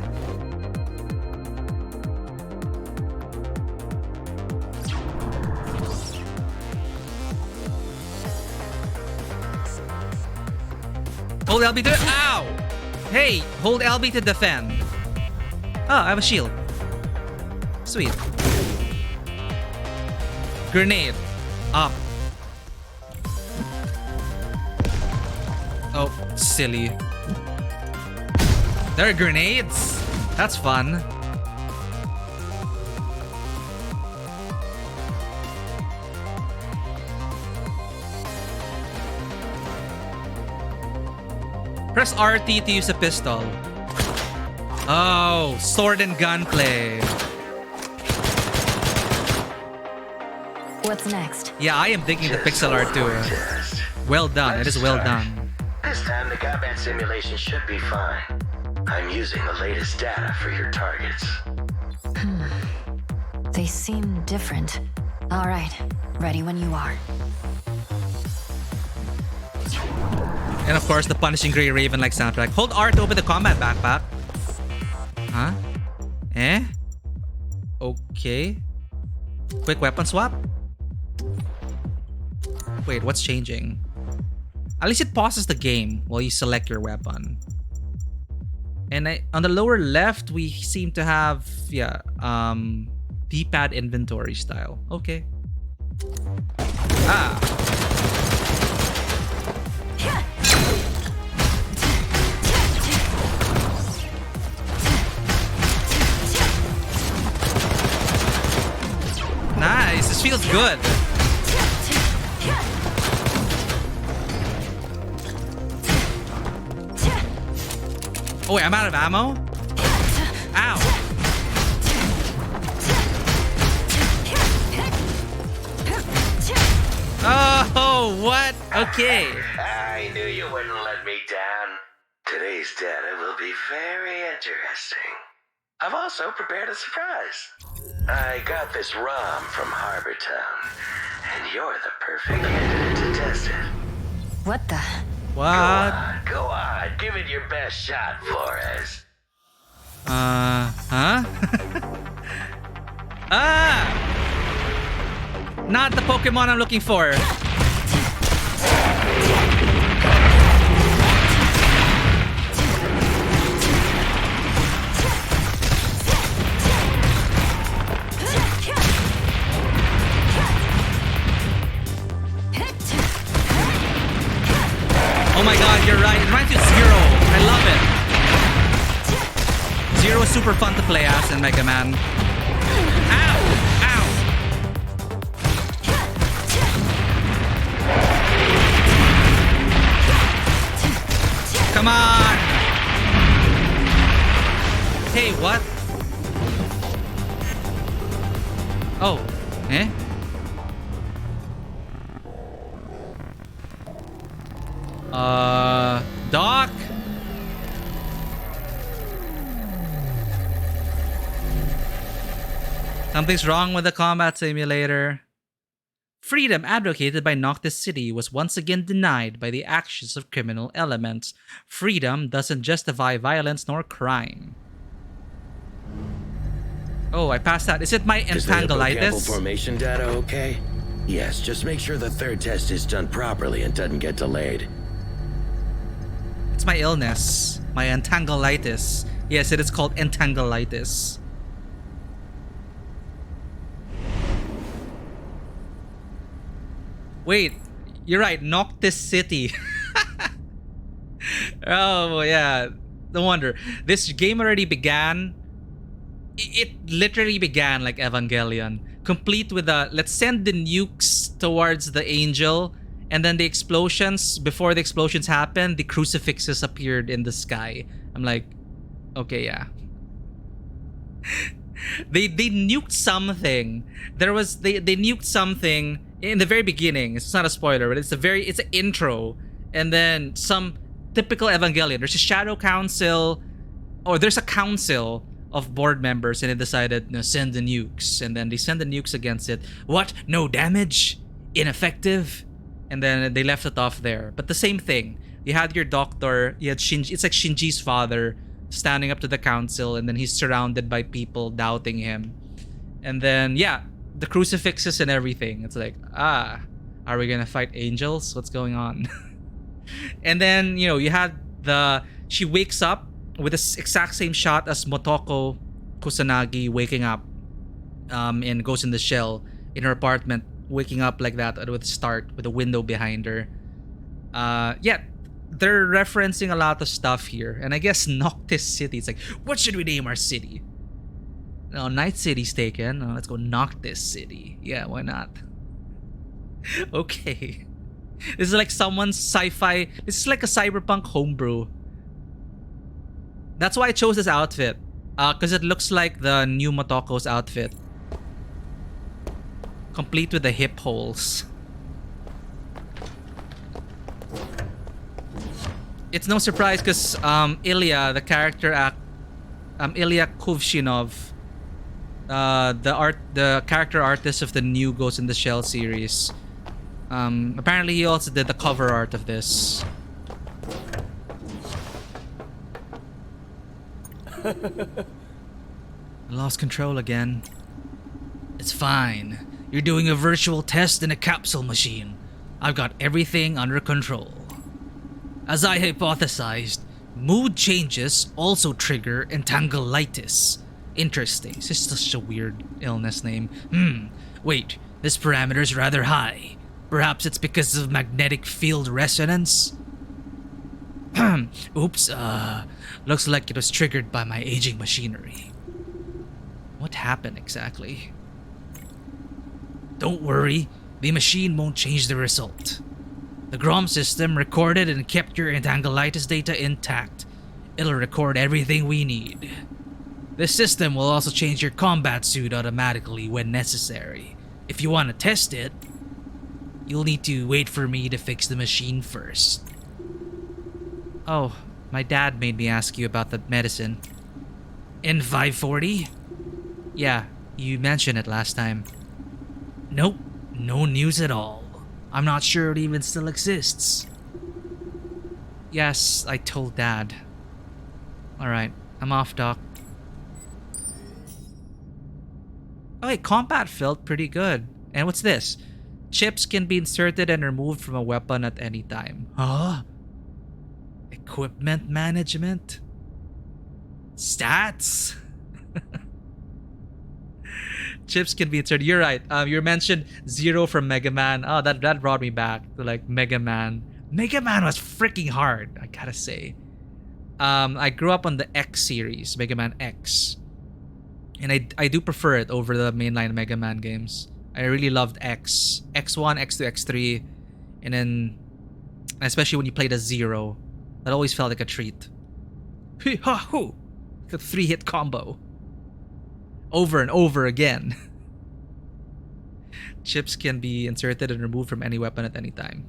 Hold LB to... Ow! Hey, hold LB to defend. Oh, I have a shield. Sweet. Grenade. Up. Oh, silly. There are grenades? That's fun. Press RT to use a pistol. Oh, sword and gunplay. What's next? Yeah, I am digging the pixel art too. Well done. It is well done. This time the combat simulation should be fine. I'm using the latest data for your targets. They seem different. All right, ready when you are. And of course, the Punishing Grey Raven like soundtrack. Hold R to open the combat backpack. Huh? Eh? Okay. Quick weapon swap? Wait, what's changing? At least it pauses the game while you select your weapon. And on the lower left, we seem to have, yeah, D-pad inventory style. Okay. Ah. Nice. This feels good. Oh wait, I'm out of ammo? Ow. Oh, what? Okay. I knew you wouldn't let me down. Today's data will be very interesting. I've also prepared a surprise. I got this ROM from Harbor Town, and you're the perfect candidate to test it. What the? What? Go on, give it your best shot, Flores. Huh? Ah! Not the Pokemon I'm looking for. Oh my god, you're right. It reminds me of Zero. I love it. Zero is super fun to play as in Mega Man. Ow! Ow! Come on! Hey, what? Oh, eh? Doc? Something's wrong with the combat simulator. Freedom advocated by Noctis City was once again denied by the actions of criminal elements. Freedom doesn't justify violence nor crime. Oh, I passed that. Is it my Is the hippocampal entanglitis? formation data okay? Yes, just make sure the third test is done properly and doesn't get delayed. It's my illness. My entanglitis. Yes, it is called entanglitis. Wait, you're right. Noctis City. Oh, yeah. No wonder. This game already began. It literally began like Evangelion. Complete with a, let's send the nukes towards the angel And then the explosions, before the explosions happened, the crucifixes appeared in the sky. I'm like, okay, yeah. They nuked something. They nuked something in the very beginning. It's not a spoiler, but it's an intro. And then some typical Evangelion. There's a shadow council, or there's a council of board members, and they decided, no, send the nukes. And then they send the nukes against it. What? No damage? Ineffective? And then they left it off there. But the same thing. You had your doctor, you had Shinji. It's like Shinji's father standing up to the council, and then he's surrounded by people doubting him. And then, yeah, the crucifixes and everything. It's like, are we gonna fight angels? What's going on? And then, you know, you had she wakes up with the exact same shot as Motoko Kusanagi waking up in Ghost in the Shell in her apartment, waking up like that with a window behind her. Yeah, they're referencing a lot of stuff here. And I guess Noctis City, it's like, what should we name our city? No, Night City's taken. Let's go Noctis City. Yeah, why not? Okay. This is like someone's sci-fi. This is like a cyberpunk homebrew. That's why I chose this outfit. Because it looks like the new Motoko's outfit. Complete with the hip holes. It's no surprise because Ilya, the character Ilya Kuvshinov, the character artist of the new Ghost in the Shell series. Apparently he also did the cover art of this. I lost control again. It's fine. You're doing a virtual test in a capsule machine. I've got everything under control. As I hypothesized, mood changes also trigger entangleitis. Interesting. This is such a weird illness name. Wait, this parameter's rather high. Perhaps it's because of magnetic field resonance? Oops, looks like it was triggered by my aging machinery. What happened exactly? Don't worry, the machine won't change the result. The Grom system recorded and kept your entangleitis data intact. It'll record everything we need. This system will also change your combat suit automatically when necessary. If you want to test it, you'll need to wait for me to fix the machine first. Oh, my dad made me ask you about the medicine. N540? Yeah, you mentioned it last time. Nope, no news at all. I'm not sure it even still exists. Yes, I told Dad. Alright, I'm off, Doc. Okay, combat felt pretty good. And what's this? Chips can be inserted and removed from a weapon at any time. Huh? Equipment management? Stats? Chips can be inserted. You're right. You mentioned Zero from Mega Man. Oh, that brought me back to like Mega Man. Mega Man was freaking hard, I gotta say. I grew up on the X series, Mega Man X. And I do prefer it over the mainline Mega Man games. I really loved X. X1, X2, X3. And then, especially when you played as Zero. That always felt like a treat. Hee-ha-hoo! The 3-hit combo. Over and over again. Chips can be inserted and removed from any weapon at any time.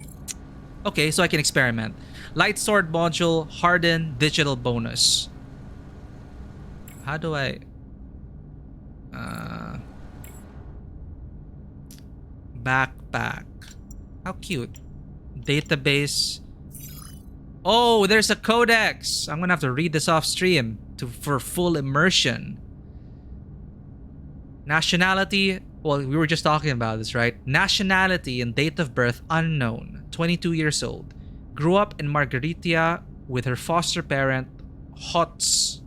Okay, so I can experiment. Light sword module, harden, digital bonus. How do I... Backpack. How cute. Database. Oh, there's a codex. I'm gonna have to read this off stream for full immersion. Nationality. Well, we were just talking about this, right? Nationality and date of birth unknown. 22 years old. Grew up in Margaritia with her foster parent, Holtz.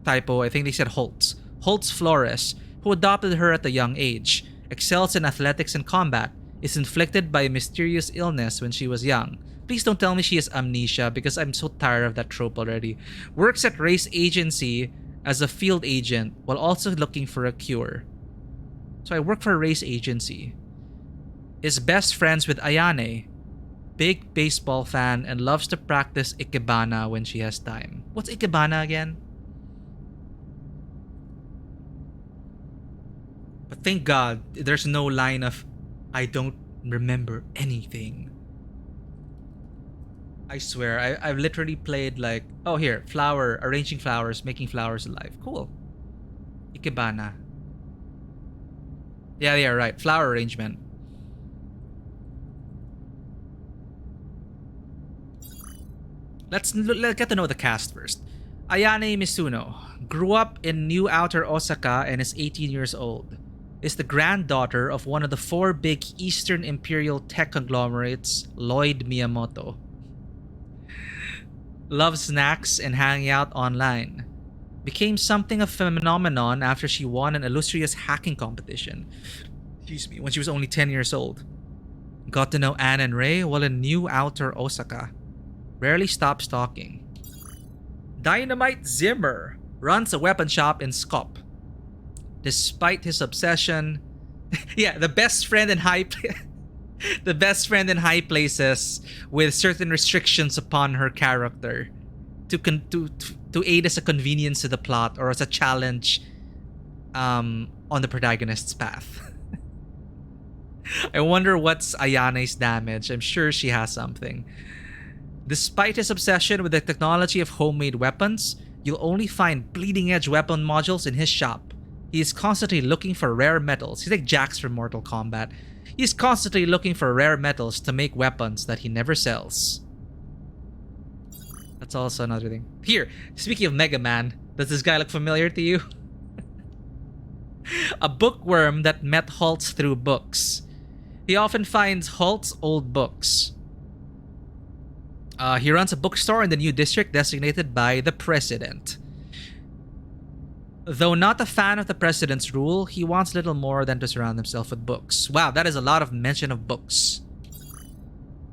Typo, I think they said Holtz. Holtz Flores, who adopted her at a young age. Excels in athletics and combat. Is inflicted by a mysterious illness when she was young. Please don't tell me she has amnesia because I'm so tired of that trope already. Works at race agency as a field agent while also looking for a cure. So I work for a race agency. is best friends with Ayane, big baseball fan and loves to practice ikebana when she has time. What's ikebana again? But thank God there's no line of I don't remember anything. I swear, I've literally played like, oh here, flower, arranging flowers, making flowers alive. Cool. Ikebana. Yeah, right. Flower arrangement. Let's get to know the cast first. Ayane Mizuno grew up in New Outer Osaka and is 18 years old. Is the granddaughter of one of the 4 big Eastern Imperial tech conglomerates, Lloyd Miyamoto. Loves snacks and hanging out online. Became something of a phenomenon after she won an illustrious hacking competition. Excuse me, when she was only 10 years old. Got to know Anne and Ray while in New Outer Osaka. Rarely stops talking. Dynamite Zimmer runs a weapon shop in Skop. Despite his obsession, yeah, the best friend in high places with certain restrictions upon her character to aid as a convenience to the plot or as a challenge on the protagonist's path. I wonder what's Ayane's damage. I'm sure she has something. Despite his obsession with the technology of homemade weapons, you'll only find bleeding-edge weapon modules in his shop. He is constantly looking for rare metals. He's like Jax from Mortal Kombat. He's constantly looking for rare metals to make weapons that he never sells. That's also another thing. Here, speaking of Mega Man, does this guy look familiar to you? A bookworm that met Holtz through books. He often finds Holt's old books. He runs a bookstore in the new district designated by the president. Though not a fan of the president's rule, he wants little more than to surround himself with books. Wow, that is a lot of mention of books.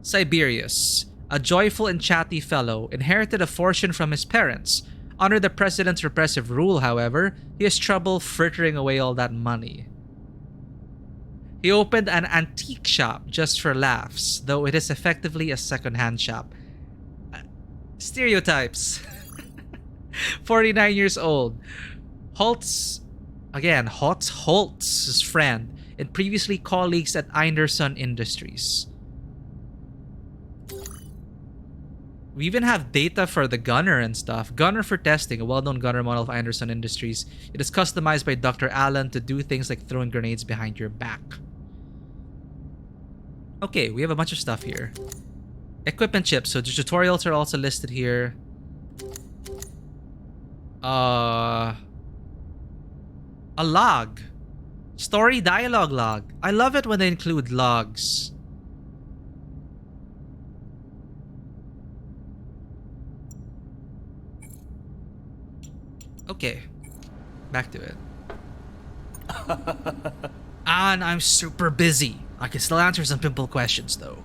Siberius, a joyful and chatty fellow, inherited a fortune from his parents. Under the president's repressive rule, however, he has trouble frittering away all that money. He opened an antique shop just for laughs, though it is effectively a second-hand shop. Stereotypes. 49 years old. Holtz's friend and previously colleagues at Einderson Industries. We even have data for the gunner and stuff. Gunner for testing, a well-known gunner model of Einderson Industries. It is customized by Dr. Allen to do things like throwing grenades behind your back. Okay, we have a bunch of stuff here. Equipment chips, so the tutorials are also listed here. A log. Story dialogue log. I love it when they include logs. Okay. Back to it. And I'm super busy. I can still answer some simple questions though.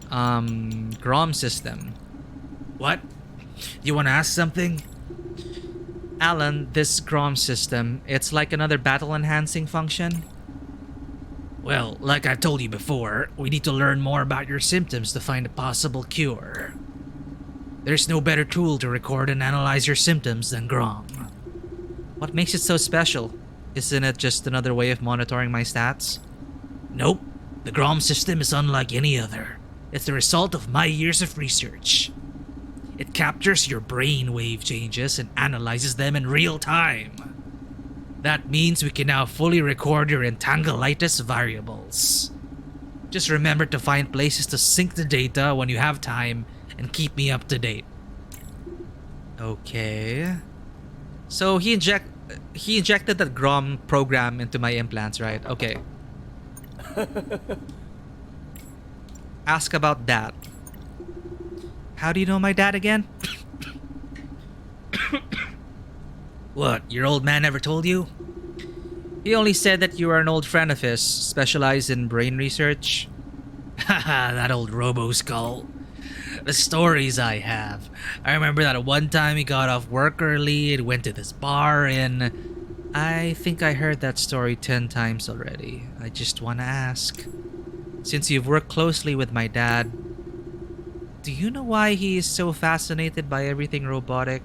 Grom system. What? You want to ask something? Alan, this Grom system, it's like another battle enhancing function. Well, like I've told you before, we need to learn more about your symptoms to find a possible cure. There's no better tool to record and analyze your symptoms than Grom. What makes it so special? Isn't it just another way of monitoring my stats? Nope. The Grom system is unlike any other. It's the result of my years of research. It captures your brainwave changes and analyzes them in real time. That means we can now fully record your entanglitis variables. Just remember to find places to sync the data when you have time and keep me up to date. Okay. So he injected that Grom program into my implants, right? Okay. Ask about that. How do you know my dad again? What, your old man never told you? He only said that you are an old friend of his, specialized in brain research. Haha, that old robo-skull. The stories I have. I remember that one time he got off work early and went to this bar and... I think I heard that story 10 times already. I just want to ask. since you've worked closely with my dad, do you know why he is so fascinated by everything robotic?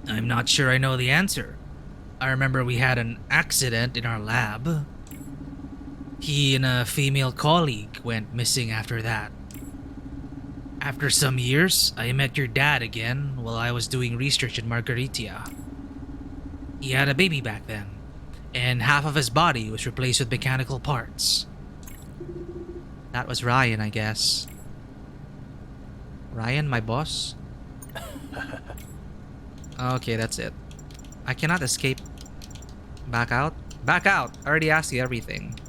I'm not sure I know the answer. I remember we had an accident in our lab. He and a female colleague went missing after that. After some years, I met your dad again while I was doing research in Margaritia. He had a baby back then, and half of his body was replaced with mechanical parts. That was Ryan, I guess. Ryan, my boss? Okay, that's it. I cannot escape. Back out? Back out! I already asked you everything.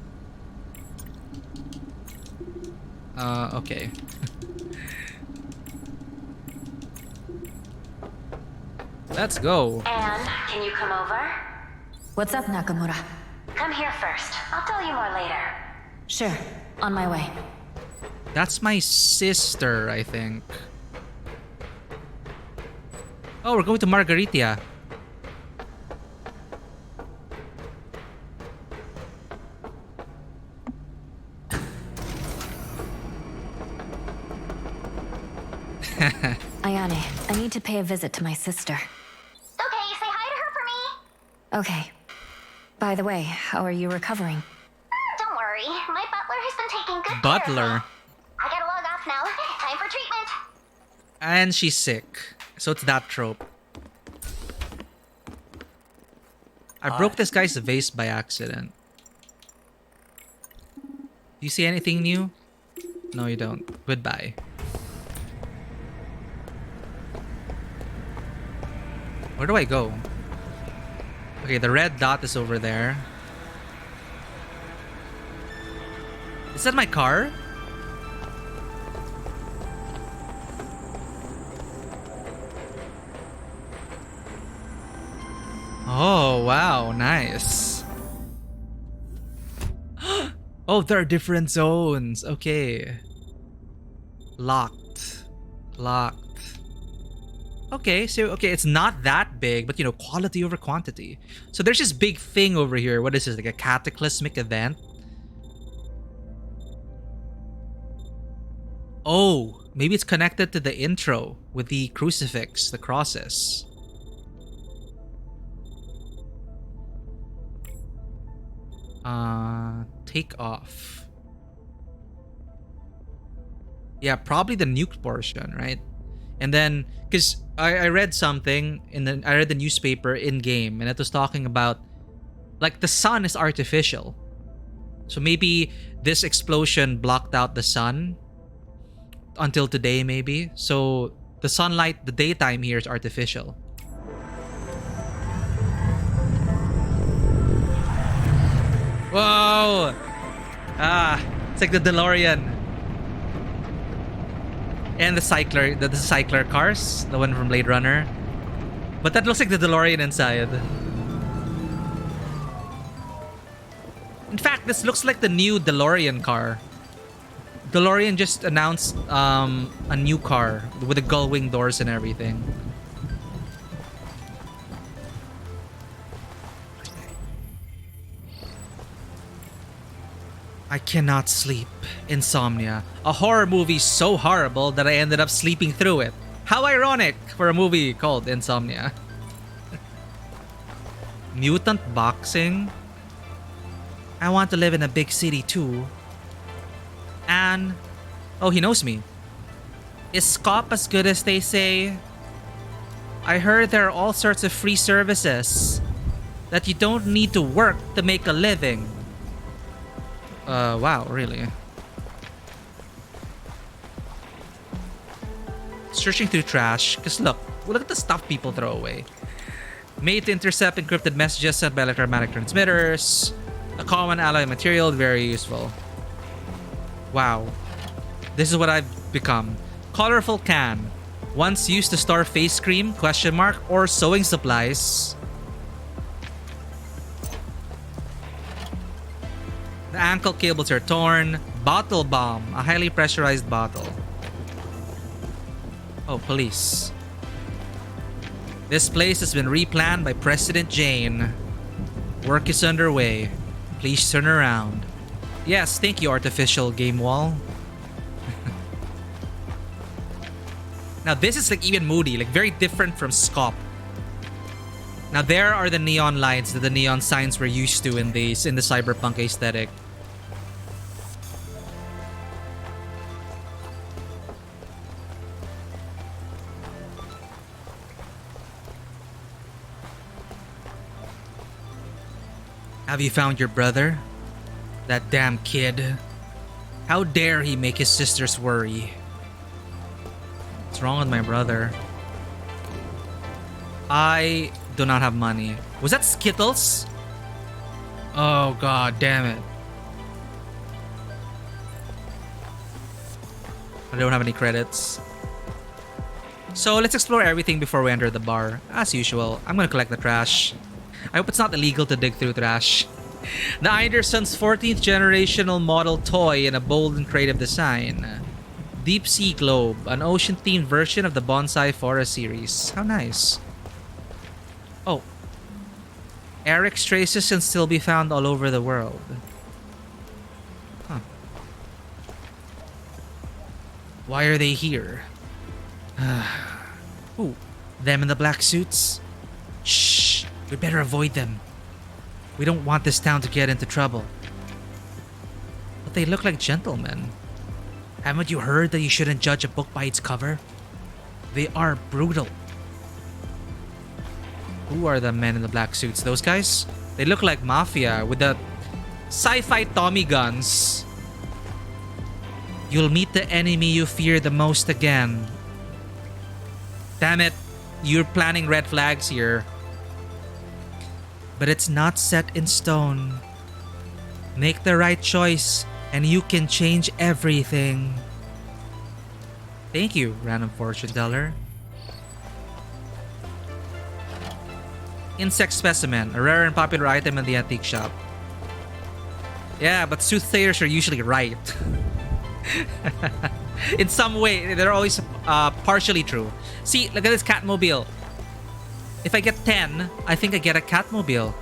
Okay. Let's go. And can you come over? What's up, Nakamura? Come here first. I'll tell you more later. Sure, on my way. That's my sister, I think. Oh, we're going to Margaritia. Ayane, I need to pay a visit to my sister. Okay, say hi to her for me. Okay. By the way, how are you recovering? Don't worry, my butler has been taking good care of Butler. me. I gotta log off now. Time for treatment. And she's sick. So it's that trope. I broke this guy's vase by accident. Do you see anything new? No, you don't. Goodbye. Where do I go? Okay, the red dot is over there. Is that my car? Oh, wow, nice. Oh, there are different zones. Okay. Locked. Locked. Okay, so it's not that big, but you know, quality over quantity. So there's this big thing over here. What is this? Like a cataclysmic event? Oh, maybe it's connected to the intro with the crucifix, the crosses. Take off. Yeah, probably the nuke portion, right? And then, because I read something I read the newspaper in game, and it was talking about like the sun is artificial. So maybe this explosion blocked out the sun until today, maybe. So the sunlight, the daytime here is artificial. Whoa! Ah, it's like the DeLorean. And the cycler cars, the one from Blade Runner. But that looks like the DeLorean inside. In fact, this looks like the new DeLorean car. DeLorean just announced a new car with the gull wing doors and everything. I cannot sleep. Insomnia. A horror movie so horrible that I ended up sleeping through it. How ironic for a movie called Insomnia. Mutant boxing? I want to live in a big city too. And... oh, he knows me. Is SCOP as good as they say? I heard there are all sorts of free services. That you don't need to work to make a living. Wow, really? Searching through trash, because look at the stuff people throw away. Made to intercept encrypted messages sent by electromagnetic transmitters. A common alloy material, very useful. Wow. This is what I've become. Colorful can. Once used to store face cream, ? Or sewing supplies. The ankle cables are torn. Bottle bomb. A highly pressurized bottle. Oh, police. This place has been replanned by President Jane. Work is underway. Please turn around. Yes, thank you, artificial game wall. Now this is like even moody, like very different from Scop. Now there are the neon lights, the neon signs we're used to in the cyberpunk aesthetic. Have you found your brother? That damn kid. How dare he make his sisters worry? What's wrong with my brother? I do not have money. Was that Skittles? Oh god damn it. I don't have any credits. So let's explore everything before we enter the bar. As usual, I'm gonna collect the trash. I hope it's not illegal to dig through trash. The Anderson's 14th generational model toy in a bold and creative design. Deep Sea Globe, an ocean-themed version of the Bonsai Forest series. How nice. Oh. Eric's traces can still be found all over the world. Huh. Why are they here? Ooh, them in the black suits? Shh. We better avoid them. We don't want this town to get into trouble. But they look like gentlemen. Haven't you heard that you shouldn't judge a book by its cover? They are brutal. Who are the men in the black suits? Those guys? They look like mafia with the sci-fi Tommy guns. You'll meet the enemy you fear the most again. Damn it. You're planting red flags here. But it's not set in stone. Make the right choice and you can change everything. Thank you, random fortune teller. Insect specimen, a rare and popular item in the antique shop. Yeah, but soothsayers are usually right. In some way, they're always partially true. See, look at this Catmobile. If I get 10, I think I get a Catmobile.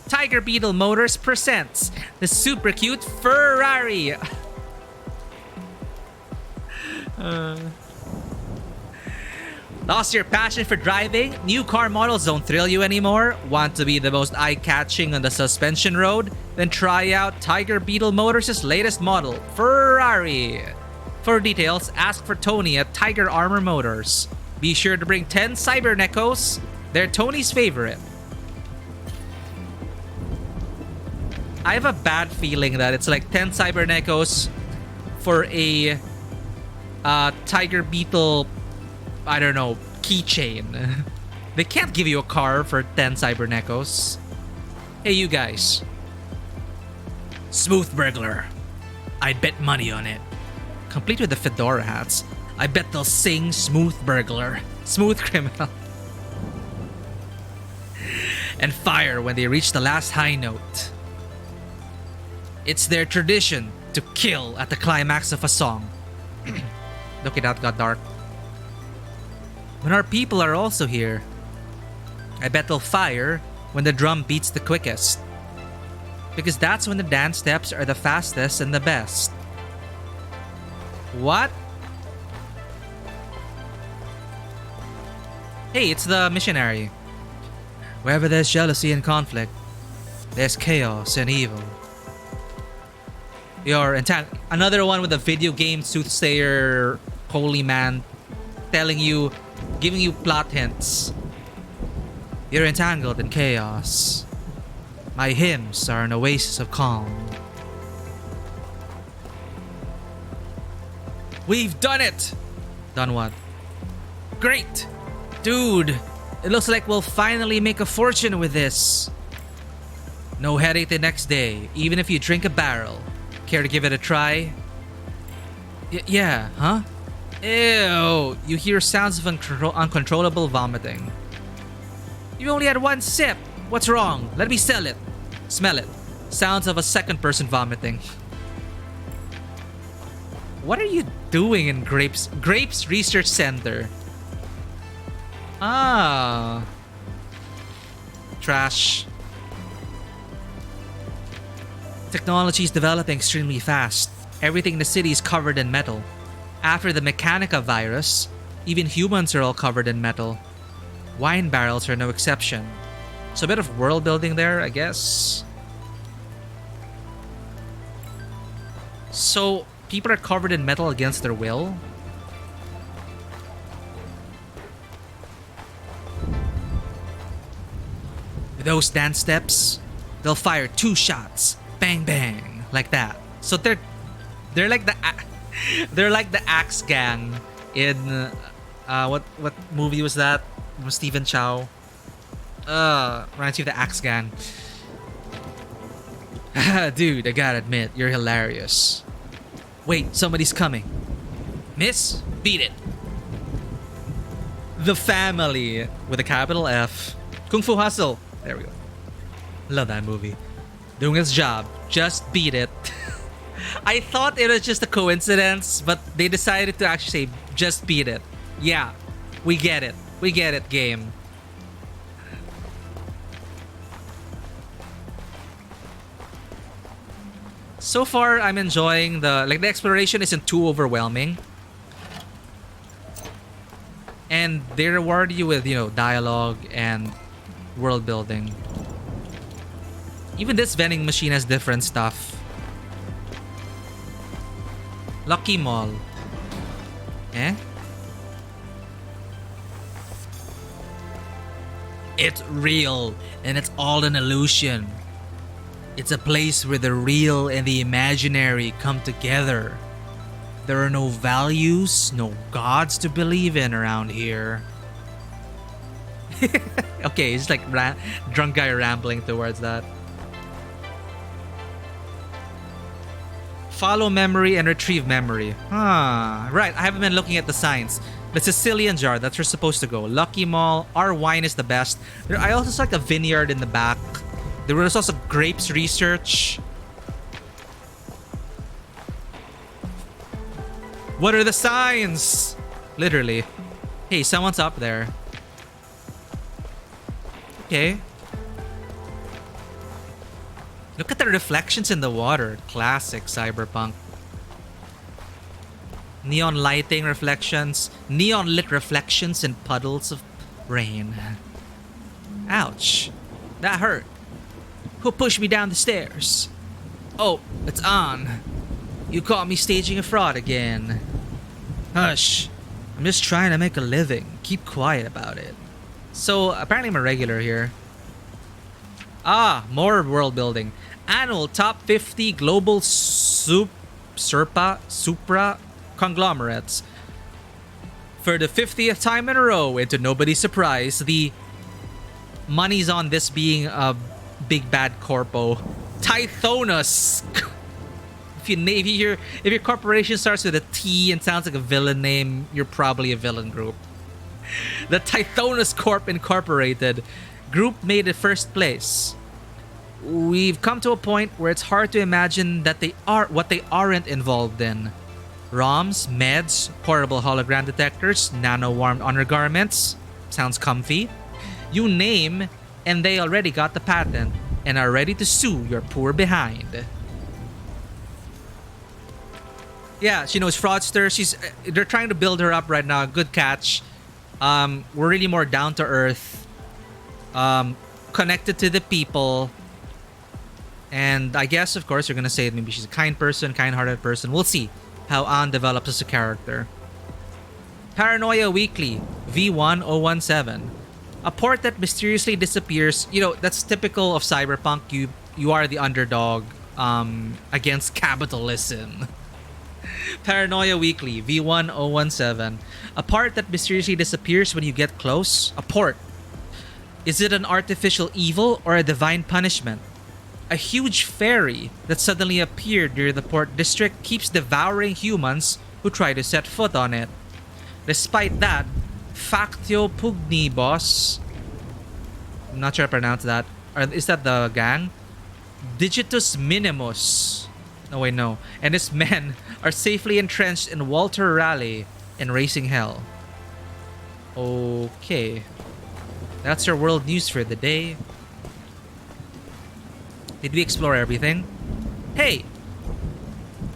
Tiger Beetle Motors presents the super cute Ferrari. Lost your passion for driving? New car models don't thrill you anymore? Want to be the most eye-catching on the suspension road? Then try out Tiger Beetle Motors' latest model, Ferrari. For details, ask for Tony at Tiger Armor Motors. Be sure to bring 10 Cybernecos. They're Tony's favorite. I have a bad feeling that it's like 10 Cybernecos for a Tiger Beetle, I don't know, keychain. They can't give you a car for 10 Cybernecos. Hey, you guys. Smooth burglar. I'd bet money on it. Complete with the fedora hats. I bet they'll sing Smooth Burglar, Smooth Criminal, and fire when they reach the last high note. It's their tradition to kill at the climax of a song. Okay, that got dark. When our people are also here, I bet they'll fire when the drum beats the quickest. Because that's when the dance steps are the fastest and the best. What? Hey, it's the missionary. Wherever there's jealousy and conflict, there's chaos and evil. You're another one with a video game soothsayer holy man telling you, giving you plot hints. You're entangled in chaos. My hymns are an oasis of calm. We've done it! Done what? Great! Dude, it looks like we'll finally make a fortune with this. No headache the next day, even if you drink a barrel. Care to give it a try? Yeah, huh? Ew, you hear sounds of uncontrollable vomiting. You only had one sip. What's wrong? Let me smell it. Sounds of a second person vomiting. What are you doing in Grapes Research Center? Ah. Trash. Technology is developing extremely fast. Everything in the city is covered in metal. After the Mechanica virus, even humans are all covered in metal. Wine barrels are no exception. So a bit of world building there, I guess. So people are covered in metal against their will? With those dance steps, they'll fire 2 shots. Bang bang. Like that. So they're like the they're like the Axe Gang in what movie was that? From Stephen Chow. Reminds you of the Axe Gang. Dude, I gotta admit, you're hilarious. Wait, somebody's coming. Miss, beat it. The Family with a capital F. Kung Fu Hustle. There we go. Love that movie. Doing its job. Just beat it. I thought it was just a coincidence, but they decided to actually say, just beat it. Yeah, we get it. We get it, game. So far, I'm enjoying the exploration isn't too overwhelming. And they reward you with, dialogue and world building. Even this vending machine has different stuff. Lucky Mall. Eh? It's real, and it's all an illusion. It's a place where the real and the imaginary come together. There are no values, no gods to believe in around here. Okay, it's like drunk guy rambling towards that. Follow memory and retrieve memory. Right, I haven't been looking at the signs. The Sicilian jar, that's where we're supposed to go. Lucky Mall, our wine is the best. I also saw like a vineyard in the back. There was also grapes research. What are the signs? Literally. Hey, someone's up there. Okay. Look at the reflections in the water. Classic cyberpunk. Neon lighting reflections. Neon lit reflections in puddles of rain. Ouch. That hurt. Who pushed me down the stairs? Oh, it's on. You caught me staging a fraud again. Hush. I'm just trying to make a living. Keep quiet about it. So, apparently I'm a regular here. More world building. Annual top 50 global supra conglomerates. For the 50th time in a row, and to nobody's surprise, the money's on this being a big bad corpo. Tithonus. If your corporation starts with a T and sounds like a villain name, you're probably a villain group. The Tithonus Corp Incorporated group made it first place. We've come to a point where it's hard to imagine that they are what they aren't involved in. ROMs, meds, portable hologram detectors, nano-warmed undergarments. Sounds comfy. You name, and they already got the patent and are ready to sue your poor behind. Yeah, she knows fraudster. They're trying to build her up right now. Good catch. We're really more down to earth, connected to the people, and I guess, of course, you're gonna say maybe she's a kind person, kind-hearted person. We'll see how Ann develops as a character. Paranoia Weekly V1017. A port that mysteriously disappears. That's typical of cyberpunk. You are the underdog against capitalism. Paranoia Weekly V1017. A part that mysteriously disappears when you get close. A port. Is it an artificial evil or a divine punishment? A huge fairy that suddenly appeared near the port district keeps devouring humans who try to set foot on it. Despite that, Factio Pugnibus, I'm not sure I pronounced that. Is that the gang? Digitus Minimus. No, wait, no. And his men are safely entrenched in Walter Raleigh in Racing Hell. Okay. That's our world news for the day. Did we explore everything? Hey!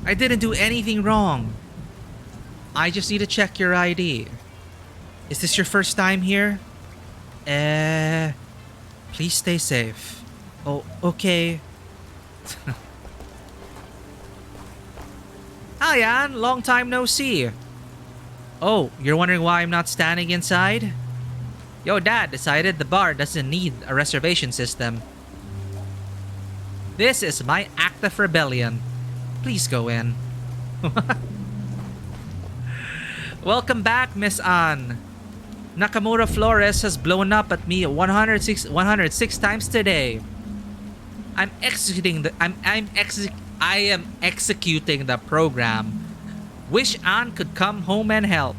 I didn't do anything wrong. I just need to check your ID. Is this your first time here? Please stay safe. Oh, okay. Hi, Ann. Long time no see. Oh, you're wondering why I'm not standing inside? Yo, Dad decided the bar doesn't need a reservation system. This is my act of rebellion. Please go in. Welcome back, Miss Ann. Nakamura Flores has blown up at me 106 times today. I am executing the program. Wish Ann could come home and help.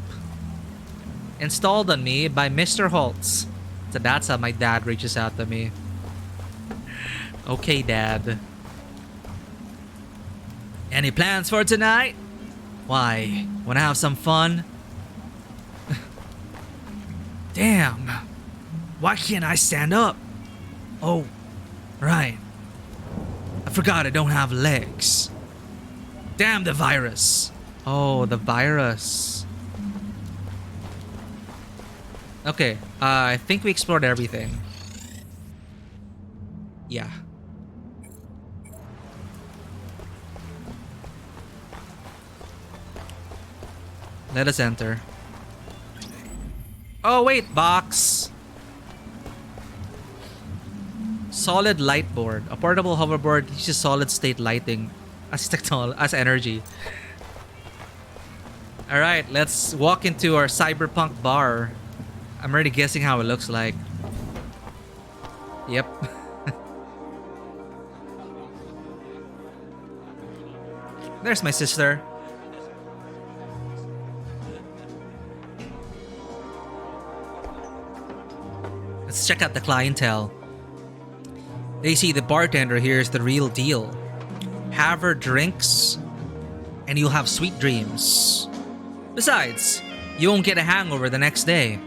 Installed on me by Mr. Holtz. So that's how my dad reaches out to me. Okay, Dad. Any plans for tonight? Why? Wanna have some fun? Damn. Why can't I stand up? Oh, right. I forgot I don't have legs. Damn the virus. Oh, the virus. Okay, I think we explored everything. Yeah. Let us enter. Oh wait, box. Solid light board. A portable hoverboard uses solid state lighting as energy. Alright, let's walk into our cyberpunk bar. I'm already guessing how it looks like. Yep. There's my sister. Let's check out the clientele. They see the bartender here is the real deal. Have her drinks, and you'll have sweet dreams. Besides, you won't get a hangover the next day.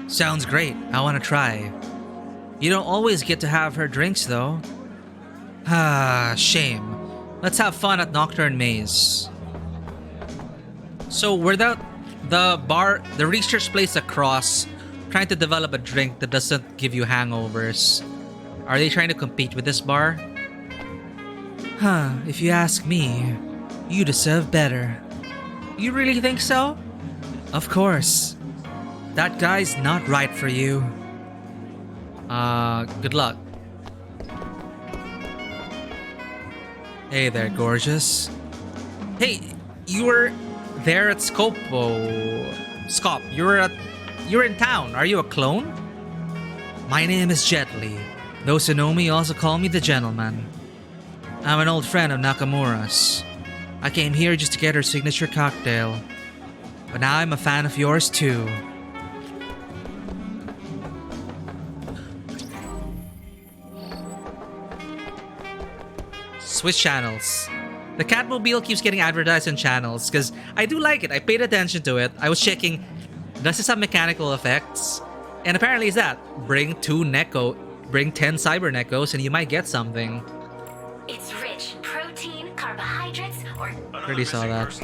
Sounds great. I want to try. You don't always get to have her drinks, though. Ah, shame. Let's have fun at Nocturne Maze. So, without the research place across, trying to develop a drink that doesn't give you hangovers. Are they trying to compete with this bar? Huh, if you ask me, you deserve better. You really think so? Of course. That guy's not right for you. Good luck. Hey there, gorgeous. Hey, you were there at Scop, you're in town. Are you a clone? My name is Jet Li. Those who know me also call me the Gentleman. I'm an old friend of Nakamura's. I came here just to get her signature cocktail. But now I'm a fan of yours too. Switch channels. The Catmobile keeps getting advertised on channels because I do like it. I paid attention to it. I was checking, does this have mechanical effects? And apparently it's that. Bring 10 cyber Neckos and you might get something. It's rich protein, carbohydrates, or... Already saw that.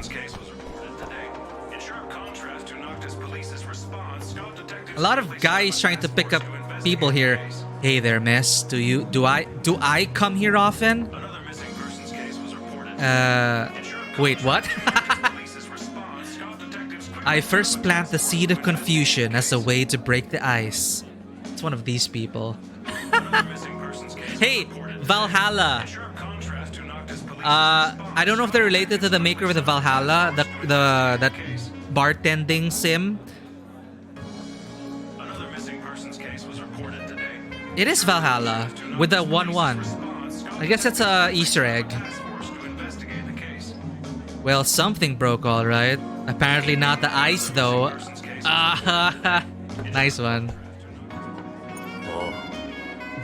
A lot of guys trying to pick up people here. Hey there, miss. Do I come here often? Wait, what? I first plant the seed of confusion as a way to break the ice. It's one of these people. Hey, Valhalla. I don't know if they're related to the maker of the Valhalla, that bartending sim. It is Valhalla with the 1-1. I guess it's a Easter egg. Well, something broke, all right. Apparently not the ice, though. Nice one.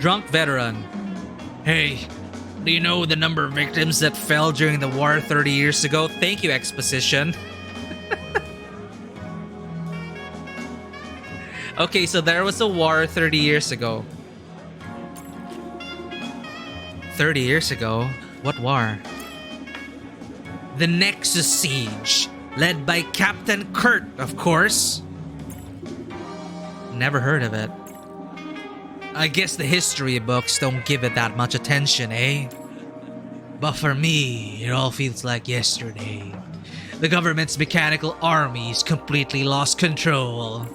Drunk veteran. Hey, do you know the number of victims that fell during the war 30 years ago? Thank you, exposition. Okay, so there was a war 30 years ago. 30 years ago? What war? The Nexus Siege, led by Captain Kurt, of course. Never heard of it. I guess the history books don't give it that much attention, eh? But for me, it all feels like yesterday. The government's mechanical armies completely lost control.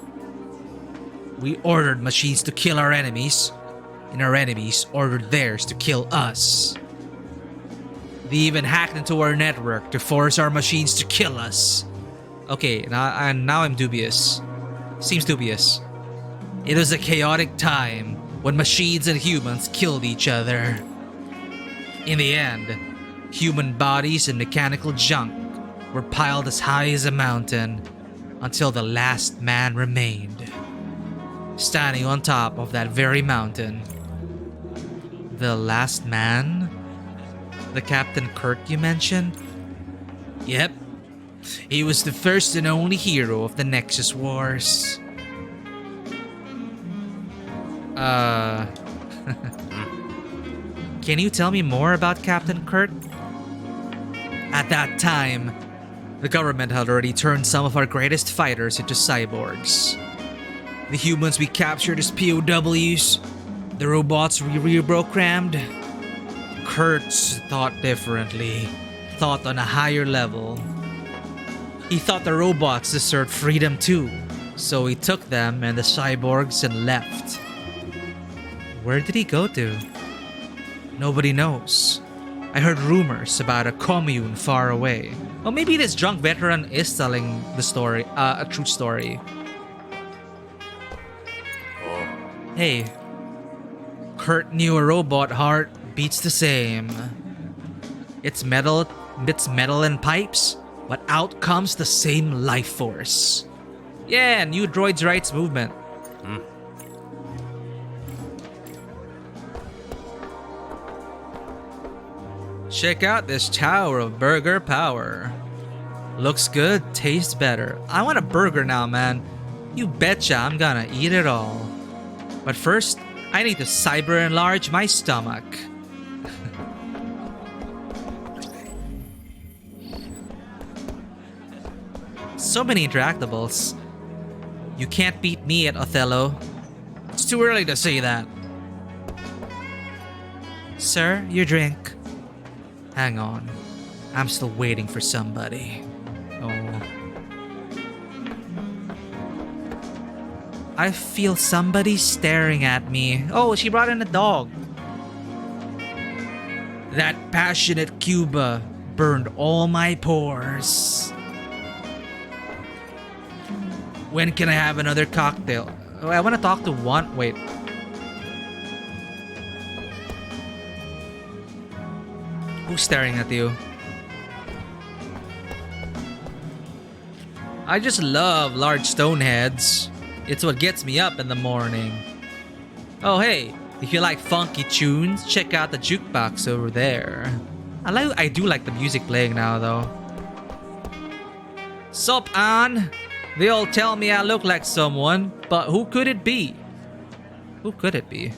We ordered machines to kill our enemies, and our enemies ordered theirs to kill us. They even hacked into our network to force our machines to kill us. Okay, now I'm dubious. Seems dubious. It was a chaotic time when machines and humans killed each other. In the end, human bodies and mechanical junk were piled as high as a mountain until the last man remained, standing on top of that very mountain. The last man? The Captain Kirk you mentioned? Yep. He was the first and only hero of the Nexus Wars. Can you tell me more about Captain Kirk? At that time, the government had already turned some of our greatest fighters into cyborgs. The humans we captured as POWs, the robots we reprogrammed. Kurtz thought differently, thought on a higher level. He thought the robots deserved freedom too, so he took them and the cyborgs and left. Where did he go to? Nobody knows. I heard rumors about a commune far away. Well, maybe this drunk veteran is telling the story, a true story. Hey, Kurt knew a robot heart beats the same. It's metal and pipes, but out comes the same life force. Yeah, new droids' rights movement. Check out this tower of burger power. Looks good, tastes better. I want a burger now, man. You betcha I'm gonna eat it all. But first, I need to cyber enlarge my stomach. So many interactables. You can't beat me at Othello. It's too early to say that. Sir, your drink. Hang on. I'm still waiting for somebody. Oh. I feel somebody staring at me. Oh, she brought in a dog. That passionate Cuba burned all my pores. When can I have another cocktail? Oh, I want to talk to one. Wait. Who's staring at you? I just love large stone heads. It's what gets me up in the morning. Oh hey, if you like funky tunes, check out the jukebox over there. I do like the music playing now though. Sup, Ann? They all tell me I look like someone, but who could it be? Who could it be?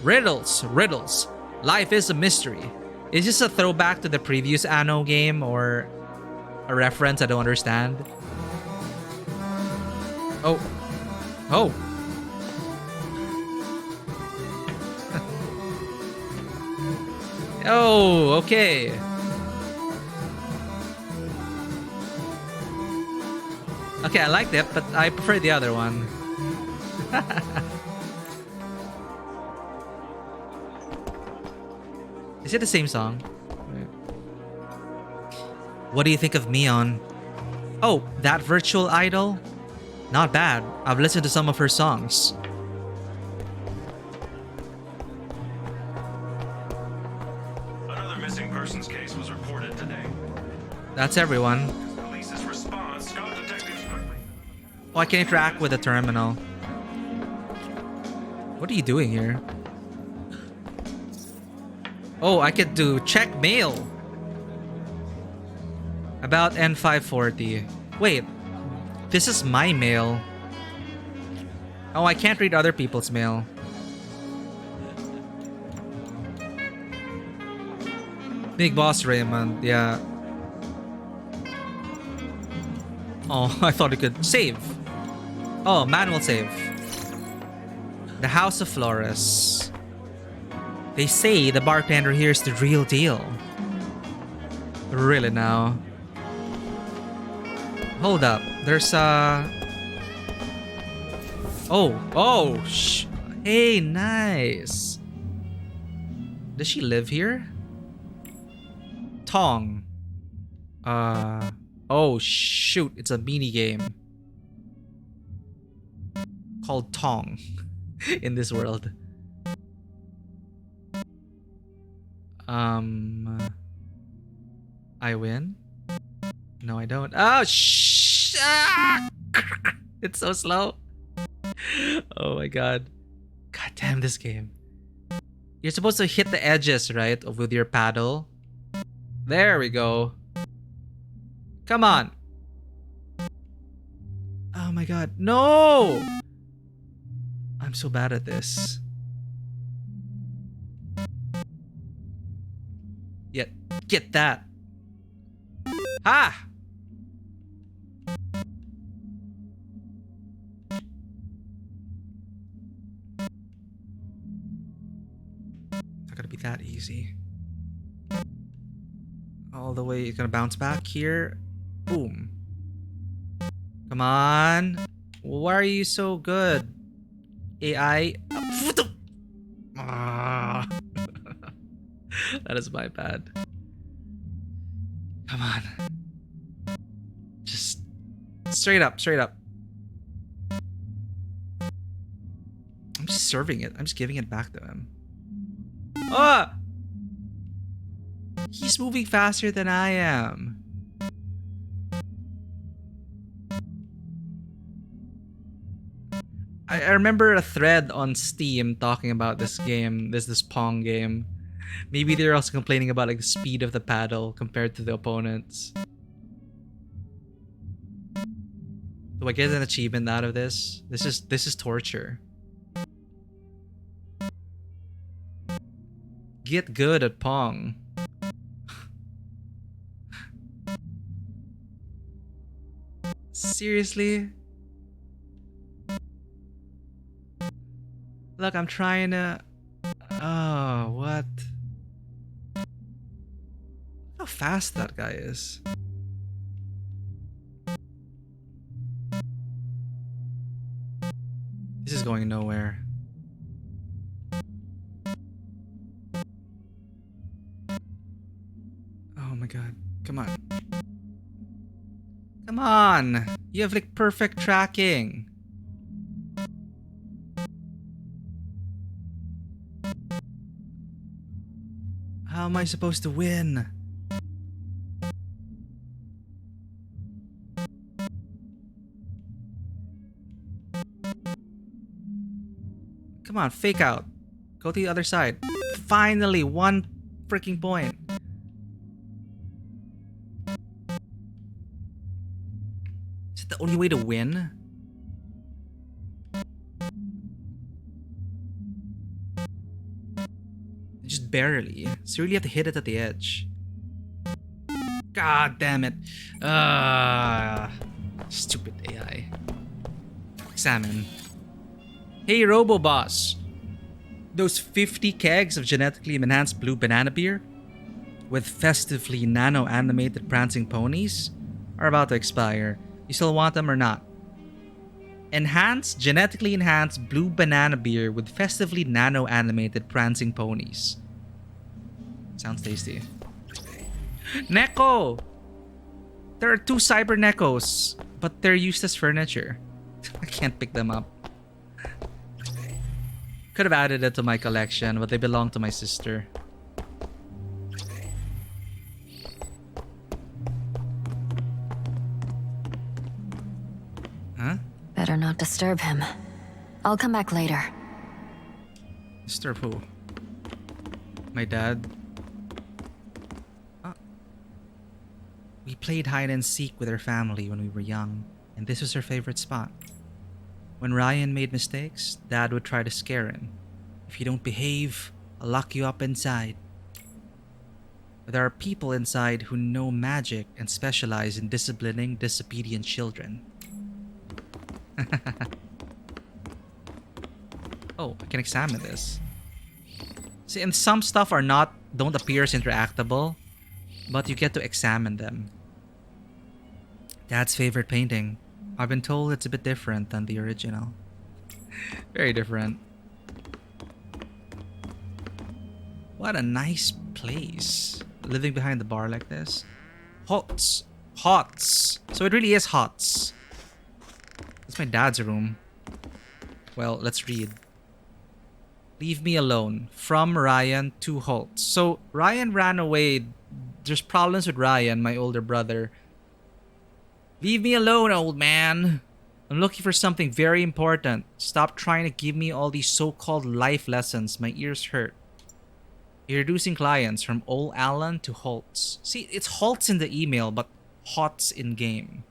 Riddles, riddles. Life is a mystery. Is this a throwback to the previous ANNO game or a reference I don't understand? Oh. Oh. Oh, okay. Okay, I liked it, but I prefer the other one. Is it the same song? What do you think of Mion? Oh, that virtual idol? Not bad. I've listened to some of her songs. Another missing persons case was reported today. That's everyone. Police's response got detectives quickly. Oh, I can interact with the terminal. What are you doing here? Oh, I could do check mail. About N540. Wait, this is my mail. Oh, I can't read other people's mail. Big Boss Raymond, yeah. Oh, I thought it could save. Oh, manual save. The House of Flores. They say the bartender here is the real deal. Really now? Hold up. There's Oh, hey, nice. Does she live here? Tong. Oh shoot, it's a mini game called Tong in this world. I win? No, I don't. Oh, it's so slow. Oh my god. God damn this game. You're supposed to hit the edges, right? With your paddle. There we go. Come on. Oh my god. No! I'm so bad at this. Get that. Ha! Not gonna be that easy. All the way, it's gonna bounce back here. Boom. Come on. Why are you so good? AI. Ah. That is my bad. Come on. Just straight up, straight up. I'm just serving it. I'm just giving it back to him. Ah! He's moving faster than I am. I remember a thread on Steam talking about this game, this Pong game. Maybe they're also complaining about like the speed of the paddle compared to the opponents. Do I get an achievement out of this? This is torture. Get good at Pong. Seriously? Look, I'm trying to... Oh, what? How fast that guy is. This is going nowhere. Oh my god. Come on. Come on! You have like perfect tracking. How am I supposed to win? Come on, fake out. Go to the other side. Finally, one freaking point. Is it the only way to win? Just barely. So you really have to hit it at the edge. God damn it. Stupid AI. Salmon. Hey, Robo-Boss. Those 50 kegs of genetically enhanced blue banana beer with festively nano-animated prancing ponies are about to expire. You still want them or not? Genetically enhanced blue banana beer with festively nano-animated prancing ponies. Sounds tasty. Neko! There are 2 cyber Nekos, but they're used as furniture. I can't pick them up. Could have added it to my collection, but they belong to my sister. Huh? Better not disturb him. I'll come back later. Disturb who? My dad? We played hide and seek with our family when we were young, and this was our favorite spot. When Ryan made mistakes, Dad would try to scare him. If you don't behave, I'll lock you up inside. There are people inside who know magic and specialize in disciplining disobedient children. Oh, I can examine this. See, and some stuff don't appear as interactable, but you get to examine them. Dad's favorite painting. I've been told it's a bit different than the original. Very different. What a nice place. Living behind the bar like this. Hots. Hots. So it really is Hots. That's my dad's room. Well, let's read. Leave me alone. From Ryan to Holtz. So Ryan ran away. There's problems with Ryan, my older brother. Leave me alone, old man. I'm looking for something very important. Stop trying to give me all these so-called life lessons. My ears hurt. Introducing clients from old Alan to Holtz. See, it's Holtz in the email, but Hots in game.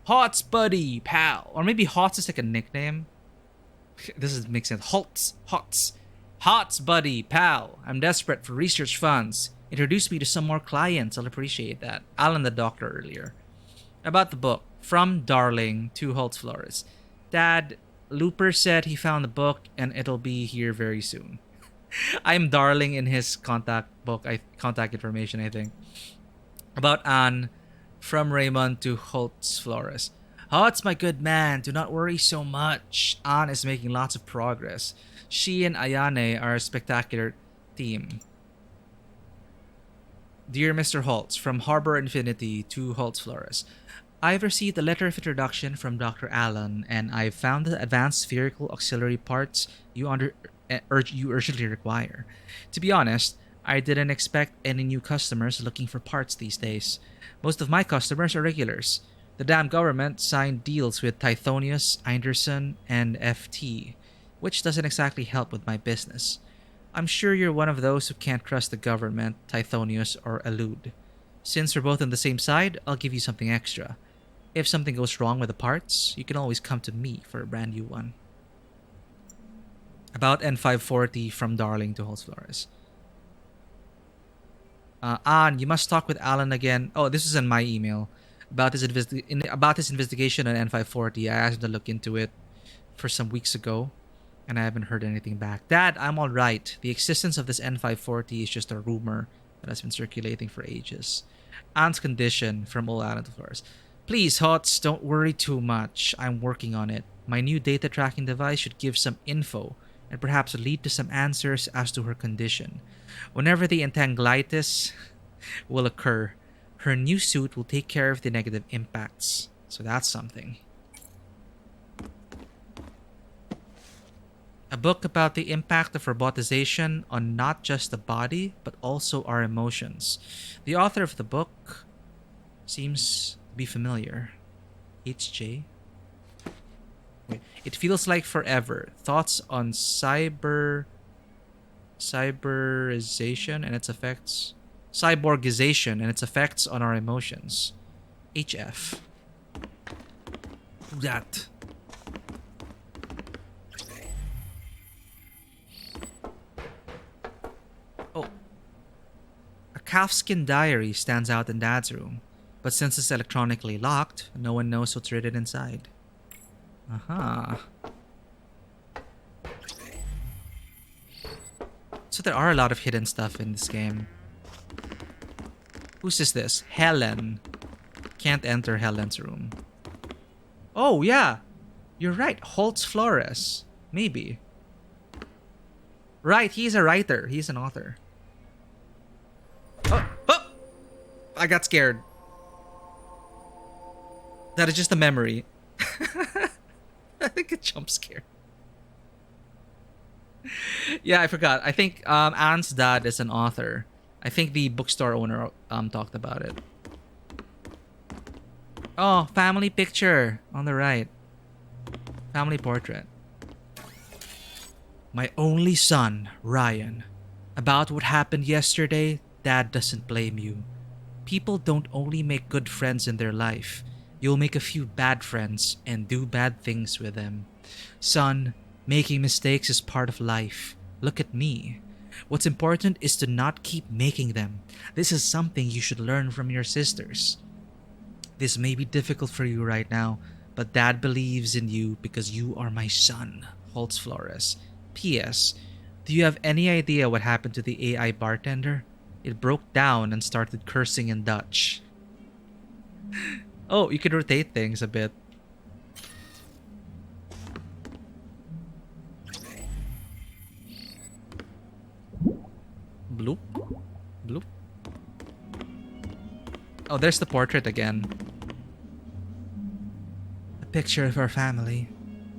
Hots, buddy, pal. Or maybe Hots is like a nickname. This makes sense. Holtz, Hots. Hots, buddy, pal. I'm desperate for research funds. Introduce me to some more clients. I'll appreciate that. Alan the doctor earlier. About the book. From Darling to Holtz Flores. Dad, Looper said he found the book and it'll be here very soon. I'm Darling in his contact information, I think. About Anne, from Raymond to Holtz Flores. Holtz, my good man, do not worry so much. Anne is making lots of progress. She and Ayane are a spectacular team. Dear Mr. Holtz, from Harbor Infinity to Holtz Flores. I've received a letter of introduction from Dr. Allen, and I've found the advanced spherical auxiliary parts you urgently require. To be honest, I didn't expect any new customers looking for parts these days. Most of my customers are regulars. The damn government signed deals with Tithonius, Einderson, and FT, which doesn't exactly help with my business. I'm sure you're one of those who can't trust the government, Tithonius, or Elude. Since we're both on the same side, I'll give you something extra. If something goes wrong with the parts, you can always come to me for a brand new one. About N540 from Darling to Holtz Flores. Anne, you must talk with Alan again. Oh, this is in my email. About his investigation on N540. I asked him to look into it for some weeks ago, and I haven't heard anything back. Dad, I'm alright. The existence of this N540 is just a rumor that has been circulating for ages. Anne's condition from Old Alan to Flores. Please, Hots, don't worry too much. I'm working on it. My new data tracking device should give some info and perhaps lead to some answers as to her condition. Whenever the entanglitis will occur, her new suit will take care of the negative impacts. So that's something. A book about the impact of robotization on not just the body, but also our emotions. The author of the book seems to be familiar. HJ? Wait, it feels like forever. Thoughts on cyberization and its effects. Cyborgization and its effects on our emotions. HF. That. Oh. A calfskin diary stands out in Dad's room, but since it's electronically locked, no one knows what's written inside. Aha. So there are a lot of hidden stuff in this game. Whose is this? Helen. Can't enter Helen's room. Oh, yeah. You're right. Holtz Flores. Maybe. Right, he's a writer. He's an author. Oh, oh! I got scared. That is just a memory. I think a jump scare. Yeah, I forgot. I think Anne's dad is an author. I think the bookstore owner talked about it. Oh, family picture on the right. Family portrait. My only son, Ryan. About what happened yesterday, Dad doesn't blame you. People don't only make good friends in their life. You'll make a few bad friends and do bad things with them. Son, making mistakes is part of life. Look at me. What's important is to not keep making them. This is something you should learn from your sisters. This may be difficult for you right now, but Dad believes in you because you are my son, Holtz Flores. P.S. Do you have any idea what happened to the AI bartender? It broke down and started cursing in Dutch. Oh, you can rotate things a bit. Bloop. Bloop. Oh, there's the portrait again. A picture of our family.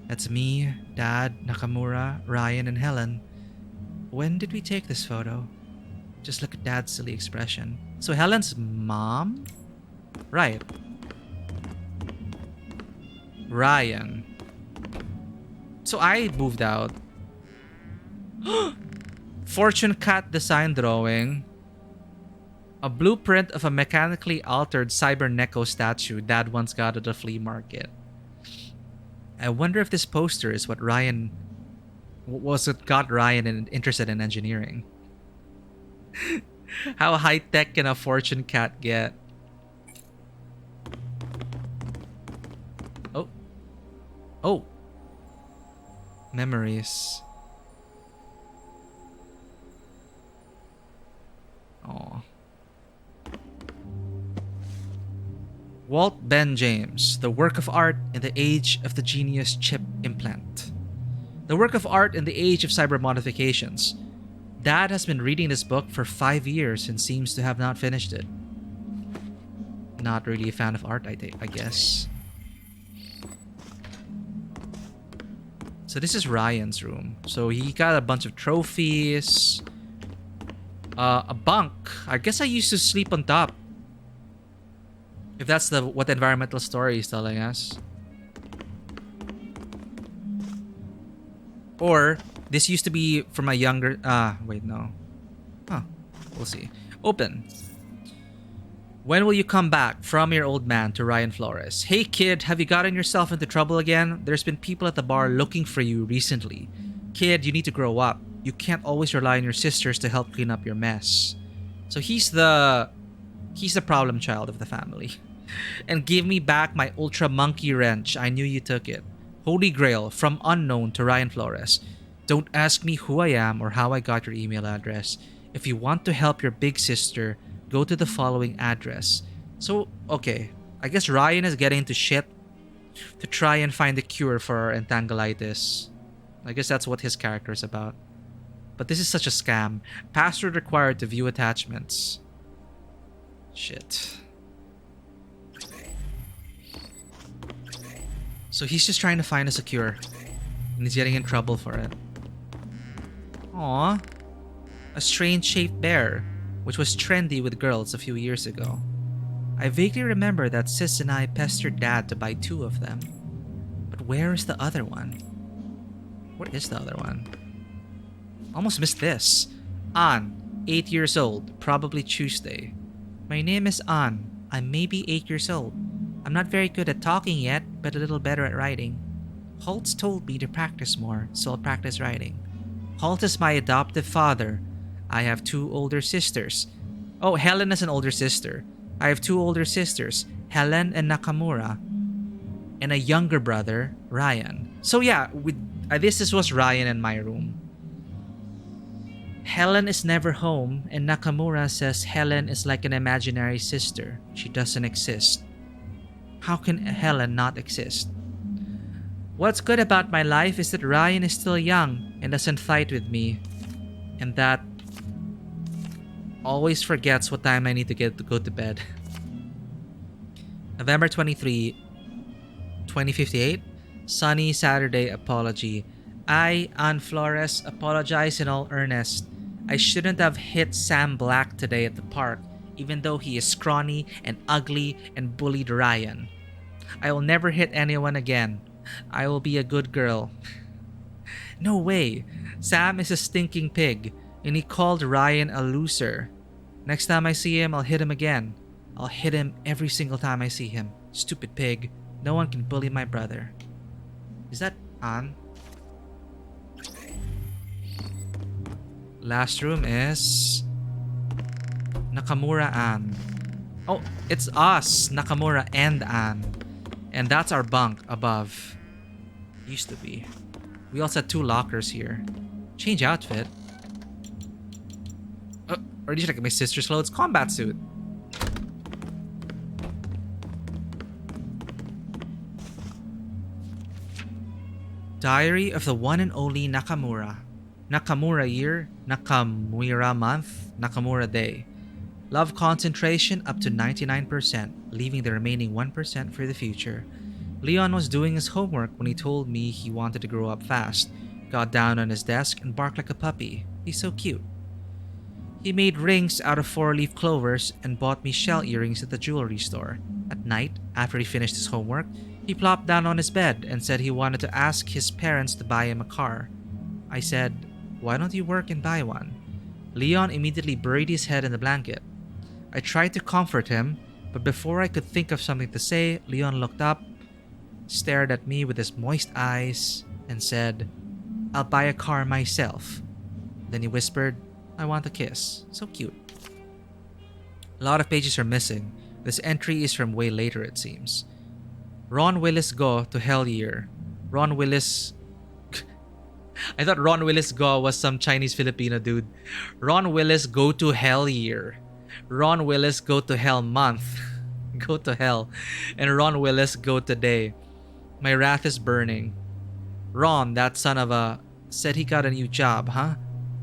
That's me, Dad, Nakamura, Ryan, and Helen. When did we take this photo? Just look at Dad's silly expression. So Helen's mom? Right. Ryan. So I moved out. Fortune cat design drawing. A blueprint of a mechanically altered cyber Neko statue Dad once got at a flea market. I wonder if this poster is what got Ryan interested in engineering. How high-tech can a fortune cat get? Oh. Oh. Memories. Oh. Walt Ben James, The Work of Art in the Age of the Genius Chip Implant. The Work of Art in the Age of Cyber Modifications. Dad has been reading this book for 5 years and seems to have not finished it. Not really a fan of art, I guess. So this is Ryan's room. So he got a bunch of trophies. A bunk. I guess I used to sleep on top. If that's what the environmental story is telling us. Or this used to be from a younger... wait, no. Huh. We'll see. Open. When will you come back from your old man to Ryan Flores? Hey kid, have you gotten yourself into trouble again? There's been people at the bar looking for you recently. Kid, you need to grow up. You can't always rely on your sisters to help clean up your mess. So he's the problem child of the family. And give me back my ultra monkey wrench. I knew you took it. Holy Grail, from unknown to Ryan Flores. Don't ask me who I am or how I got your email address. If you want to help your big sister, go to the following address. So, okay. I guess Ryan is getting into shit to try and find a cure for entanglitis. I guess that's what his character is about. But this is such a scam. Password required to view attachments. Shit. So he's just trying to find us a cure. And he's getting in trouble for it. Aww. A strange shaped bear, which was trendy with girls a few years ago. I vaguely remember that Sis and I pestered Dad to buy 2 of them. But where is the other one? Where is the other one? Almost missed this. Ann, 8 years old, probably Tuesday. My name is Ann. I'm maybe 8 years old. I'm not very good at talking yet, but a little better at writing. Holtz told me to practice more, so I'll practice writing. Holt is my adoptive father. I have 2 older sisters. Oh, Helen is an older sister. I have 2 older sisters, Helen and Nakamura. And a younger brother, Ryan. So yeah, this was Ryan in my room. Helen is never home, and Nakamura says Helen is like an imaginary sister. She doesn't exist. How can Helen not exist? What's good about my life is that Ryan is still young and doesn't fight with me. And that always forgets what time I need to go to bed. November 23, 2058. Sunny Saturday apology. I, Ann Flores, apologize in all earnest. I shouldn't have hit Sam Black today at the park, even though he is scrawny and ugly and bullied Ryan. I will never hit anyone again. I will be a good girl. No way. Sam is a stinking pig, and he called Ryan a loser. Next time I see him, I'll hit him again. I'll hit him every single time I see him. Stupid pig. No one can bully my brother. Is that Ann? Last room is Nakamura Ann. Oh, it's us, Nakamura and Ann. And that's our bunk above. Used to be. We also had 2 lockers here. Change outfit. Or did you like my sister's clothes? Combat suit. Diary of the one and only Nakamura. Nakamura year, Nakamura month, Nakamura day. Love concentration up to 99%, leaving the remaining 1% for the future. Leon was doing his homework when he told me he wanted to grow up fast. Got down on his desk and barked like a puppy. He's so cute. He made rings out of 4-leaf clovers and bought me shell earrings at the jewelry store. At night, after he finished his homework, he plopped down on his bed and said he wanted to ask his parents to buy him a car. I said, "Why don't you work and buy one?" Leon immediately buried his head in the blanket. I tried to comfort him, but before I could think of something to say, Leon looked up, stared at me with his moist eyes, and said, "I'll buy a car myself." Then he whispered, "I want a kiss." So cute. A lot of pages are missing. This entry is from way later, it seems. Ron Willis go to hell year. Ron Willis... I thought Ron Willis go was some Chinese Filipino dude. Ron Willis go to hell year. Ron Willis go to hell month. Go to hell. And Ron Willis go today. My wrath is burning. Ron, that son of a... said he got a new job, huh?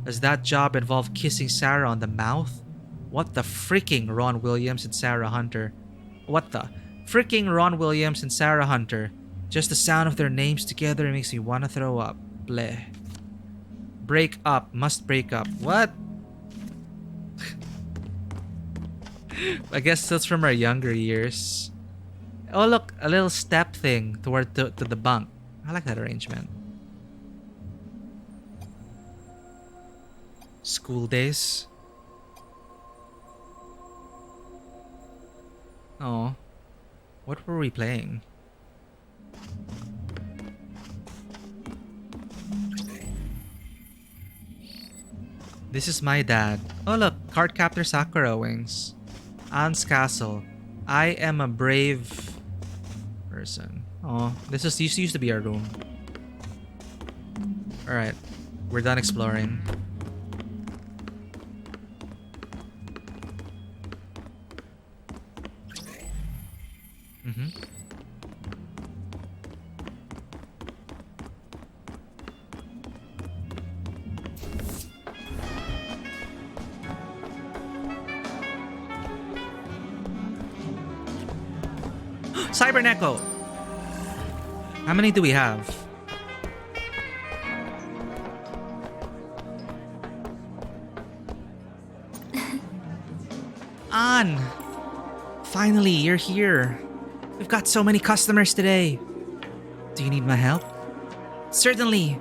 Does that job involve kissing Sarah on the mouth? What the freaking Ron Williams and Sarah Hunter? What the freaking Ron Williams and Sarah Hunter? Just the sound of their names together makes me want to throw up. Bleh. Break up. Must break up. What? I guess that's from our younger years. Oh look, a little step thing toward to the bunk. I like that arrangement. School days. Oh, what were we playing? This is my dad. Oh look, Cardcaptor Sakura wings. Anne's castle. I am a brave person. Oh, this used to be our room. Alright, we're done exploring. Cyberneko! How many do we have? Ann! Finally, you're here. We've got so many customers today. Do you need my help? Certainly.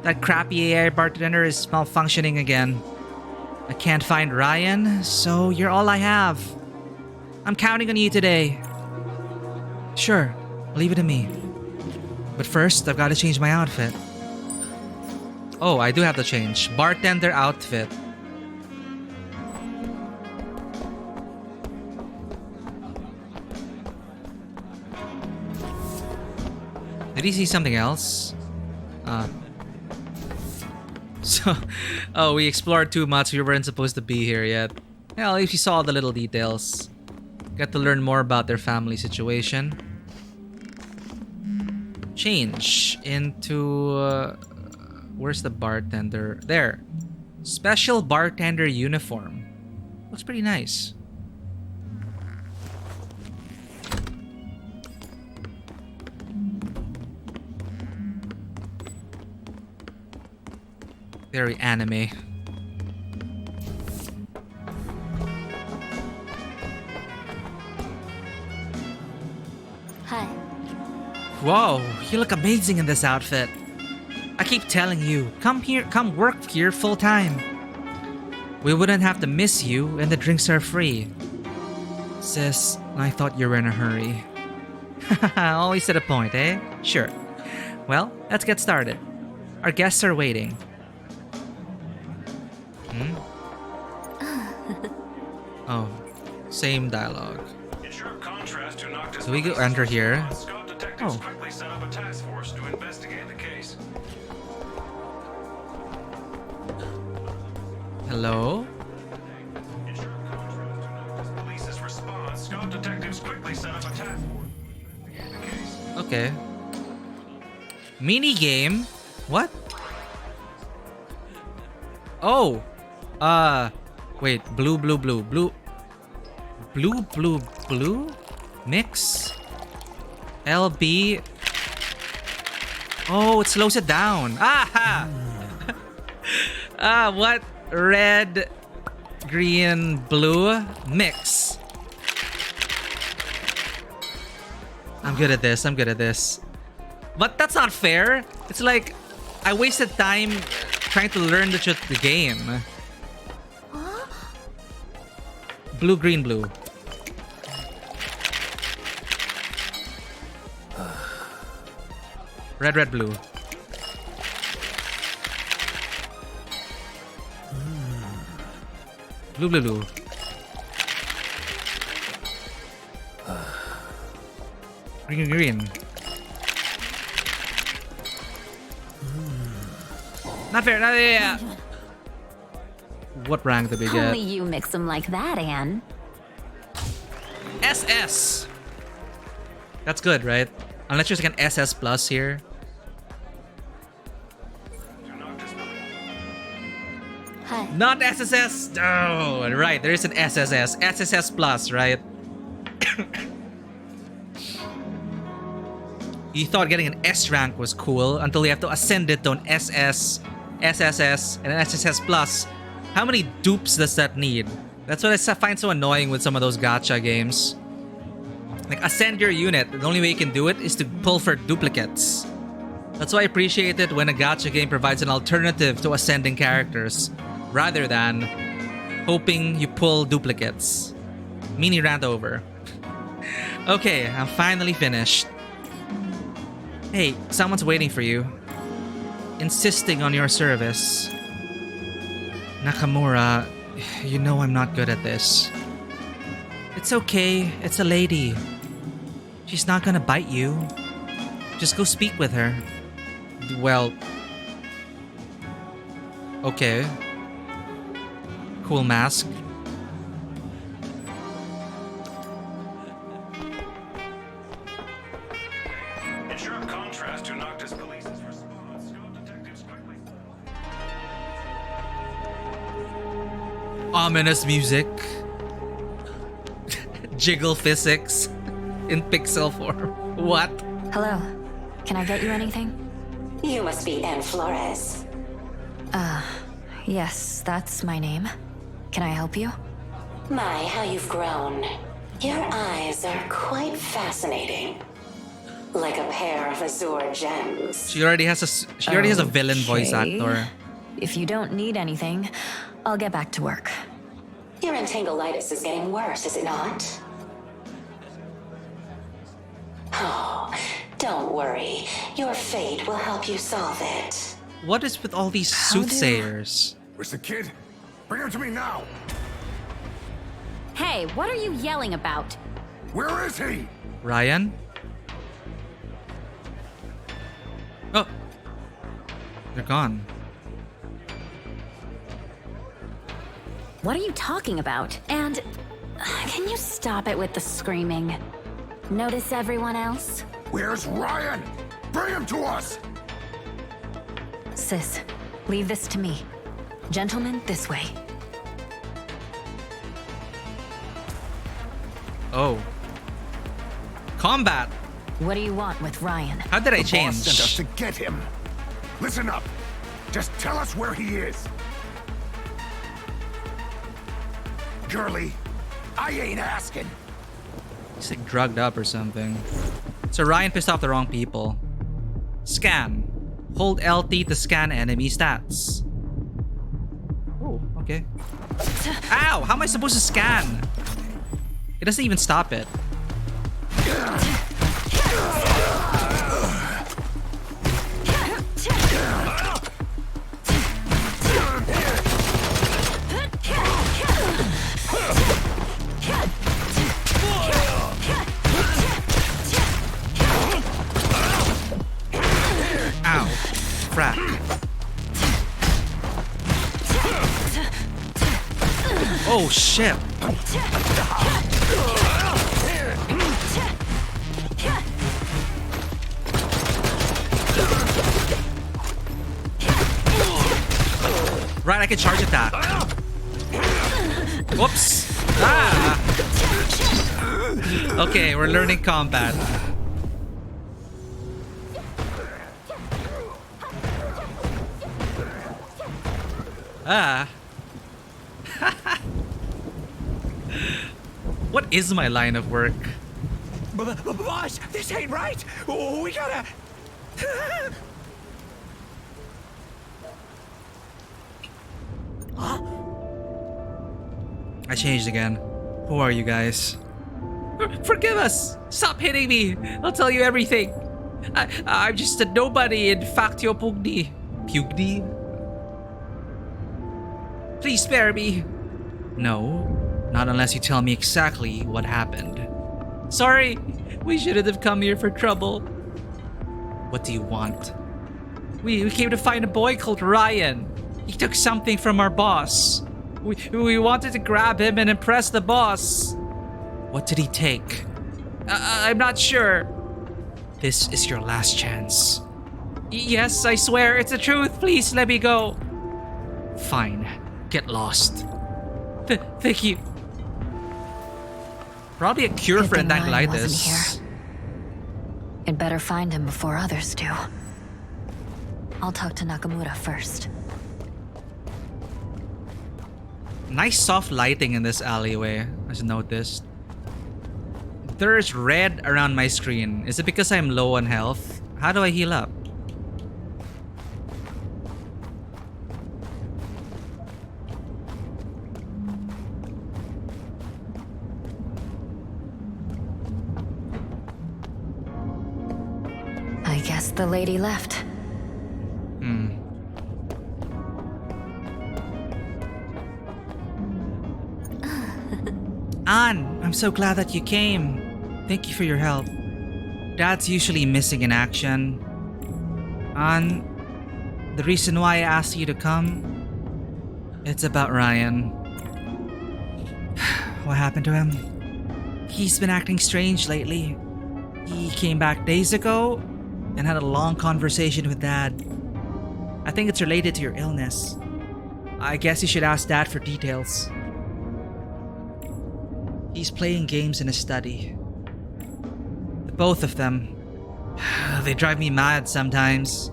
That crappy AI bartender is malfunctioning again. I can't find Ryan, so you're all I have. I'm counting on you today. Sure, leave it to me. But first, I've got to change my outfit. Oh, I do have to change. Bartender outfit. Did he see something else? Oh, we explored too much. We weren't supposed to be here yet. Well, if you saw the little details. Get to learn more about their family situation. Change into... where's the bartender? There. Special bartender uniform. Looks pretty nice. Very anime. Hi. Whoa, you look amazing in this outfit. I keep telling you, come work here full time. We wouldn't have to miss you and the drinks are free. Sis, I thought you were in a hurry. Always to the point, eh? Sure. Well, let's get started. Our guests are waiting. Oh, same dialogue. In sharp contrast to Noctis So we go enter here. Scott detectives Oh. quickly set up a task force to investigate the case. Hello? In sharp contrast to Noctis police's response, Scott detectives quickly set up a task force to investigate the case. Okay. Mini game? What? Oh! Wait. Blue. Mix? LB? Oh, it slows it down. Aha! What? Red, green, blue, mix. I'm good at this. But that's not fair. It's like I wasted time trying to learn the game. Blue, green, blue. Red, blue. Blue. Green. Not fair. Yeah. What rank did we get? Only you mix them like that, Anne. SS. That's good, right? Unless there's like an SS plus here. Hi. Not SSS. Oh, right. There is an SSS. SSS plus, right? You thought getting an S rank was cool until you have to ascend it to an SS, SSS, and an SSS plus. How many dupes does that need? That's what I find so annoying with some of those gacha games. Like, ascend your unit. The only way you can do it is to pull for duplicates. That's why I appreciate it when a gacha game provides an alternative to ascending characters, rather than hoping you pull duplicates. Mini rant over. Okay, I'm finally finished. Hey, someone's waiting for you. Insisting on your service. Nakamura, you know I'm not good at this. It's okay, it's a lady. She's not gonna bite you. Just go speak with her. Well... Okay. Cool mask. In sharp contrast to Noctis police's response, Scott detectives quickly. Ominous music. Jiggle physics in pixel form. What? Hello. Can I get you anything? You must be Anne Flores. Yes, that's my name. Can I help you? My, how you've grown. Your eyes are quite fascinating. Like a pair of azure gems. She already has a villain voice Okay. actor. If you don't need anything, I'll get back to work. Your entanglitis is getting worse, is it not? Oh, don't worry. Your fate will help you solve it. What is with all these How do- soothsayers? Where's the kid? Bring him to me now! Hey, what are you yelling about? Where is he? Ryan? Oh. They're gone. What are you talking about? And can you stop it with the screaming? Notice everyone else? Where's Ryan? Bring him to us! Sis, leave this to me. Gentlemen, this way. Oh. Combat! What do you want with Ryan? How did I The boss sent us change? to get him. Listen up. Just tell us where he is. Girlie, I ain't asking. He's like drugged up or something. So Ryan pissed off the wrong people. Scan. Hold LT to scan enemy stats. Oh, okay. Ow! How am I supposed to scan? It doesn't even stop it. Oh shit. Right, I can charge at that. Whoops. Ah. Okay, we're learning combat. Ah. What is my line of work? Boss, this ain't right. We gotta. I changed again. Who are you guys? Forgive us! Stop hitting me! I'll tell you everything. I'm just a nobody in Factio Pugni. Pugni? Please spare me. No, not unless you tell me exactly what happened. Sorry, we shouldn't have come here for trouble. What do you want? We came to find a boy called Ryan. He took something from our boss. We wanted to grab him and impress the boss. What did he take? I'm not sure. This is your last chance. Yes, I swear, it's the truth. Please let me go. Fine. Get lost. Thank you. Probably a cure for encephalitis. I'd better find him before others do. I'll talk to Nakamura first. Nice soft lighting in this alleyway, I just noticed. There's red around my screen. Is it because I'm low on health? How do I heal up? I guess the lady left. Ann, I'm so glad that you came. Thank you for your help. Dad's usually missing in action. Ann, the reason why I asked you to come, it's about Ryan. What happened to him? He's been acting strange lately. He came back days ago and had a long conversation with Dad. I think it's related to your illness. I guess you should ask Dad for details. He's playing games in his study. The both of them. They drive me mad sometimes.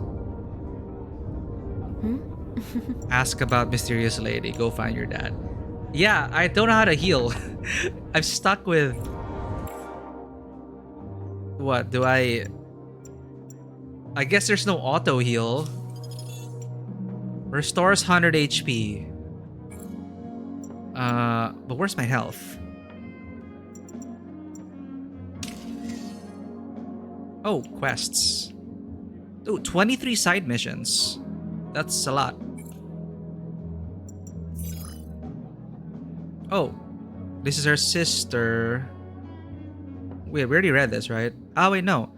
Ask about mysterious lady. Go find your dad. Yeah, I don't know how to heal. I'm stuck with... What, do I guess there's no auto heal. Restores 100 HP. But where's my health? Oh, quests. Oh, 23 side missions. That's a lot. Oh, this is her sister. Wait, we already read this, right? Oh, wait, no.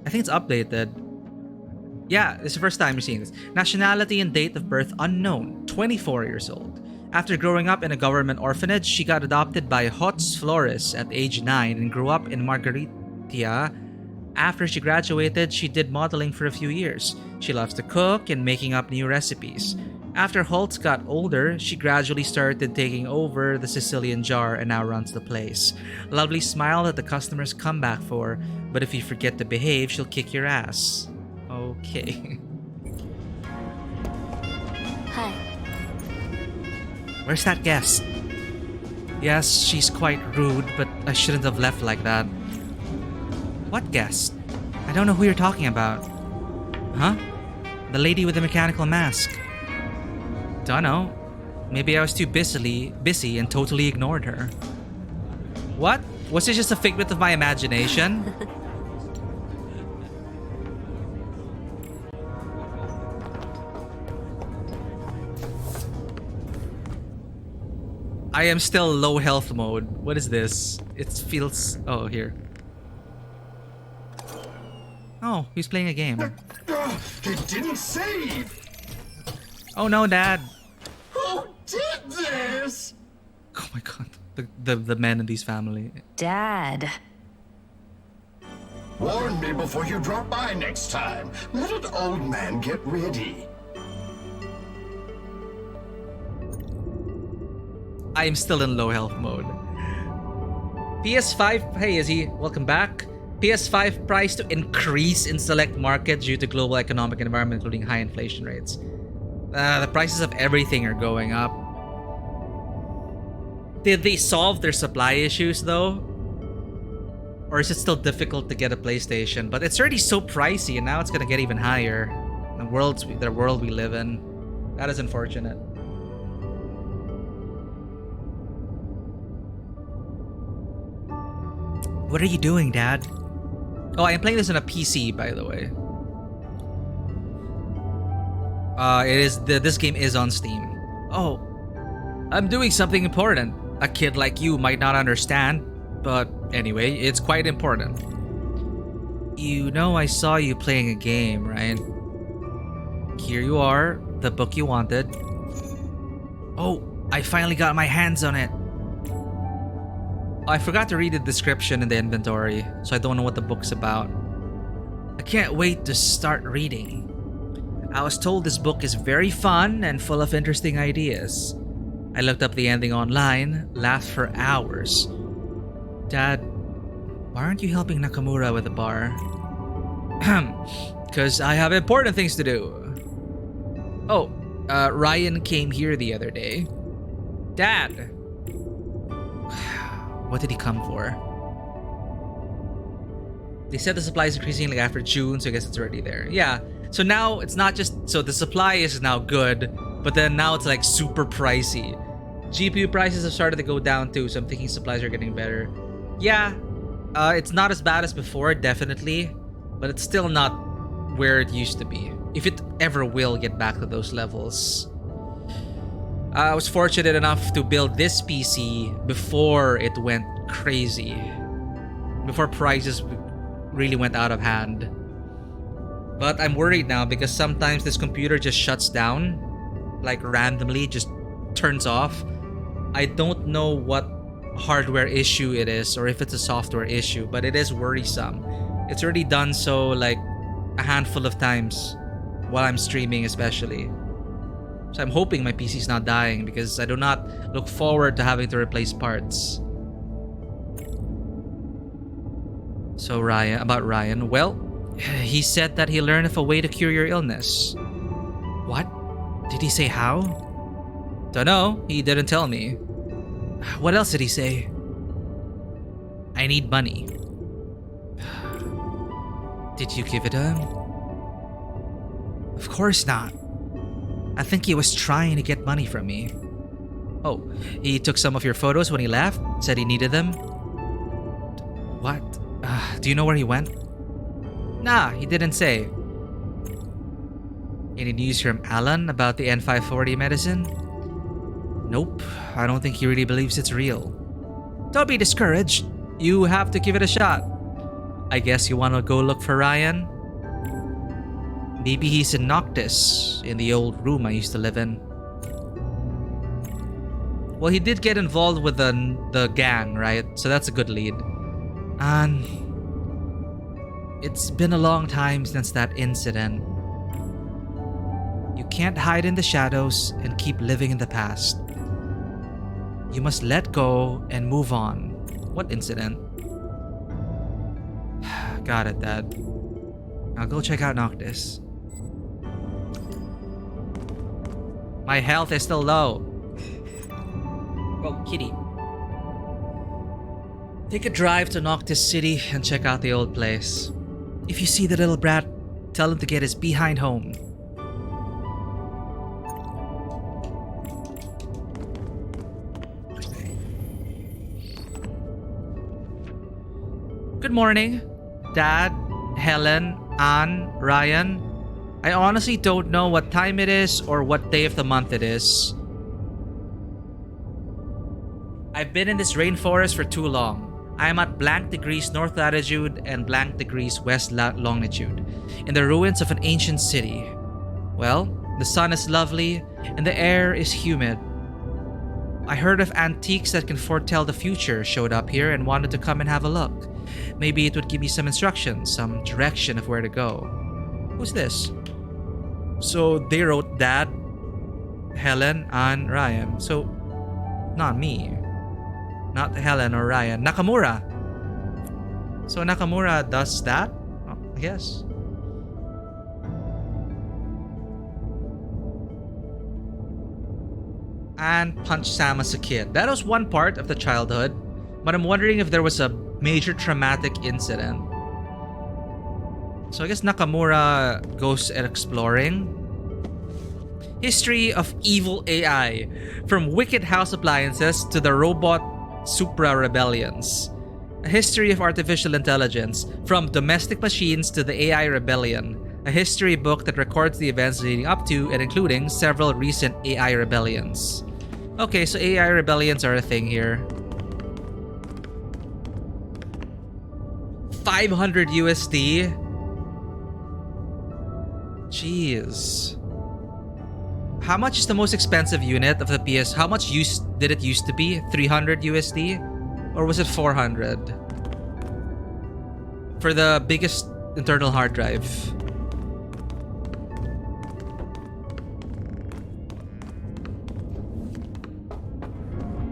I think it's updated. Yeah, it's the first time you're seeing this. Nationality and date of birth unknown. 24 years old. After growing up in a government orphanage, she got adopted by Hots Flores at age 9 and grew up in Margaritia. After she graduated, she did modeling for a few years. She loves to cook and making up new recipes. After Holtz got older, she gradually started taking over the Sicilian jar and now runs the place. Lovely smile that the customers come back for, but if you forget to behave, she'll kick your ass. Okay. Hi. Where's that guest? Yes, she's quite rude, but I shouldn't have left like that. What guest? I don't know who you're talking about. Huh? The lady with the mechanical mask. Dunno. Maybe I was too busy and totally ignored her. What? Was it just a figment of my imagination? I am still low health mode. What is this? It feels... Oh, here. Oh, he's playing a game. He didn't save! Oh no, Dad. Who did this? my god. The men in these family. Dad. Warn me before you drop by next time. Let an old man get ready. I am still in low health mode. PS5, hey Izzy, welcome back. PS5 price to increase in select markets due to global economic environment, including high inflation rates. The prices of everything are going up. Did they solve their supply issues though? Or is it still difficult to get a PlayStation? But it's already so pricey and now it's gonna get even higher. The world we live in. That is unfortunate. What are you doing, Dad? Oh, I am playing this on a PC, by the way. This game is on Steam. Oh, I'm doing something important. A kid like you might not understand, but anyway, it's quite important. You know I saw you playing a game, right? Here you are, the book you wanted. Oh, I finally got my hands on it. I forgot to read the description in the inventory, so I don't know what the book's about. I can't wait to start reading. I was told this book is very fun and full of interesting ideas. I looked up the ending online, laughed for hours. Dad, why aren't you helping Nakamura with the bar? Because I have important things to do. Oh, Ryan came here the other day. Dad! What did he come for? They said the supply is increasing like after June, so I guess it's already there. Yeah, so now it's not just... So the supply is now good, but then now it's like super pricey. GPU prices have started to go down too, so I'm thinking supplies are getting better. Yeah, it's not as bad as before, definitely, but it's still not where it used to be. If it ever will get back to those levels. I was fortunate enough to build this PC before it went crazy. Before prices really went out of hand. But I'm worried now because sometimes this computer just shuts down. Like randomly, just turns off. I don't know what hardware issue it is or if it's a software issue, but it is worrisome. It's already done so like a handful of times while I'm streaming especially. So I'm hoping my PC's not dying because I do not look forward to having to replace parts. So about Ryan, well, he said that he learned of a way to cure your illness. What? Did he say how? Dunno, he didn't tell me. What else did he say? I need money. Did you give it to him? Of course not. I think he was trying to get money from me. Oh, he took some of your photos when he left? Said he needed them? What? Do you know where he went? Nah, he didn't say. Any news from Alan about the N540 medicine? Nope, I don't think he really believes it's real. Don't be discouraged. You have to give it a shot. I guess you want to go look for Ryan? Maybe he's in Noctis, in the old room I used to live in. Well, he did get involved with the gang, right? So that's a good lead. And it's been a long time since that incident. You can't hide in the shadows and keep living in the past. You must let go and move on. What incident? Got it, Dad. I'll go check out Noctis. My health is still low. Oh, kitty. Take a drive to Noctis City and check out the old place. If you see the little brat, tell him to get his behind home. Good morning, Dad, Helen, Anne, Ryan. I honestly don't know what time it is or what day of the month it is. I've been in this rainforest for too long. I am at blank degrees north latitude and blank degrees west longitude, in the ruins of an ancient city. Well, the sun is lovely and the air is humid. I heard of antiques that can foretell the future showed up here and wanted to come and have a look. Maybe it would give me some instructions, some direction of where to go. Who's this? So they wrote Dad, Helen, and Ryan. So, not me. Not Helen or Ryan. Nakamura! So Nakamura does that? Oh, I guess. And punched Sam as a kid. That was one part of the childhood, but I'm wondering if there was a major traumatic incident. So I guess Nakamura goes exploring. History of evil AI, from wicked house appliances to the robot Supra rebellions. A history of artificial intelligence, from domestic machines to the AI rebellion. A history book that records the events leading up to and including several recent AI rebellions. Okay, so AI rebellions are a thing here. 500 USD? Jeez. How much is the most expensive unit of the PS? How much did it used to be? 300 USD? Or was it 400? For the biggest internal hard drive.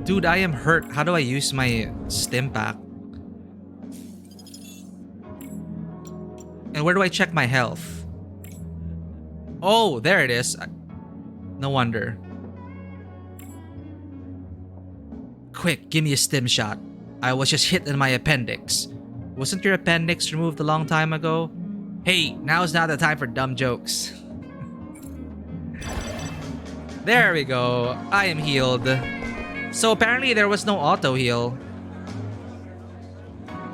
Dude, I am hurt. How do I use my stim pack? And where do I check my health? Oh, there it is. No wonder. Quick, give me a stim shot. I was just hit in my appendix. Wasn't your appendix removed a long time ago? Hey, now's not the time for dumb jokes. There we go. I am healed. So apparently there was no auto heal.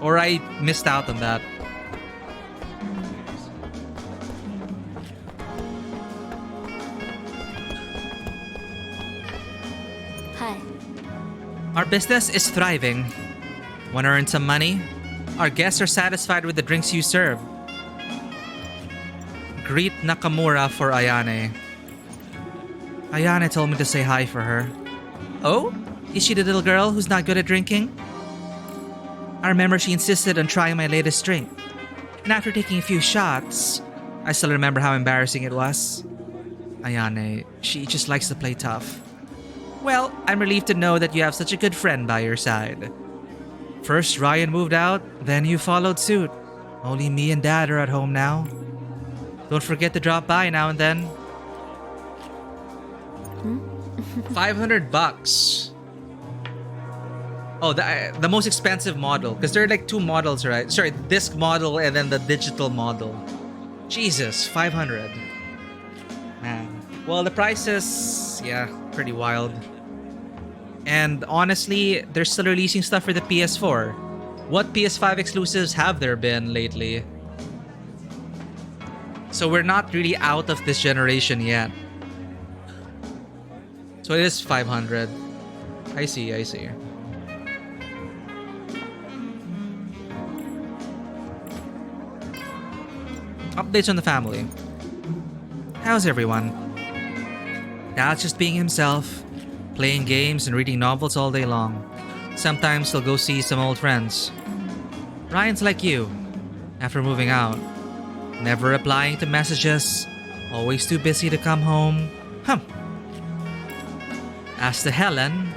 Or I missed out on that. Hi. Our business is thriving. Want to earn some money? Our guests are satisfied with the drinks you serve. Greet Nakamura for Ayane. Ayane told me to say hi for her. Oh? Is she the little girl who's not good at drinking? I remember she insisted on trying my latest drink. And after taking a few shots, I still remember how embarrassing it was. Ayane, she just likes to play tough. Well, I'm relieved to know that you have such a good friend by your side. First Ryan moved out, then you followed suit. Only me and Dad are at home now. Don't forget to drop by now and then. 500 bucks. Oh, the most expensive model. Because there are like two models, right? Sorry, disc model and then the digital model. Jesus, 500. Man. Well, the prices, yeah, pretty wild. And honestly, they're still releasing stuff for the PS4. What PS5 exclusives have there been lately? So we're not really out of this generation yet. So it is 500. I see. Updates on the family. How's everyone? Dad's just being himself, playing games and reading novels all day long. Sometimes he'll go see some old friends. Ryan's like you, after moving out. Never replying to messages, always too busy to come home. As to Helen,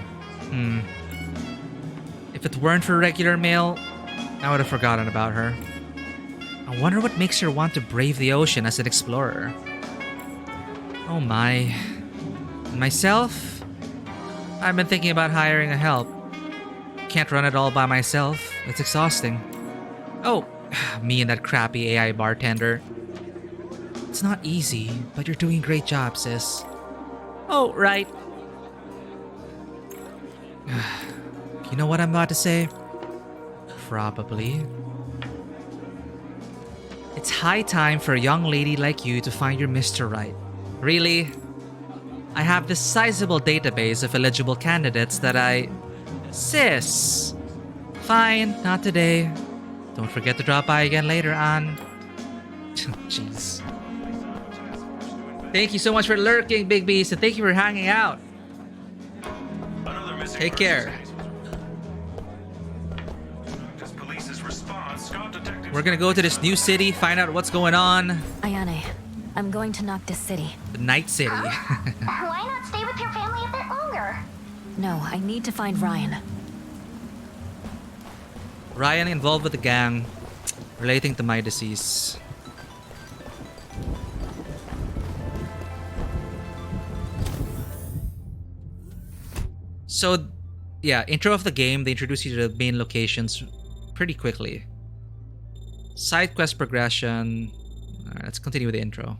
if it weren't for regular mail, I would have forgotten about her. I wonder what makes her want to brave the ocean as an explorer. Oh my. And myself? I've been thinking about hiring a help. Can't run it all by myself. It's exhausting. Oh, me and that crappy AI bartender. It's not easy, but you're doing a great job, sis. Oh, right. You know what I'm about to say? Probably. It's high time for a young lady like you to find your Mr. Right. Really? I have this sizable database of eligible candidates that I... Sis! Fine, not today. Don't forget to drop by again later on. Jeez. Thank you so much for lurking, Big Beast, and thank you for hanging out. Another Take care. We're gonna go to this new city, find out what's going on. Ayane, I'm going to Noctis City. The Night City. Why not stay with your family a bit longer? No, I need to find Ryan. Ryan involved with the gang relating to my decease. So, yeah, intro of the game, they introduce you to the main locations pretty quickly. Side quest progression. Alright, let's continue with the intro.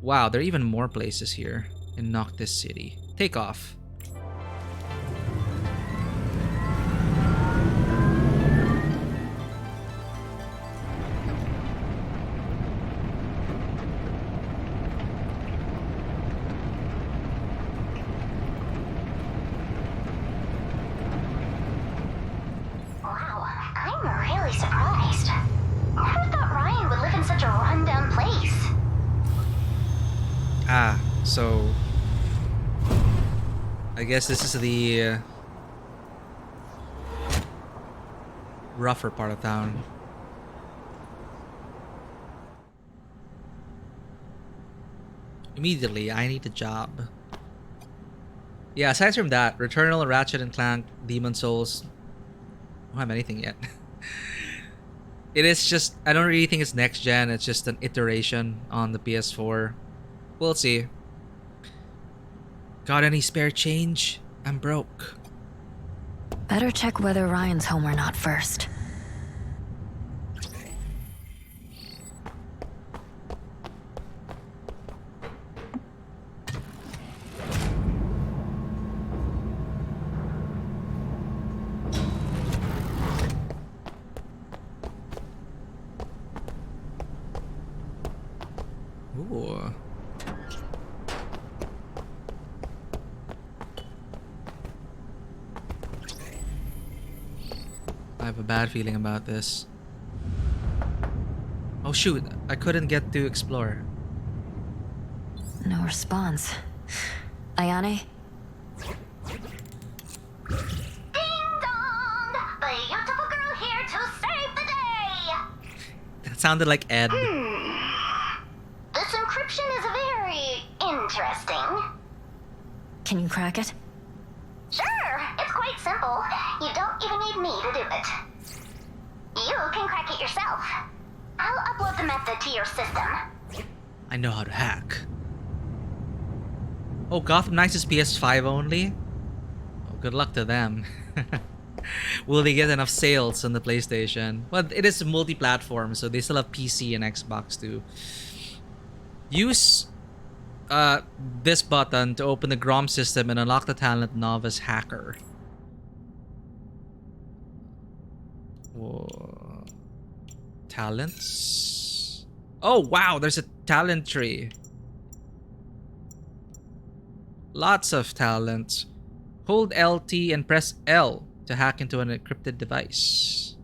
Wow, there are even more places here in Noctis City. Take off. Wow, I'm really surprised. Who thought Ryan would live in such a rundown place? Ah, so I guess this is the rougher part of town. Immediately, I need a job. Yeah, aside from that, Returnal, Ratchet and Clank, Demon Souls, I don't have anything yet. It is just, I don't really think it's next gen, it's just an iteration on the PS4. We'll see. Got any spare change? I'm broke. Better check whether Ryan's home or not first. Ooh. I have a bad feeling about this. Oh shoot, I couldn't get to explore. No response. Ayane? Ding dong! Beautiful girl here to save the day! That sounded like Ed. This encryption is very interesting. Can you crack it? Sure, it's quite simple. You don't even need me to do it. You can crack it yourself. I'll upload the method to your system. I know how to hack. Oh, Gotham Knights is PS5 only? Oh, good luck to them. Will they get enough sales on the PlayStation? Well, it is multi-platform, so they still have PC and Xbox too. Use this button to open the Grom system and unlock the talent Novice Hacker. Whoa. Talents? Oh wow, there's a talent tree. Lots of talents. Hold LT and press L to hack into an encrypted device.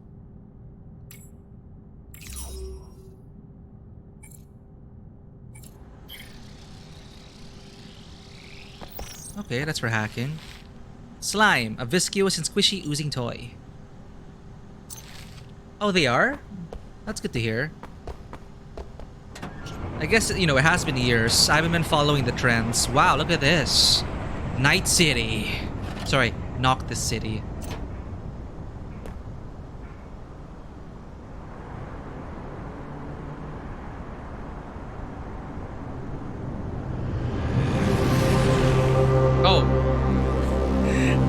Okay, that's for hacking. Slime, a viscous and squishy oozing toy. Oh, they are? That's good to hear. I guess, you know, it has been years. I haven't been following the trends. Wow, look at this. Night City. Sorry, Noctis City. Oh.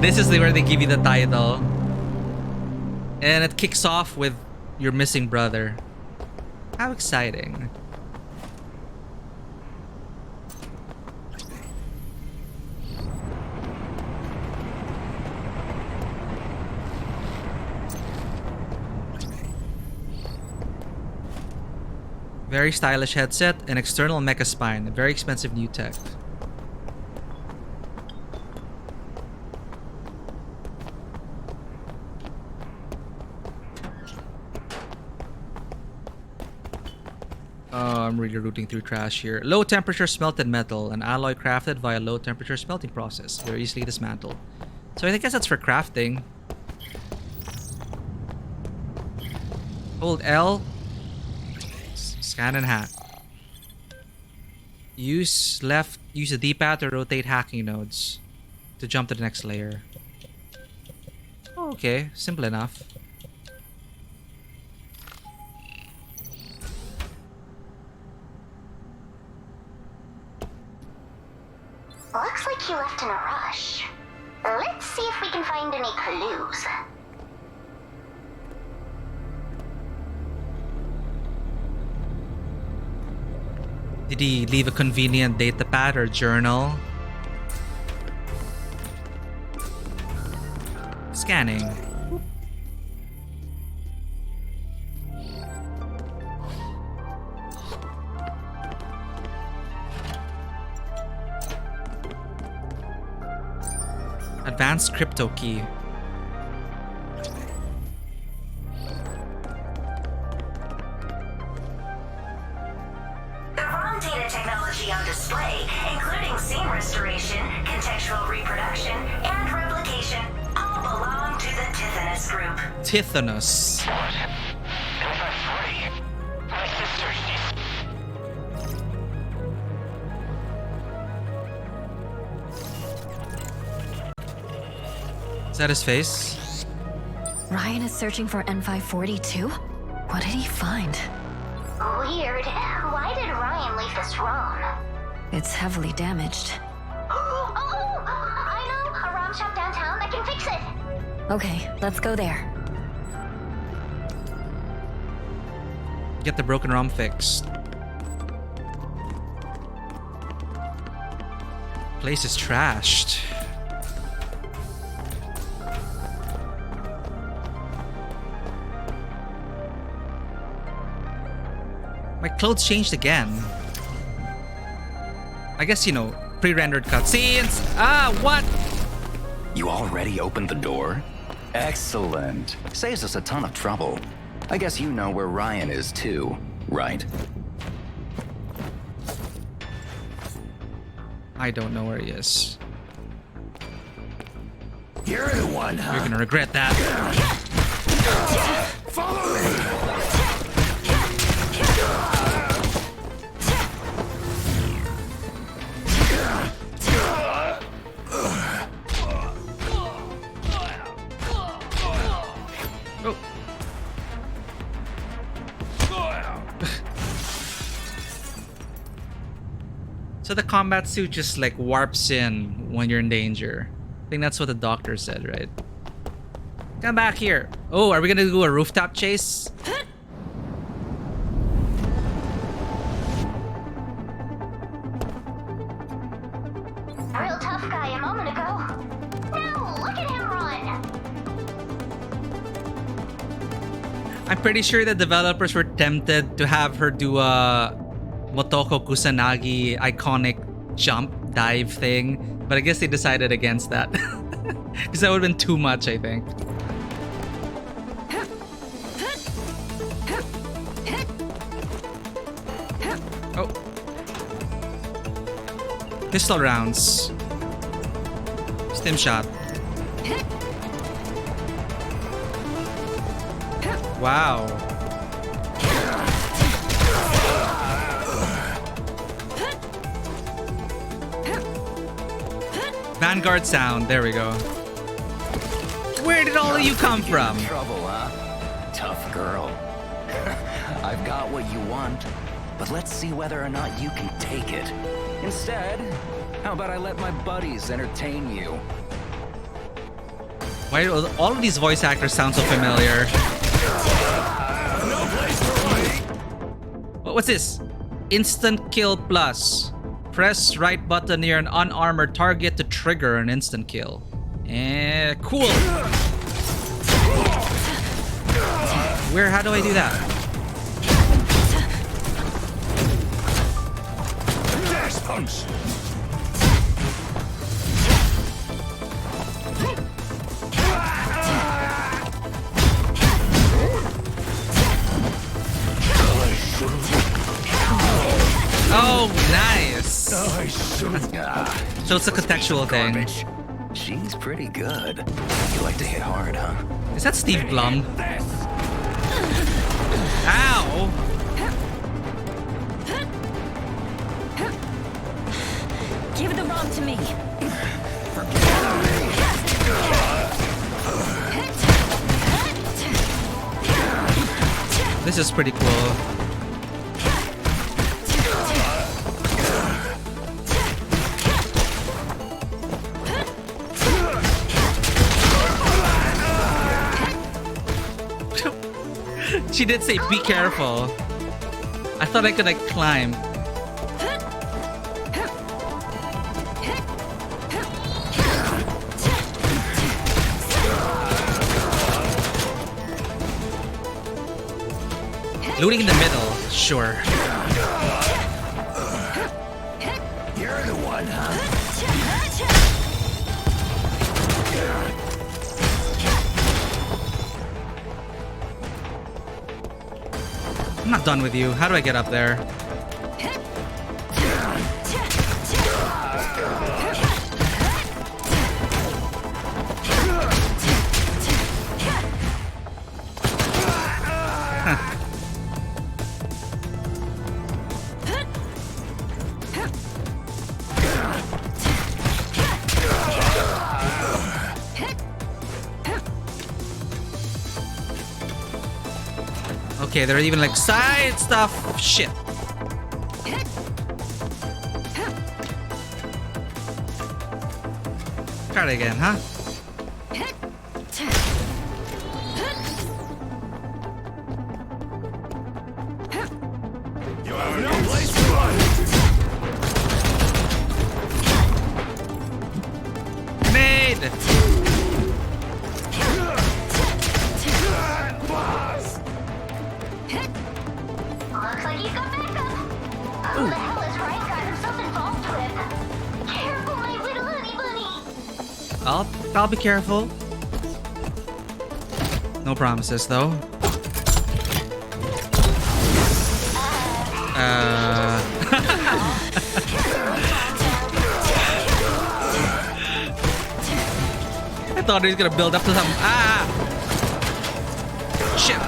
This is where they give you the title. And it kicks off with your missing brother. How exciting. Very stylish headset, an external mecha spine, a very expensive new tech. I'm really rooting through trash here. Low temperature smelted metal, an alloy crafted via low temperature smelting process, very easily dismantled. So I guess that's for crafting. Hold L. Scan and hack. Use the D-pad to rotate hacking nodes to jump to the next layer. Okay, simple enough. Looks like you left in a rush. Let's see if we can find any clues. Did he leave a convenient data pad or journal? Scanning. Advanced crypto key. The raw data technology on display, including scene restoration, contextual reproduction, and replication, all belong to the Tithonus group. Tithonus. Is that his face? Ryan is searching for N542? What did he find? Weird. Why did Ryan leave this ROM? It's heavily damaged. Oh, I know a ROM shop downtown that can fix it. Okay, let's go there. Get the broken ROM fixed. Place is trashed. My clothes changed again. I guess, you know, pre-rendered cutscenes. Ah, what? You already opened the door? Excellent. Saves us a ton of trouble. I guess you know where Ryan is too, right? I don't know where he is. You're the one, huh? You're gonna regret that. Follow me! Oh. So the combat suit just like warps in when you're in danger. I think that's what the doctor said, right? Come back here. Oh, are we gonna do a rooftop chase? Real tough guy a moment ago. Now look at him run. I'm pretty sure the developers were tempted to have her do a Motoko Kusanagi iconic jump dive thing, but I guess they decided against that. Because that would have been too much, I think. Oh. Pistol rounds. Stim shot. Wow. Vanguard sound. There we go. Where did all of you come from? Trouble, huh? Tough girl. I've got what you want, but let's see whether or not you can take it. Instead, how about I let my buddies entertain you? Why do all of these voice actors sound so familiar? No place for me! What's this? Instant kill plus. Press right button near an unarmored target to trigger an instant kill. Cool. How do I do that? Dash punch! So it's a contextual thing. Garbage. She's pretty good. You like to hit hard, huh? Is that Steve Blum? Ow! Give the ROM to me. This is pretty cool. She did say, be careful. I thought I could like climb. Looting in the middle, sure. You're the one, huh? I'm not done with you. How do I get up there? Okay, there are even like side stuff. Shit. Try it again, huh? You have no place to run. Grenade! Looks like he's got backup. Who the hell is Ryan got himself involved with? Careful, my little honey bunny. I'll be careful. No promises though. I thought he was gonna build up to some. Ah! Shit!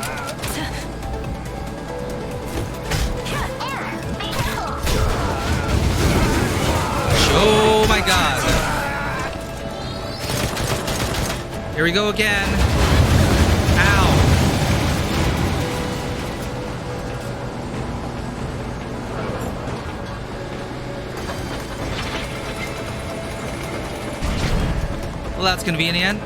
Oh my god! Here we go again. Ow! Well, that's convenient.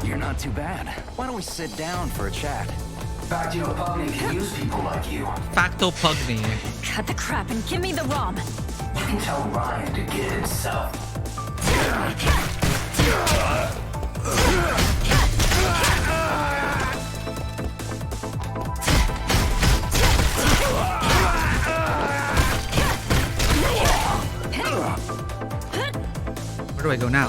You're not too bad. Why don't we sit down for a chat? Factio Pugny can use people like you. Facto Pugny. Cut the crap and give me the ROM. You can tell Ryan to get it himself. Where do I go now?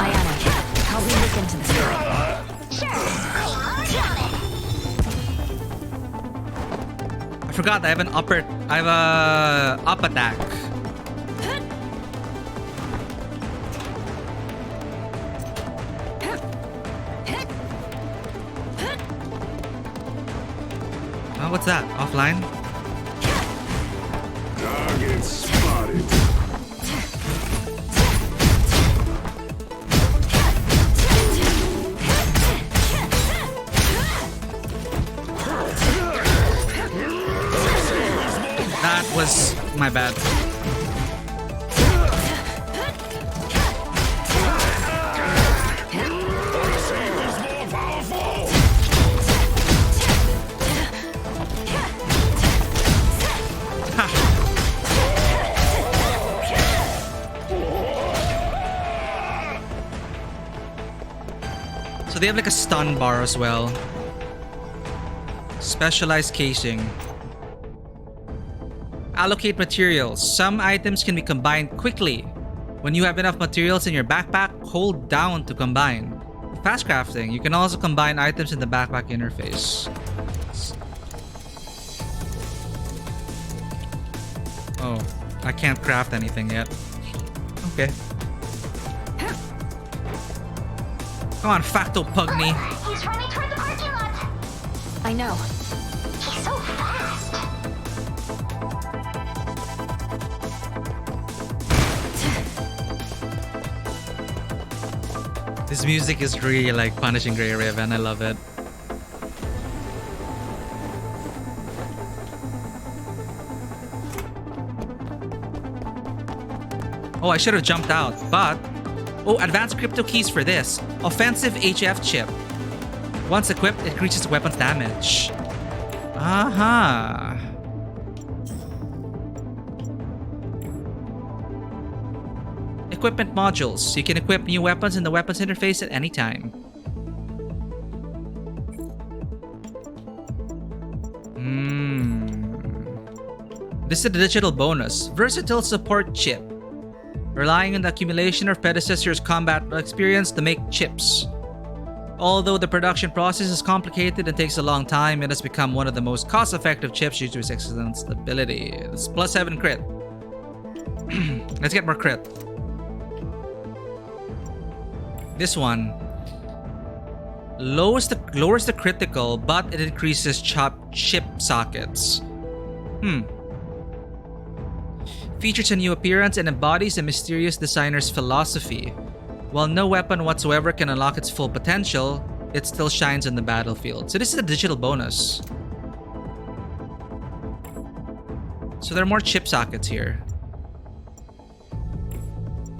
Ayana, help me look into this guy. I forgot I have an upper. I have a up attack. Oh, what's that? Offline? Target spotted. That was my bad. So they have like a stun bar as well. Specialized casing. Allocate materials. Some items can be combined quickly. When you have enough materials in your backpack, hold down to combine. Fast crafting. You can also combine items in the backpack interface. Oh, I can't craft anything yet. Okay. Come on, Facto Pugny. He's running toward the parking lot. I know. He's so fast. This music is really like Punishing Grey Raven. I love it. Oh, I should have jumped out, but... Oh, advanced crypto keys for this. Offensive HF chip. Once equipped, it increases weapons damage. Aha. Equipment modules. You can equip new weapons in the weapons interface at any time. This is a digital bonus. Versatile support chip. Relying on the accumulation of predecessors' combat experience to make chips. Although the production process is complicated and takes a long time, it has become one of the most cost-effective chips due to its excellent stability. It's +7 crit. Let's get more crit. This one lowers the critical, but it increases chip sockets. Features a new appearance and embodies a mysterious designer's philosophy. While no weapon whatsoever can unlock its full potential, it still shines on the battlefield. So this is a digital bonus. So there are more chip sockets here.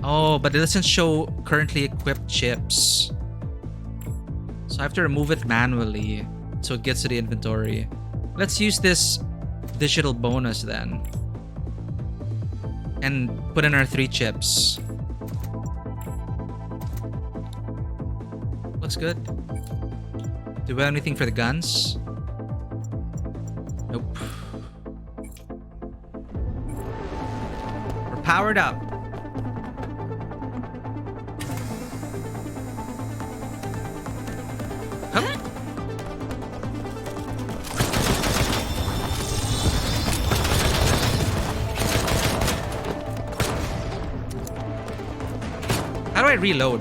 Oh, but it doesn't show currently equipped chips. So I have to remove it manually so it gets to the inventory. Let's use this digital bonus then. And put in our 3 chips. Looks good. Do we have anything for the guns? Nope. We're powered up. Hup. How do I reload?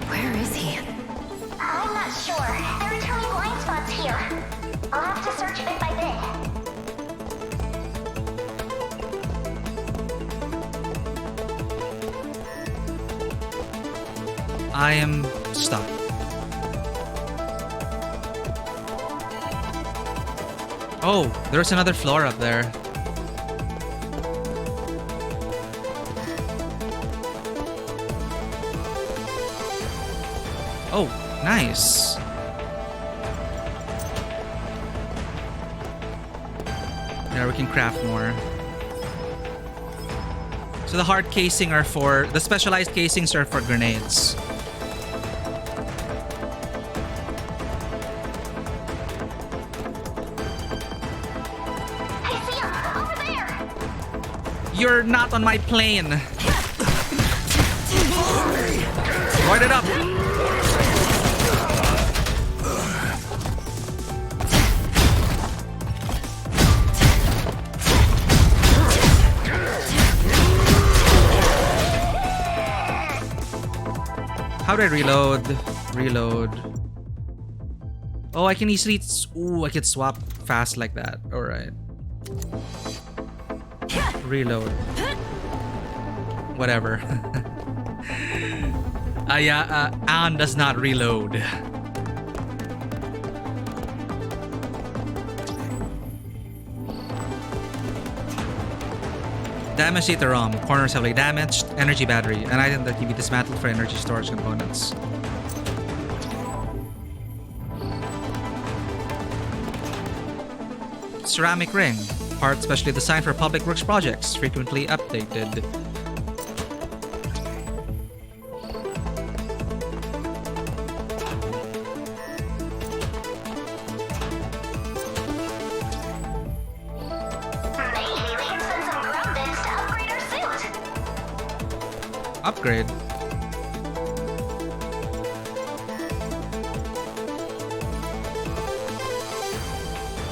Where is he? I'm not sure. There are too many blind spots here. I'll have to search bit by bit. I am stuck. Oh, there's another floor up there. Oh, nice. There, we can craft more. So the hard casing are for... The specialized casings are for grenades. I see him! Over there! You're not on my plane! Light it up! How do I reload? Reload. Oh, I can easily... Ooh, I can swap fast like that. Alright. Reload. Whatever. Anne does not reload. Damage data ROM. Corners heavily damaged. Energy battery. An item that can be dismantled for energy storage components. Ceramic ring. Part specially designed for public works projects. Frequently updated. Upgrade.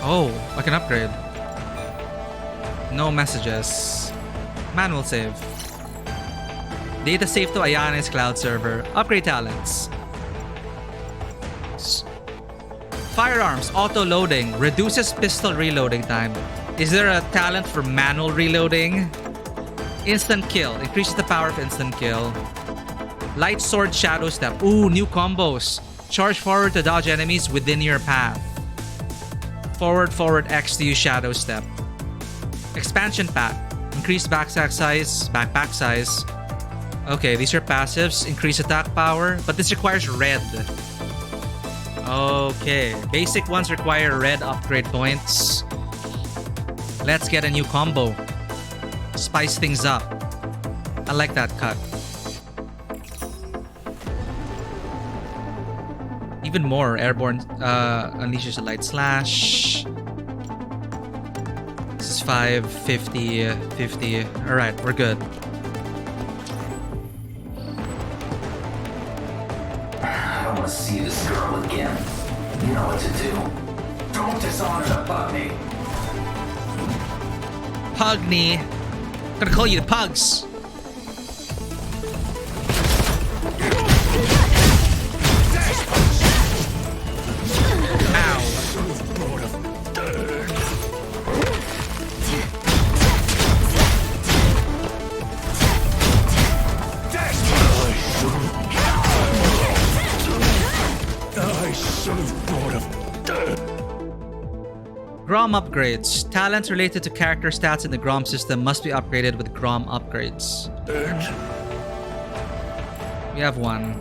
Oh, I can upgrade. No messages. Manual save. Data save to Ayana's cloud server. Upgrade talents. Firearms auto loading reduces pistol reloading time. Is there a talent for manual reloading? Instant kill increases the power of instant kill. Light sword shadow step. Ooh, new combos. Charge forward to dodge enemies within your path. Forward X to use shadow step. Expansion pack. Increase backpack size. Okay, these are passives. Increase attack power, but this requires red. Okay, basic ones require red upgrade points. Let's get a new combo. Spice things up. I like that cut. Even more. Airborne unleashes a light slash. This is 5, 50, 50. Alright, we're good. I don't want to see this girl again. You know what to do. Don't dishonor the Pugny. Pugny. I'm gonna call you the Pugs. Grom upgrades. Talents related to character stats in the Grom system must be upgraded with Grom upgrades. We have one.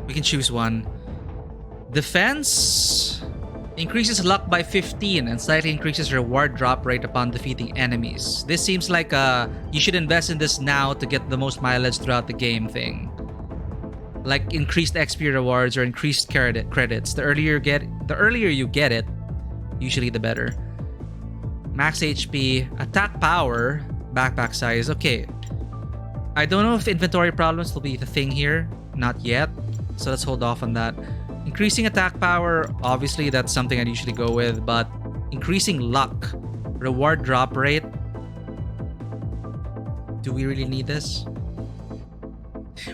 We can choose one. Defense increases luck by 15 and slightly increases reward drop rate upon defeating enemies. This seems like you should invest in this now to get the most mileage throughout the game thing. Like increased XP rewards or increased credits. The earlier you get it, usually the better. Max HP, attack power, backpack size. Okay. I don't know if inventory problems will be the thing here. Not yet. So let's hold off on that. Increasing attack power, obviously that's something I'd usually go with, but increasing luck, reward drop rate. Do we really need this?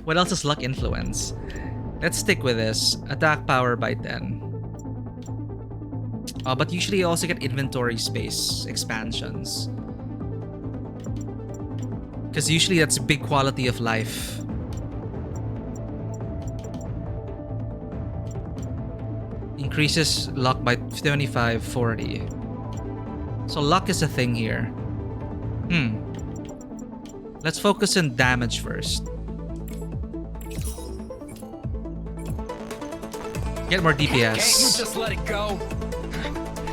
What else is luck influence? Let's stick with this. Attack power by 10. But usually you also get inventory space expansions. Because usually that's a big quality of life. Increases luck by 25, 40. So luck is a thing here. Let's focus on damage first. Get more DPS. Can't you just let it go?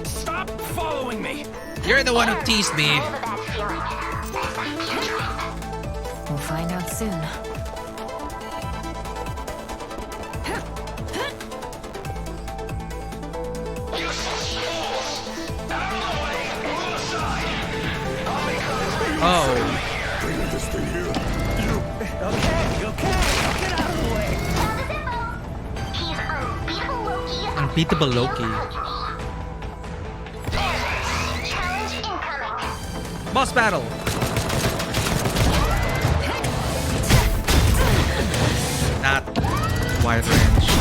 Stop following me! You're the one who teased me. We'll find out soon. Oh. Unbeatable Loki. Boss battle. That wide range.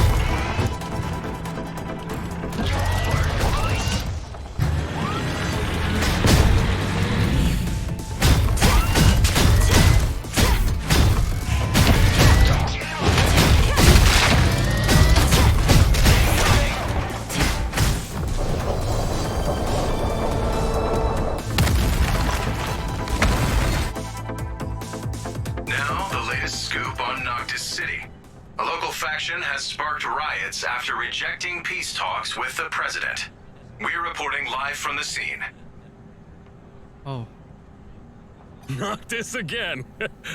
Has sparked riots after rejecting peace talks with the president. We're reporting live from the scene. Oh. Noctis again.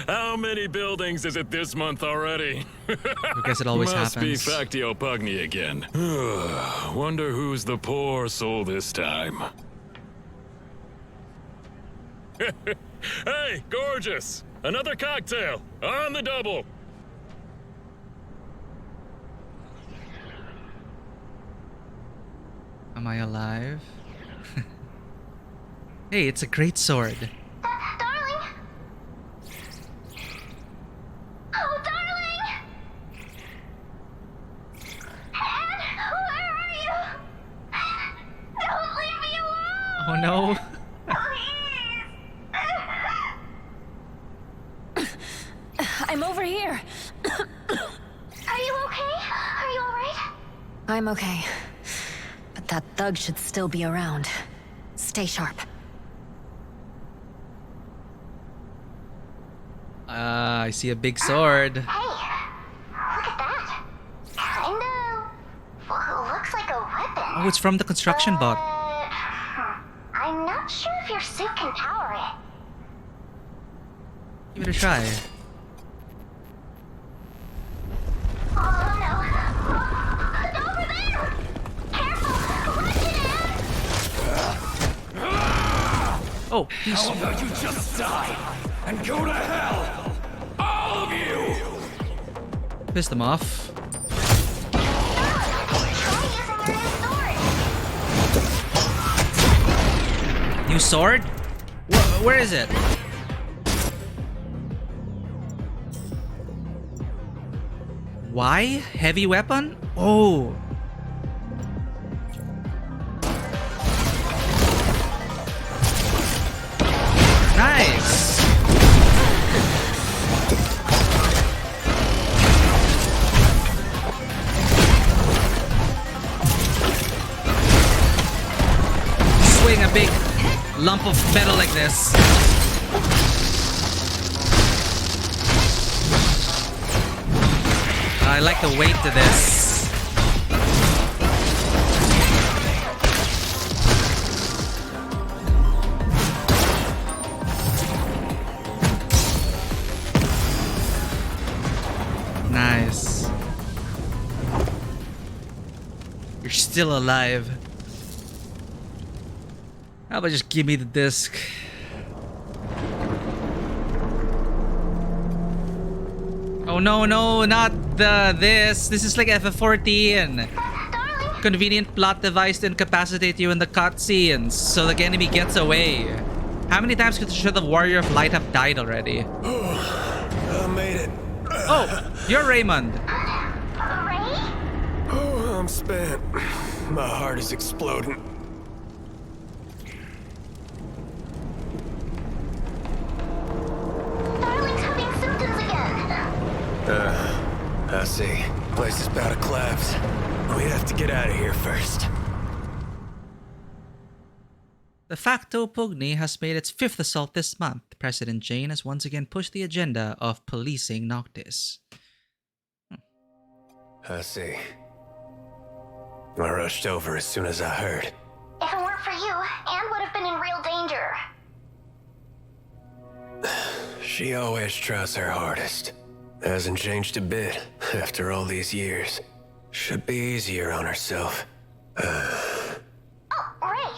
How many buildings is it this month already? I guess it always Must happens. Be Factio Pugny again. Wonder who's the poor soul this time. Hey, gorgeous! Another cocktail on the double. Am I alive? Hey, it's a great sword. Darling! Oh, darling! Anne, where are you? Don't leave me alone! Oh no. I'm over here. Are you okay? Are you alright? I'm okay. But that thug should still be around. Stay sharp. I see a big sword. Hey, look at that. Kinda looks like a weapon. Oh, it's from the construction bot. I'm not sure if your suit can power it. Give it a try. Oh no! It's over there! Careful! Watch it, Anne! Oh, he's... How about you just die and go to hell? All of you! Pissed them off. New sword? Where is it? Why? Heavy weapon? Oh. Nice. Swing a big lump of metal like this. I like the weight to this. Nice. You're still alive. How about just give me the disc? Oh no, no, not this. This is like FF14. Convenient plot device to incapacitate you in the cutscenes so the enemy gets away. How many times should the Warrior of Light have died already? I made it. Oh, you're Raymond. Oh, I'm spent. My heart is exploding. Darling's having symptoms again. I see. Place is about to collapse. We have to get out of here first. De facto Pugni has made its 5th assault this month. President Jane has once again pushed the agenda of policing Noctis. I see. I rushed over as soon as I heard. If it weren't for you, Anne would have been in real danger. She always tries her hardest. Hasn't changed a bit after all these years. Should be easier on herself. Oh, Ray.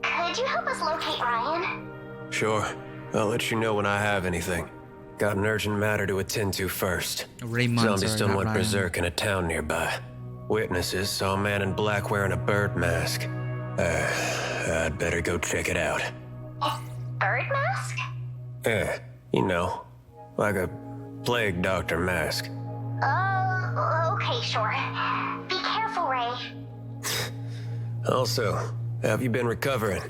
Could you help us locate Ryan? Sure. I'll let you know when I have anything. Got an urgent matter to attend to first. Zombies done went berserk in a town nearby. Witnesses saw a man in black wearing a bird mask. I'd better go check it out. Bird mask? You know, like a plague doctor mask. Okay, sure. Be careful, Ray. Also, have you been recovering?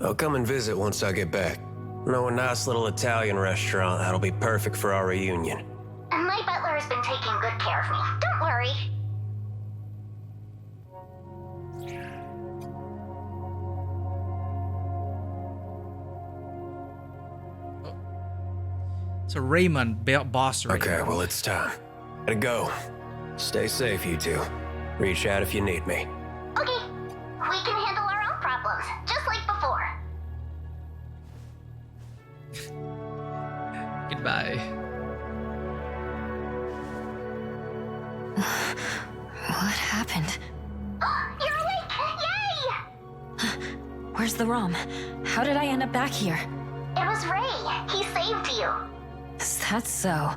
I'll come and visit once I get back. Know a nice little Italian restaurant that'll be perfect for our reunion. My butler has been taking good care of me. Don't worry. So Raymond, boss Raymond. Okay, well, it's time. Gotta go. Stay safe, you two. Reach out if you need me. Okay. We can handle our own problems, just like before. Goodbye. What happened? You're awake! Yay! Where's the ROM? How did I end up back here? It was Ray. He saved you. Is that so?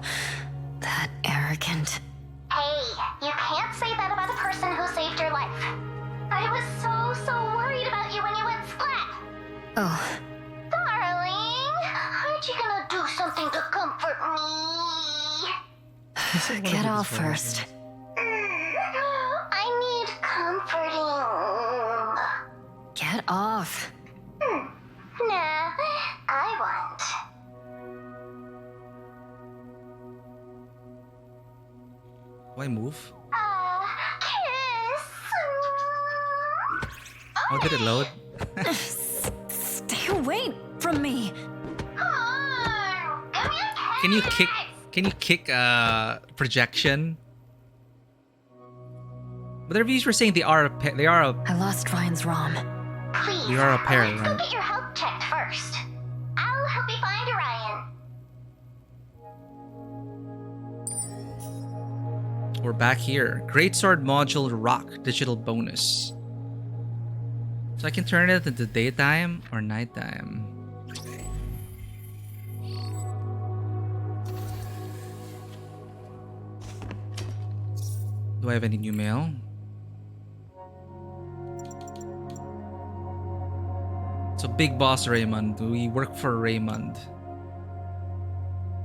That arrogant. Hey, you can't say that about a person who saved your life. I was so Get off first. I need comforting. Get off. Nah, I want. Do I move? Kiss. Oh, did it load? Stay away from me. Can you kick? Can you kick projection? But the reviews were saying they are a I lost Ryan's ROM. Please, they are a pair, let's go right? get your health checked first. I'll help you find Ryan. We're back here. Greatsword module rock digital bonus. So I can turn it into daytime or nighttime. Do I have any new mail? So Big Boss Raymond. Do we work for Raymond?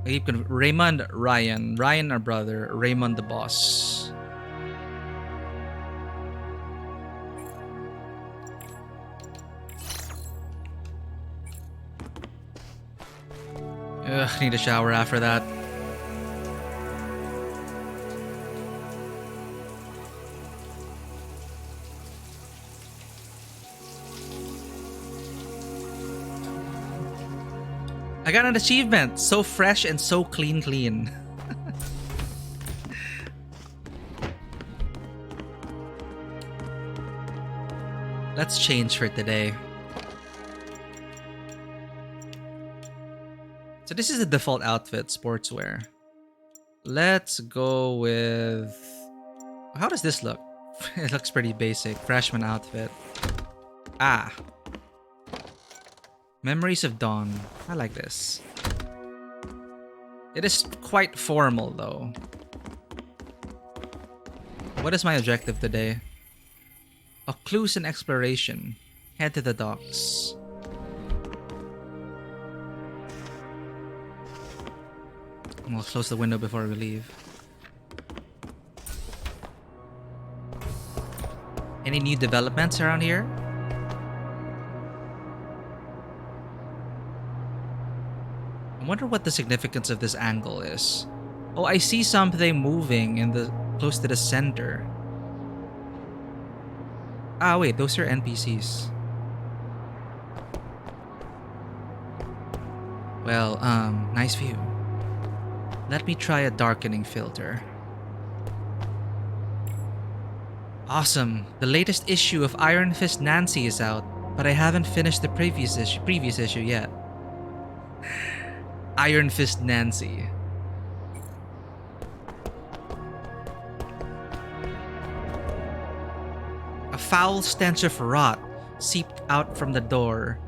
Raymond, Ryan. Ryan, our brother. Raymond, the boss. Ugh, need a shower after that. I got an achievement. So fresh and so clean. Let's change for today. So this is the default outfit, sportswear. Let's go with... How does this look? It looks pretty basic. Freshman outfit. Ah. Memories of Dawn. I like this. It is quite formal though. What is my objective today? A clues and exploration. Head to the docks. We'll close the window before we leave. Any new developments around here? I wonder what the significance of this angle is. Oh, I see something moving in the close to the center. Ah, wait, those are NPCs. Well, nice view. Let me try a darkening filter. Awesome! The latest issue of Iron Fist Nancy is out, but I haven't finished the previous issue yet. Iron Fist Nancy. A foul stench of rot seeped out from the door.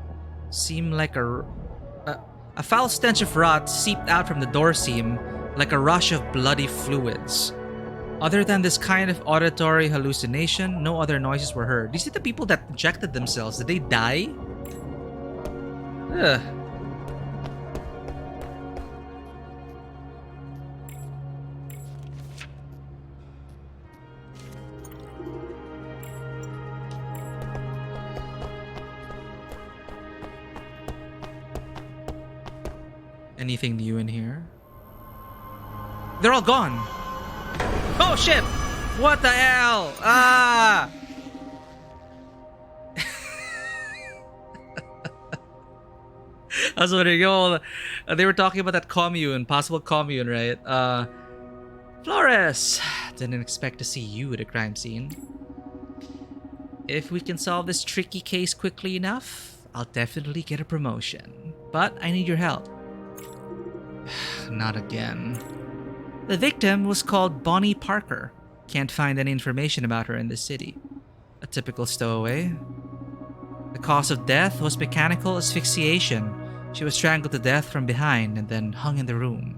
A foul stench of rot seeped out from the door seam like a rush of bloody fluids. Other than this kind of auditory hallucination, no other noises were heard. Do you see the people that injected themselves? Did they die? Ugh. Anything new in here? They're all gone! Oh shit! What the hell? Ah! I was wondering, they were talking about that commune, possible commune, right? Flores! Didn't expect to see you at a crime scene. If we can solve this tricky case quickly enough, I'll definitely get a promotion. But I need your help. Not again. The victim was called Bonnie Parker. Can't find any information about her in the city. A typical stowaway. The cause of death was mechanical asphyxiation. She was strangled to death from behind and then hung in the room.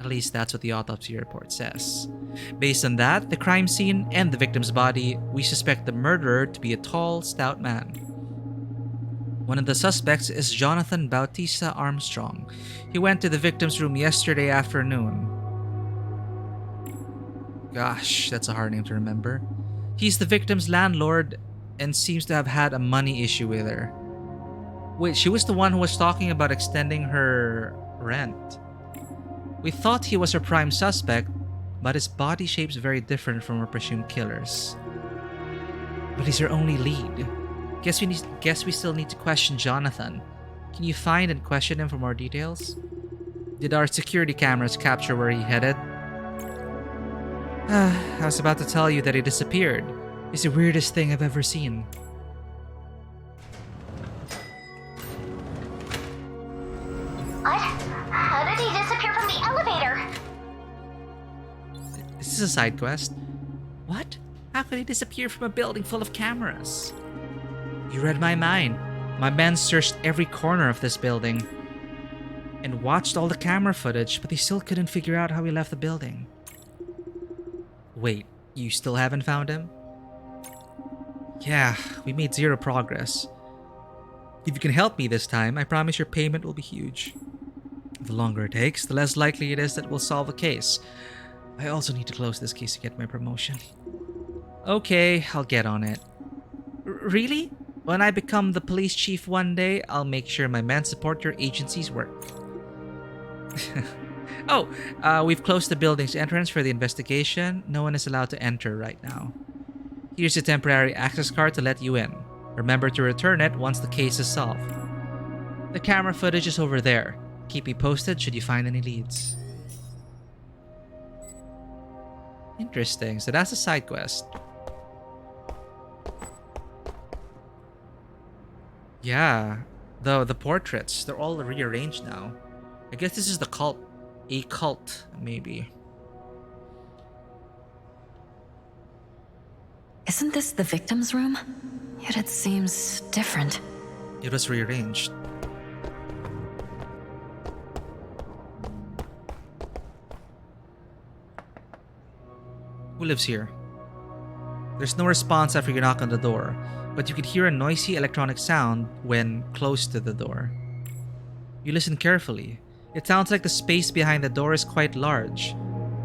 At least that's what the autopsy report says. Based on that, the crime scene, and the victim's body, we suspect the murderer to be a tall, stout man. One of the suspects is Jonathan Bautista Armstrong. He went to the victim's room yesterday afternoon. Gosh, that's a hard name to remember. He's the victim's landlord and seems to have had a money issue with her. Wait, she was the one who was talking about extending her rent. We thought he was her prime suspect, but his body shape's very different from her presumed killers. But he's her only lead. Guess we still need to question Jonathan. Can you find and question him for more details? Did our security cameras capture where he headed? I was about to tell you that he disappeared. It's the weirdest thing I've ever seen. What? How did he disappear from the elevator? Is this a side quest? What? How could he disappear from a building full of cameras? You read my mind. My men searched every corner of this building and watched all the camera footage, but they still couldn't figure out how he left the building. Wait, you still haven't found him? Yeah, we made zero progress. If you can help me this time, I promise your payment will be huge. The longer it takes, the less likely it is that we'll solve the case. I also need to close this case to get my promotion. Okay, I'll get on it. Really? When I become the police chief one day, I'll make sure my men support your agency's work. We've closed the building's entrance for the investigation. No one is allowed to enter right now. Here's a temporary access card to let you in. Remember to return it once the case is solved. The camera footage is over there. Keep me posted should you find any leads. Interesting, so that's a side quest. Yeah, the portraits, they're all rearranged now. I guess this is the cult. A cult, maybe. Isn't this the victim's room? Yet it seems different. It was rearranged. Who lives here? There's no response after you knock on the door, but you could hear a noisy electronic sound when close to the door. You listen carefully. It sounds like the space behind the door is quite large,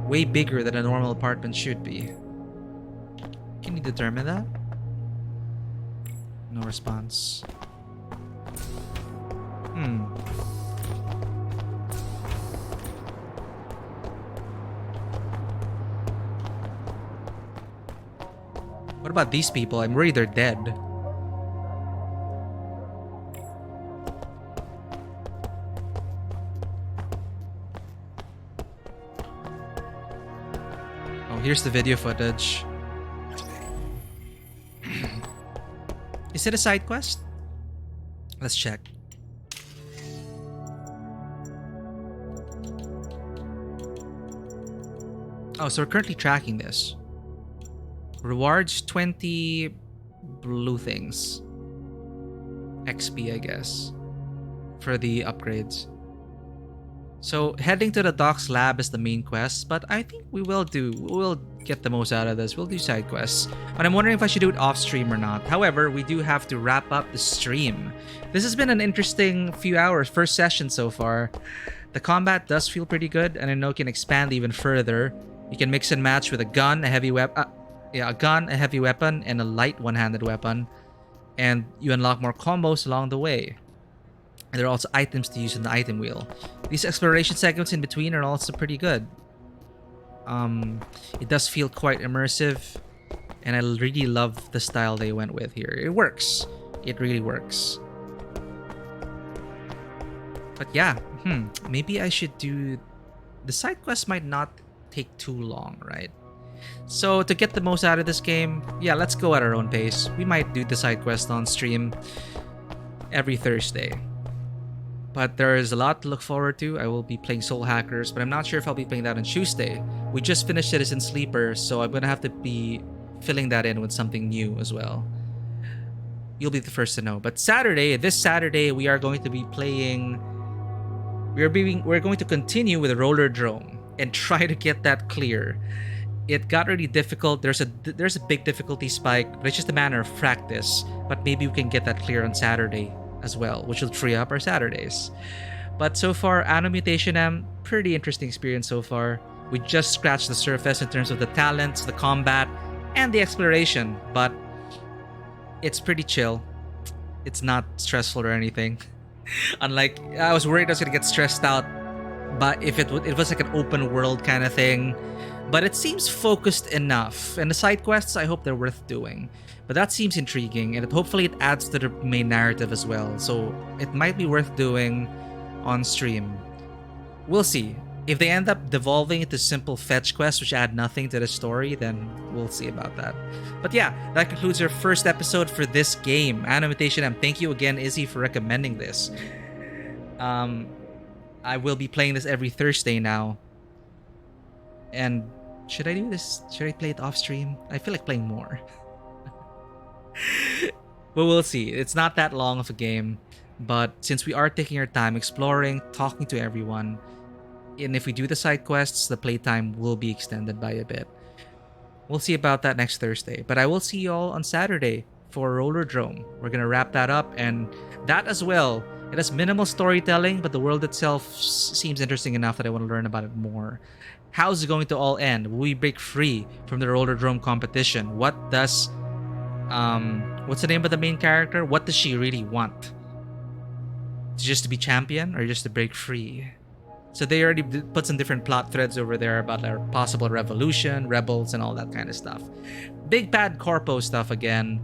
way bigger than a normal apartment should be. Can you determine that? No response. What about these people? I'm worried they're dead. Oh, here's the video footage. Is it a side quest? Let's check. Oh, so we're currently tracking this. Rewards 20 blue things. XP, I guess. For the upgrades. So heading to the docks lab is the main quest, but I think we will get the most out of this. We'll do side quests. But I'm wondering if I should do it off stream or not. However, we do have to wrap up the stream. This has been an interesting few hours, first session so far. The combat does feel pretty good, and I know it can expand even further. You can mix and match with a gun, a heavy weapon, a heavy weapon, and a light one-handed weapon. And you unlock more combos along the way. And there are also items to use in the item wheel. These exploration segments in between are also pretty good. It does feel quite immersive, and I really love the style they went with here. It works. It really works. But yeah, maybe I should do... The side quest might not take too long, right? So to get the most out of this game, yeah, let's go at our own pace. We might do the side quest on stream every Thursday. But there is a lot to look forward to. I will be playing Soul Hackers, but I'm not sure if I'll be playing that on Tuesday. We just finished Citizen Sleeper, so I'm gonna have to be filling that in with something new as well. You'll be the first to know. But this Saturday, we are going to be playing... We're going to continue with Roller Drome and try to get that clear. It got really difficult. There's a big difficulty spike, but it's just a matter of practice. But maybe we can get that clear on Saturday as well, which will free up our Saturdays. But so far, ANNO Mutationem, pretty interesting experience so far. We just scratched the surface in terms of the talents, the combat, and the exploration, but it's pretty chill. It's not stressful or anything. Unlike, I was worried I was gonna get stressed out, but if it was like an open world kind of thing. But it seems focused enough, and the side quests, I hope they're worth doing. But that seems intriguing, and hopefully it adds to the main narrative as well. So it might be worth doing on stream. We'll see. If they end up devolving into simple fetch quests which add nothing to the story, then we'll see about that. But yeah, that concludes our first episode for this game, ANNO Mutationem. Thank you again, Izzy, for recommending this. I will be playing this every Thursday now. And should I do this? Should I play it off stream? I feel like playing more. But we'll see. It's not that long of a game. But since we are taking our time exploring, talking to everyone, and if we do the side quests, the playtime will be extended by a bit. We'll see about that next Thursday. But I will see you all on Saturday for Rollerdrome. We're going to wrap that up. And that as well, it has minimal storytelling, but the world itself seems interesting enough that I want to learn about it more. How's it going to all end? Will we break free from the Rollerdrome competition? What does... what's the name of the main character? What does she really want? Just to be champion or just to break free? So they already put some different plot threads over there about their possible revolution, rebels, and all that kind of stuff. Big bad corpo stuff again.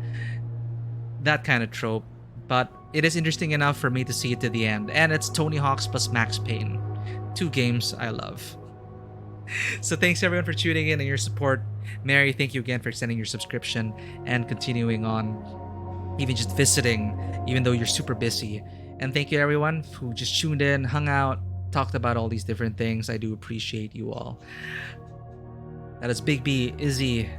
That kind of trope. But it is interesting enough for me to see it to the end. And it's Tony Hawk's plus Max Payne. 2 games I love. So thanks everyone for tuning in and your support. Mary, thank you again for extending your subscription and continuing on, even just visiting, even though you're super busy. And thank you everyone who just tuned in, hung out, talked about all these different things. I do appreciate you all. That is Big B, Izzy,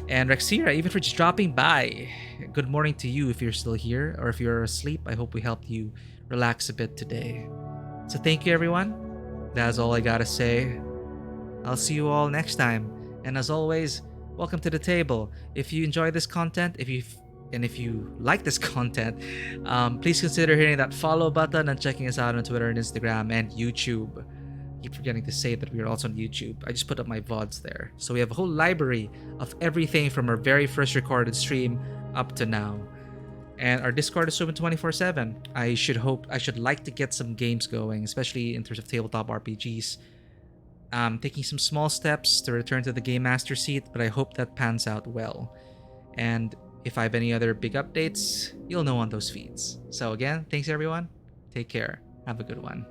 and Rexira, even for just dropping by. Good morning to you if you're still here, or if you're asleep. I hope we helped you relax a bit today. So thank you everyone. That's all I gotta say. I'll see you all next time. And as always, welcome to the table. If you enjoy this content, if you like this content, please consider hitting that follow button and checking us out on Twitter and Instagram and YouTube. I keep forgetting to say that we are also on YouTube. I just put up my VODs there. So we have a whole library of everything from our very first recorded stream up to now. And our Discord is open 24/7. I should like to get some games going, especially in terms of tabletop RPGs. Taking some small steps to return to the Game Master seat, but I hope that pans out well. And if I have any other big updates, you'll know on those feeds. So again, thanks everyone. Take care. Have a good one.